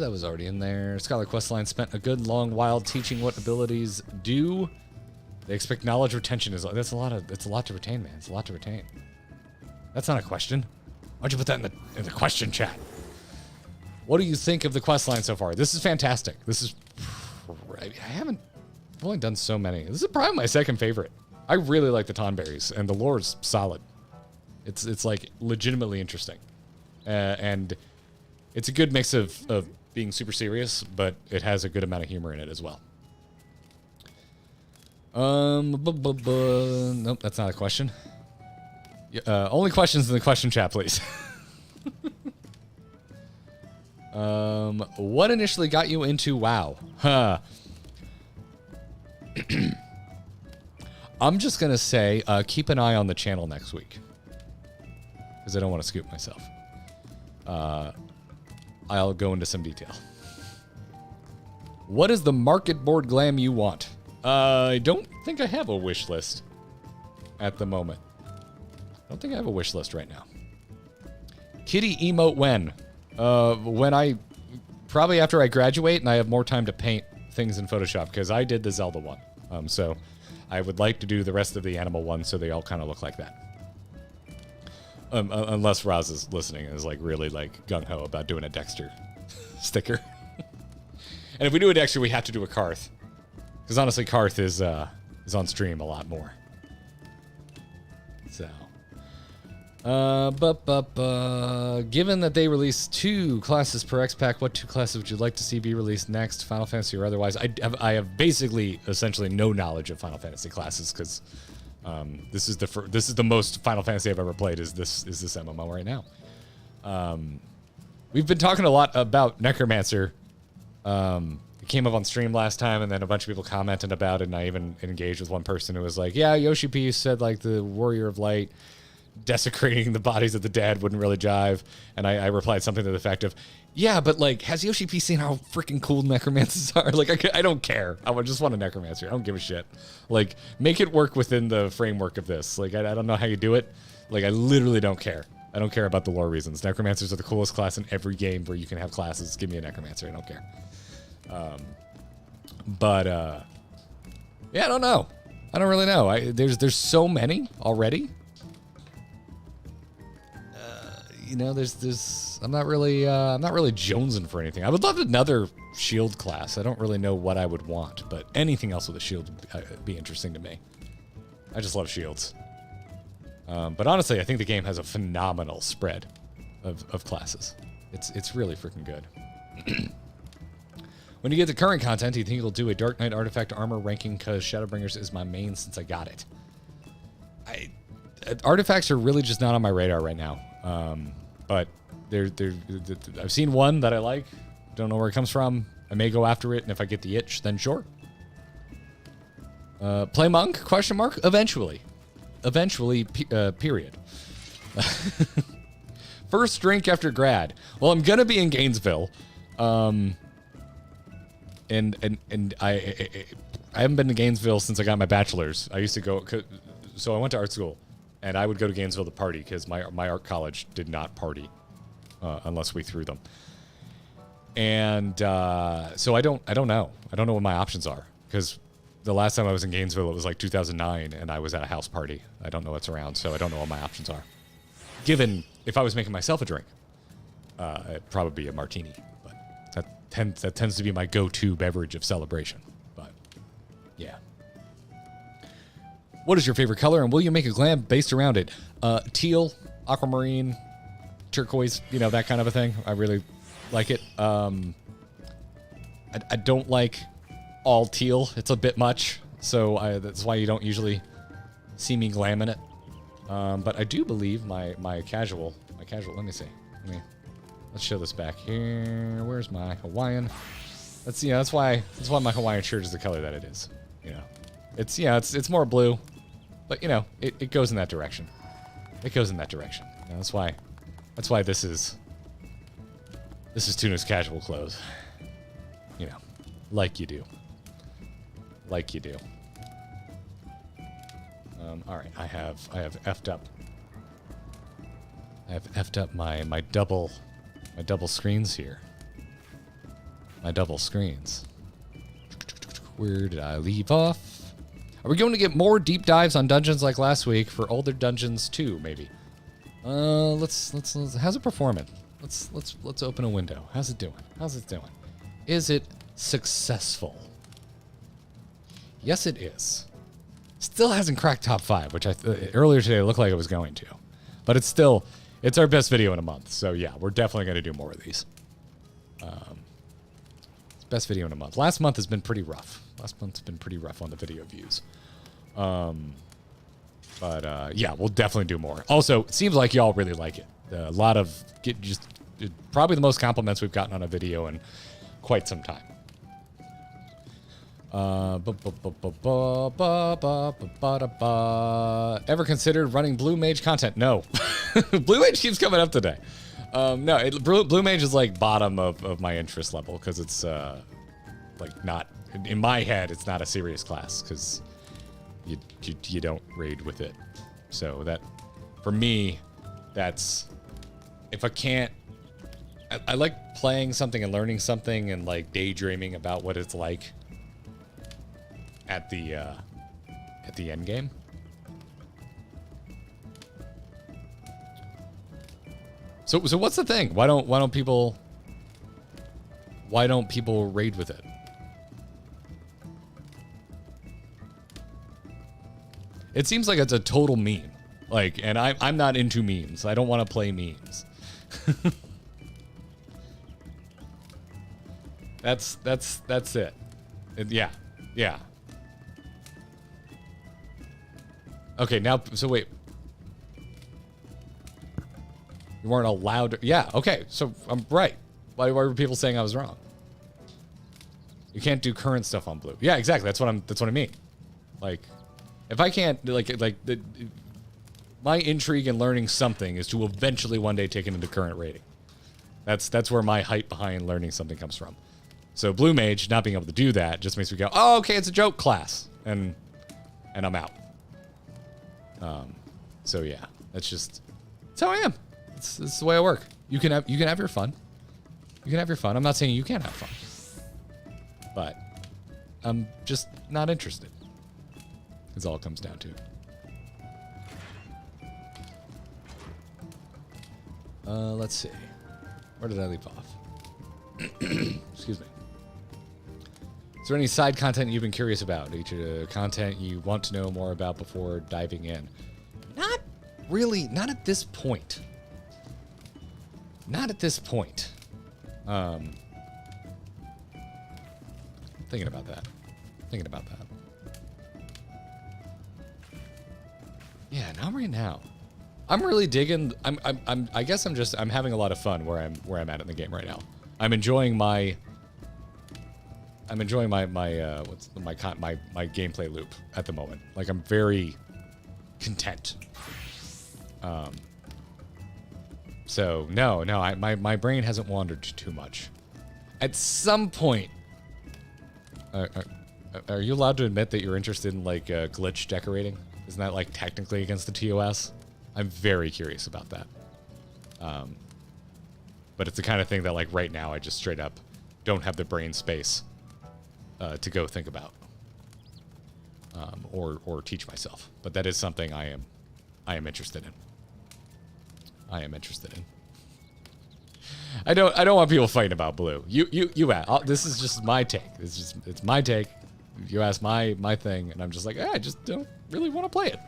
Speaker 1: was already in there. Scholar Questline spent a good long while teaching what abilities do. They expect knowledge retention that's a lot to retain, man. It's a lot to retain. That's not a question. Why'd you put that in the question chat? What do you think of the questline so far? This is fantastic. I've only done so many. This is probably my second favorite. I really like the Tonberries, and the lore is solid. It's like legitimately interesting. And it's a good mix of being super serious, but it has a good amount of humor in it as well. Nope, that's not a question. Only questions in the question chat, please. What initially got you into WoW? I'm just gonna say, keep an eye on the channel next week, because I don't want to scoop myself. I'll go into some detail. What is the market board glam you want? I don't think I have a wish list at the moment. I don't think I have a wish list right now. Kitty emote when? Probably after I graduate and I have more time to paint things in Photoshop, because I did the Zelda one. So I would like to do the rest of the animal ones so they all kind of look like that. Unless Roz is listening and is like really like gung-ho about doing a Dexter sticker. And if we do a Dexter, we have to do a Karth. Because honestly, Karth is on stream a lot more. So. Given that they release 2 classes per X-Pack, what 2 classes would you like to see be released next, Final Fantasy or otherwise? I have basically, essentially no knowledge of Final Fantasy classes because this is the most Final Fantasy I've ever played. Is this MMO right now? We've been talking a lot about Necromancer. It came up on stream last time, and then a bunch of people commented about it, and I even engaged with one person who was like, "Yeah, Yoshi P said like the Warrior of Light." Desecrating the bodies of the dead wouldn't really jive, and I replied something to the effect of, yeah, but like, has Yoshi P seen how freaking cool necromancers are? Like, I don't care. I just want a necromancer. I don't give a shit. Like, make it work within the framework of this. Like, I don't know how you do it. Like, I literally don't care. I don't care about the lore reasons. Necromancers are the coolest class in every game where you can have classes. Give me a necromancer. I don't care. Yeah, I don't know. I don't really know. There's so many already. You know, I'm not really jonesing for anything. I would love another shield class. I don't really know what I would want, but anything else with a shield would be interesting to me. I just love shields. But honestly, I think the game has a phenomenal spread of classes. It's really freaking good. When you get the current content, do you think you'll do a Dark Knight artifact armor ranking? Because Shadowbringers is my main since I got it. Artifacts are really just not on my radar right now. But I've seen one that I like. Don't know where it comes from. I may go after it, and if I get the itch, then sure. Play monk? Question mark. Eventually, period. First drink after grad. Well, I'm gonna be in Gainesville, and I haven't been to Gainesville since I got my bachelor's. I used to go, so I went to art school. And I would go to Gainesville to party because my art college did not party unless we threw them. And so I don't know. I don't know what my options are because the last time I was in Gainesville, it was like 2009, and I was at a house party. I don't know what's around, so I don't know what my options are. Given if I was making myself a drink, it'd probably be a martini. But that tends to be my go-to beverage of celebration. But yeah. What is your favorite color, and will you make a glam based around it? Teal, aquamarine, turquoise, you know, that kind of a thing. I really like it. I don't like all teal. It's a bit much, so that's why you don't usually see me glamming it. But I do believe my casual, let me see. Let's show this back here. Where's my Hawaiian? That's why my Hawaiian shirt is the color that it is. You know, it's more blue. But, you know, it goes in that direction. It goes in that direction. You know, that's why this is Tuna's casual clothes. You know, like you do. Like you do. All right, I have effed up. I have effed up my double screens here. My double screens. Where did I leave off? Are we going to get more deep dives on dungeons like last week for older dungeons too, maybe? Let's how's it performing? Let's open a window. How's it doing? Is it successful? Yes, it is. Still hasn't cracked top 5, which earlier today looked like it was going to. But it's our best video in a month. So yeah, we're definitely going to do more of these. It's best video in a month. Last month has been pretty rough. Last month's been pretty rough on the video views. Yeah, we'll definitely do more. Also, it seems like y'all really like it. A lot of probably the most compliments we've gotten on a video in quite some time. Ever considered running Blue Mage content? No. Blue Mage keeps coming up today. No, Blue Mage is like bottom of my interest level because it's like not in my head. It's not a serious class because you don't raid with it. So that for me, that's if I can't. I like playing something and learning something and like daydreaming about what it's like at the end game. So what's the thing? Why don't people raid with it? It seems like it's a total meme. Like, and I'm not into memes. I don't want to play memes. That's it. Yeah. Yeah. Okay, now, so wait. You weren't allowed to, yeah, okay, so I'm right. Why were people saying I was wrong? You can't do current stuff on blue. Yeah, exactly, that's what I mean. Like, if I can't, my intrigue in learning something is to eventually one day take it into current rating. That's where my hype behind learning something comes from. So Blue Mage not being able to do that just makes me go, oh, okay, it's a joke class, and I'm out. So yeah, that's how I am. It's the way I work. You can have your fun. You can have your fun. I'm not saying you can't have fun, but I'm just not interested. Is all it comes down to. Let's see. Where did I leave off? Excuse me. Is there any side content you've been curious about? Content you want to know more about before diving in? Not really. Not at this point. Not at this point. Thinking about that. Yeah, not right now. I'm really digging. I guess I'm having a lot of fun where I'm at in the game right now. I'm enjoying my gameplay loop at the moment. Like, I'm very content. So no, my brain hasn't wandered too much. At some point, are you allowed to admit that you're interested in like glitch decorating? Isn't that like technically against the TOS? I'm very curious about that. But it's the kind of thing that like right now I just straight up don't have the brain space to go think about or teach myself. But that is something I am interested in. I don't want people fighting about blue. You ask. This is just my take. It's my take. You ask my thing, and I'm just like, I just don't really want to play it.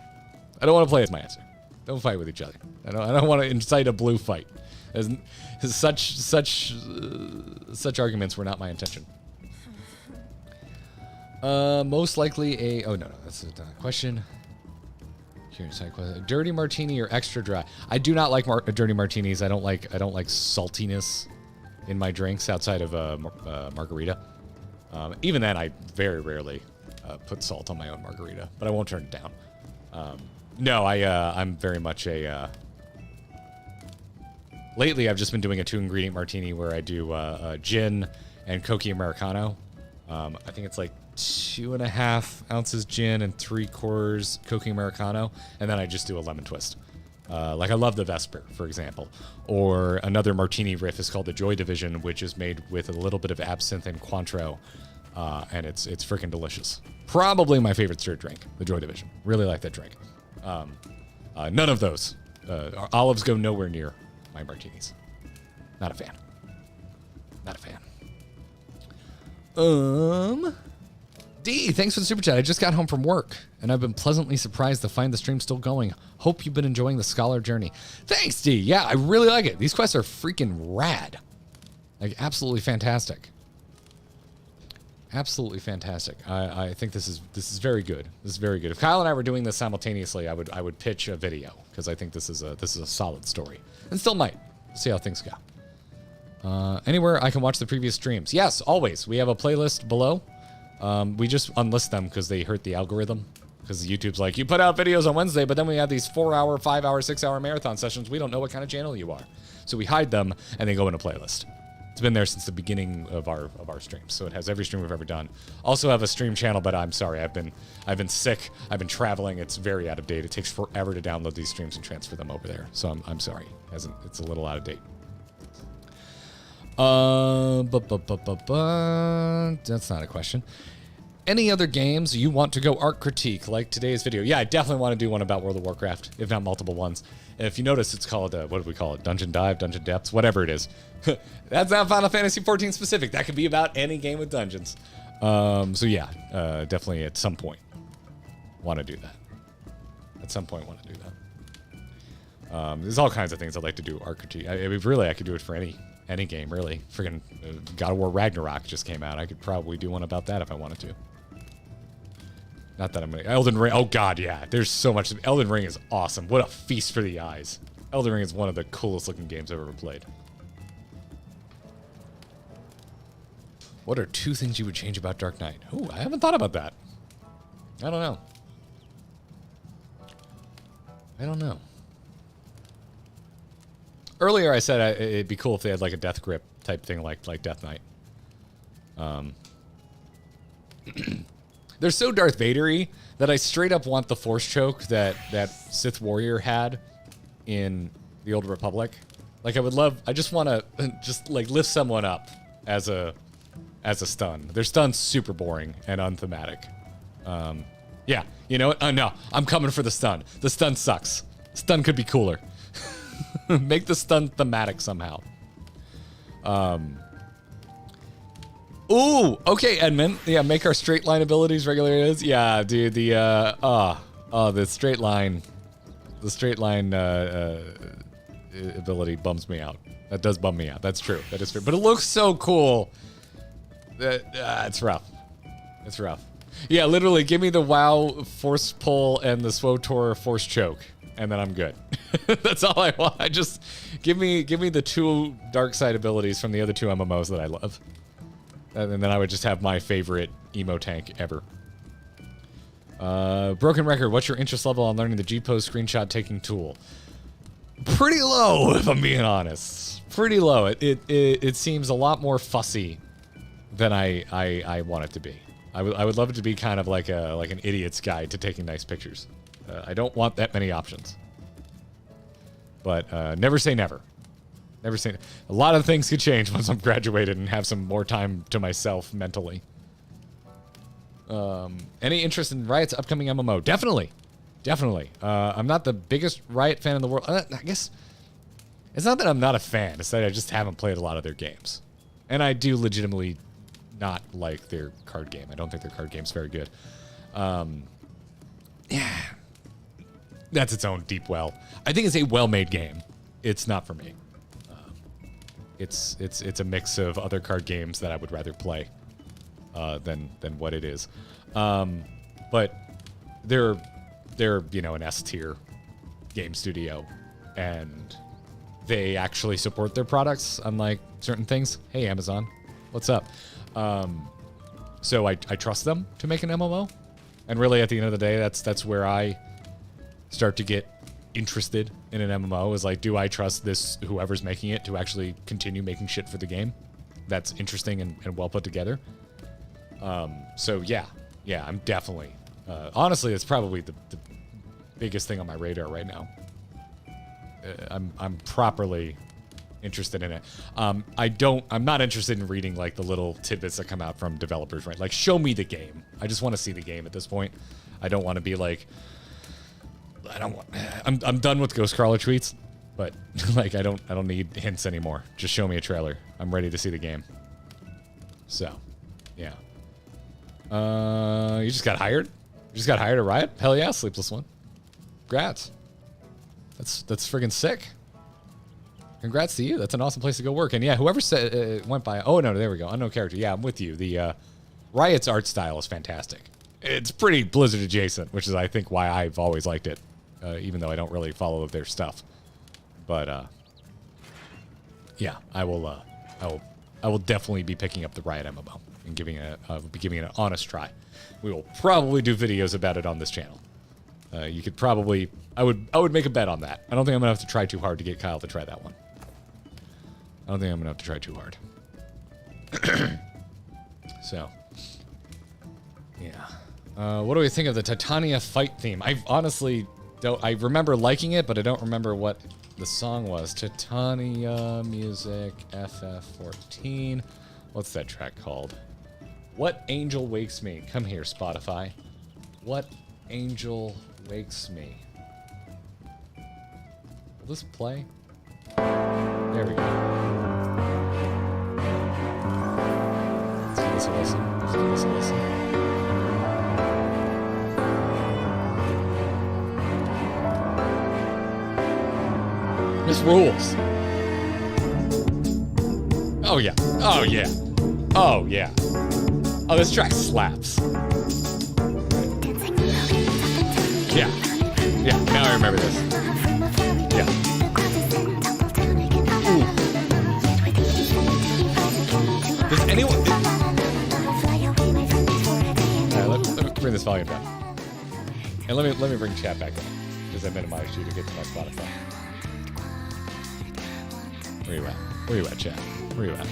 Speaker 1: I don't want to play it. My answer. Don't fight with each other. I don't want to incite a blue fight. Such arguments were not my intention. Most likely oh no, that's a question. Dirty martini or extra dry? I do not like dirty martinis. I don't like saltiness in my drinks outside of margarita. Even then, I very rarely put salt on my own margarita, but I won't turn it down. No, I'm very much a. Lately, I've just been doing a 2-ingredient martini where I do gin and Coke Americano. I think it's like 2.5 ounces gin and 3/4 Coke Americano, and then I just do a lemon twist. Like I love the Vesper, for example. Or another martini riff is called the Joy Division, which is made with a little bit of absinthe and Cointreau, and it's freaking delicious. Probably my favorite stirred drink, the Joy Division. Really like that drink. None of those. Olives go nowhere near my martinis. Not a fan. D, thanks for the super chat. I just got home from work, and I've been pleasantly surprised to find the stream still going. Hope you've been enjoying the Scholar journey. Thanks, D. Yeah, I really like it. These quests are freaking rad. Like, absolutely fantastic. Absolutely fantastic. I think this is very good. This is very good. If Kyle and I were doing this simultaneously, I would pitch a video because I think this is a solid story, and still might. See how things go. Anywhere I can watch the previous streams. Yes, always. We have a playlist below. We just unlist them because they hurt the algorithm. Because YouTube's like, you put out videos on Wednesday, but then we have these 4-hour, 5-hour, 6-hour marathon sessions. We don't know what kind of channel you are. So we hide them, and they go in a playlist. It's been there since the beginning of our streams. So it has every stream we've ever done. Also have a stream channel, but I'm sorry. I've been sick. I've been traveling. It's very out of date. It takes forever to download these streams and transfer them over there. So I'm sorry. It's a little out of date. That's not a question. Any other games you want to go art critique like today's video? Yeah, I definitely want to do one about World of Warcraft, if not multiple ones. And if you notice, it's called, what do we call it? Dungeon Dive, Dungeon Depths, whatever it is. That's not Final Fantasy XIV specific. That could be about any game with dungeons. So yeah, definitely at some point want to do that. At some point want to do that. There's all kinds of things I'd like to do art critique. I mean, really, I could do it for any game, really. Friggin' God of War Ragnarok just came out. I could probably do one about that if I wanted to. Not that I'm gonna... Elden Ring. Oh, God, yeah. There's so much. Elden Ring is awesome. What a feast for the eyes. Elden Ring is one of the coolest looking games I've ever played. What are 2 things you would change about Dark Knight? Ooh, I haven't thought about that. I don't know. I don't know. Earlier I said it'd be cool if they had like a death grip type thing like Death Knight. They're so Darth Vader-y that I straight up want the Force choke that Sith Warrior had in the Old Republic. Like I just want to just like lift someone up as a stun. Their stun's super boring and unthematic. Yeah, you know what? No, I'm coming for the stun. The stun sucks. Stun could be cooler. Make the stun thematic somehow. Ooh, okay, Edmund. Yeah, make our straight line abilities regular is. Yeah, dude, the straight line ability bums me out. That does bum me out. That's true. That is true. But it looks so cool. It's rough. It's rough. Yeah, literally, give me the WoW Force Pull and the SWTOR Force Choke, and then I'm good. That's all I want. I just give me the 2 dark side abilities from the other 2 MMOs that I love, and then I would just have my favorite emo tank ever. Broken Record. What's your interest level on learning the G-Pose screenshot taking tool? Pretty low, if I'm being honest. Pretty low. It seems a lot more fussy than I want it to be. I would love it to be kind of like an idiot's guide to taking nice pictures. I don't want that many options. But never say never. Never say. A lot of things could change once I'm graduated and have some more time to myself mentally. Any interest in Riot's upcoming MMO? Definitely. Definitely. I'm not the biggest Riot fan in the world. I guess it's not that I'm not a fan. It's that I just haven't played a lot of their games. And I do legitimately not like their card game. I don't think their card game's very good. Yeah. That's its own deep well. I think it's a well-made game. It's not for me. It's a mix of other card games that I would rather play than what it is. But they're an S-tier game studio, and they actually support their products, unlike certain things. Hey, Amazon, what's up? So I trust them to make an MMO, and really at the end of the day, that's where I start to get interested in an MMO. Is like, do I trust this whoever's making it to actually continue making shit for the game that's interesting and well put together? So yeah, I'm definitely honestly, it's probably the biggest thing on my radar right now. I'm properly interested in it. I'm not interested in reading like the little tidbits that come out from developers, right? Like, show me the game. I just want to see the game at this point. I don't want to be like, I'm done with Ghostcrawler tweets, but like I don't need hints anymore. Just show me a trailer. I'm ready to see the game. So, yeah. You just got hired? You just got hired at Riot? Hell yeah, Sleepless One. Congrats. That's friggin' sick. Congrats to you. That's an awesome place to go work. And yeah, whoever said went by. Oh no, there we go. Unknown character. Yeah, I'm with you. The Riot's art style is fantastic. It's pretty Blizzard adjacent, which is I think why I've always liked it, even though I don't really follow their stuff. But yeah, I will definitely be picking up the Riot MMO and giving it an honest try. We will probably do videos about it on this channel. You could probably, I would make a bet on that. I don't think I'm gonna have to try too hard to get Kyle to try that one. I don't think I'm gonna have to try too hard. So, yeah. What do we think of the Titania fight theme? I honestly don't. I remember liking it, but I don't remember what the song was. Titania music FF14. What's that track called? What Angel Wakes Me? Come here, Spotify. What Angel Wakes Me? Will this play? There we go. Let's give this a listen. Let's give this a listen. rules. Oh yeah. Oh yeah. Oh yeah. Oh, this track slaps. Yeah. Yeah, now I remember this. Yeah. Ooh. Does anyone... Alright, let me bring this volume down. And let me bring chat back up. Because I minimized you to get to my Spotify. Where you at? Where you at, chat? Where you at?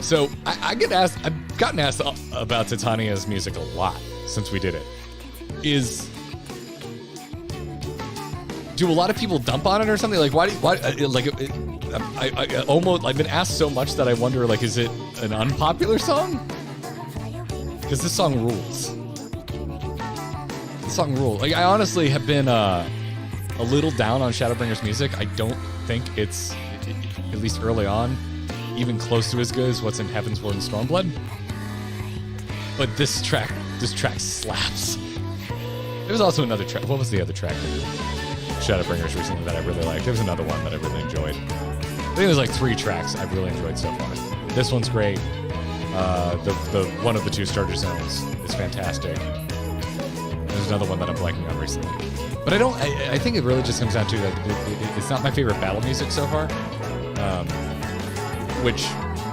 Speaker 1: So, I've gotten asked about Titania's music a lot since we did it. Do a lot of people dump on it or something? Like, I've been asked so much that I wonder, like, is it an unpopular song? Because this song rules. This song rules. Like, I honestly have been a little down on Shadowbringer's music. I don't think it's, at least early on, even close to as good as what's in Heavensward and Stormblood. But this track slaps. There was also another track. What was the other track that Shadowbringers recently that I really liked? There was another one that I really enjoyed. I think there's like 3 tracks I've really enjoyed so far. This one's great. The one of the 2 starter zones is fantastic. There's another one that I'm blanking on recently. But I think it really just comes down to that it's not my favorite battle music so far. Which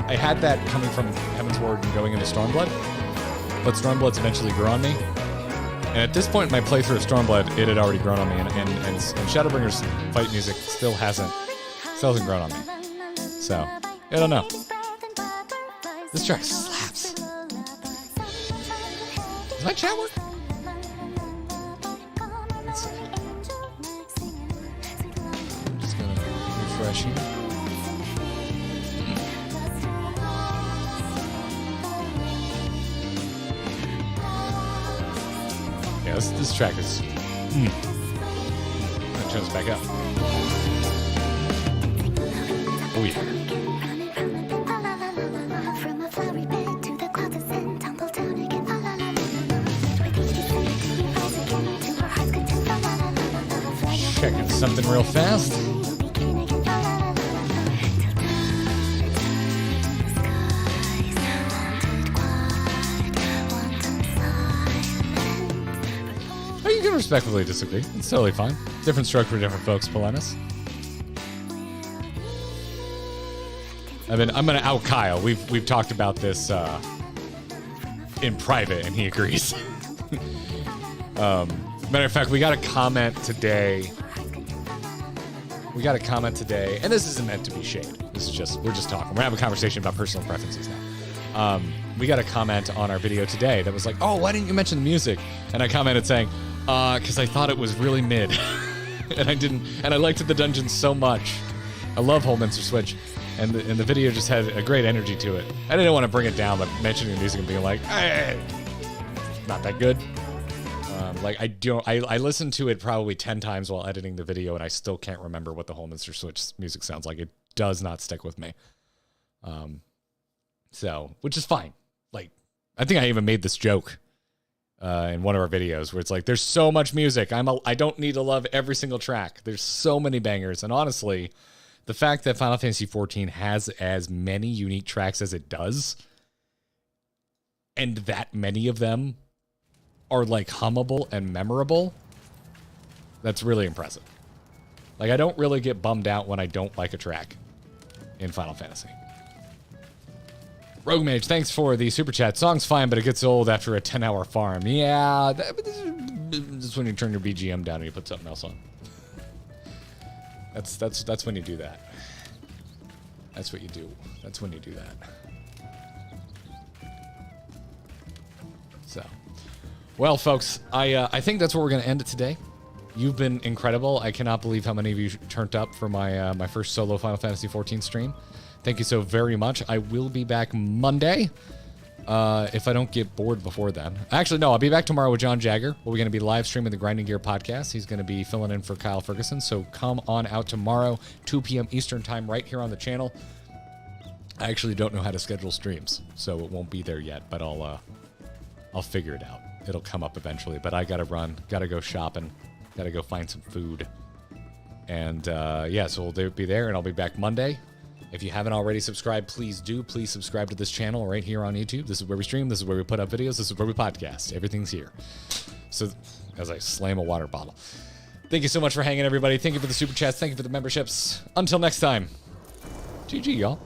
Speaker 1: I had that coming from Heavensward and going into Stormblood. But Stormblood's eventually grew on me. And at this point in my playthrough of Stormblood, it had already grown on me, and Shadowbringer's fight music still hasn't grown on me. So, I don't know. This track slaps. Does my chat work? Let's see. I'm just gonna refresh here. Yeah, this track is... I'm gonna turn this back up. Oh yeah. Checking something real fast. You can respectfully disagree. It's totally fine. Different stroke for different folks, Polenis. I'm gonna out Kyle. We've talked about this in private, and he agrees. Matter of fact, we got a comment today. And this isn't meant to be shade. This is just we're just talking. We're having a conversation about personal preferences now. We got a comment on our video today that was like, "Oh, why didn't you mention the music?" And I commented saying, "Because I thought it was really mid, and I didn't. And I liked the dungeon so much. I love Holminster Switch." And the video just had a great energy to it. I didn't want to bring it down by mentioning the music and being like, "Hey, not that good." I listened to it probably 10 times while editing the video, and I still can't remember what the Holminster Switch music sounds like. It does not stick with me. Which is fine. Like, I think I even made this joke in one of our videos where it's like, there's so much music. I don't need to love every single track. There's so many bangers, and honestly, the fact that Final Fantasy XIV has as many unique tracks as it does, and that many of them are like hummable and memorable, that's really impressive. Like, I don't really get bummed out when I don't like a track in Final Fantasy. Rogue Mage, thanks for the super chat. Song's fine, but it gets old after a 10-hour farm. Yeah, this is when you turn your BGM down and you put something else on. That's when you do that. That's what you do. That's when you do that. So, well, folks, I think that's where we're going to end it today. You've been incredible. I cannot believe how many of you turned up for my my first solo Final Fantasy XIV stream. Thank you so very much. I will be back Monday if I don't get bored before then. Actually, no, I'll be back tomorrow with John Jagger. We're going to be live streaming the Grinding Gear podcast. He's going to be filling in for Kyle Ferguson. So come on out tomorrow, 2 p.m. Eastern time, right here on the channel. I actually don't know how to schedule streams, so it won't be there yet, but I'll figure it out. It'll come up eventually, but I got to run, got to go shopping, got to go find some food. And yeah, so we'll be there, and I'll be back Monday. If you haven't already subscribed, please do. Please subscribe to this channel right here on YouTube. This is where we stream. This is where we put up videos. This is where we podcast. Everything's here. So as I slam a water bottle. Thank you so much for hanging, everybody. Thank you for the super chats. Thank you for the memberships. Until next time. GG, y'all.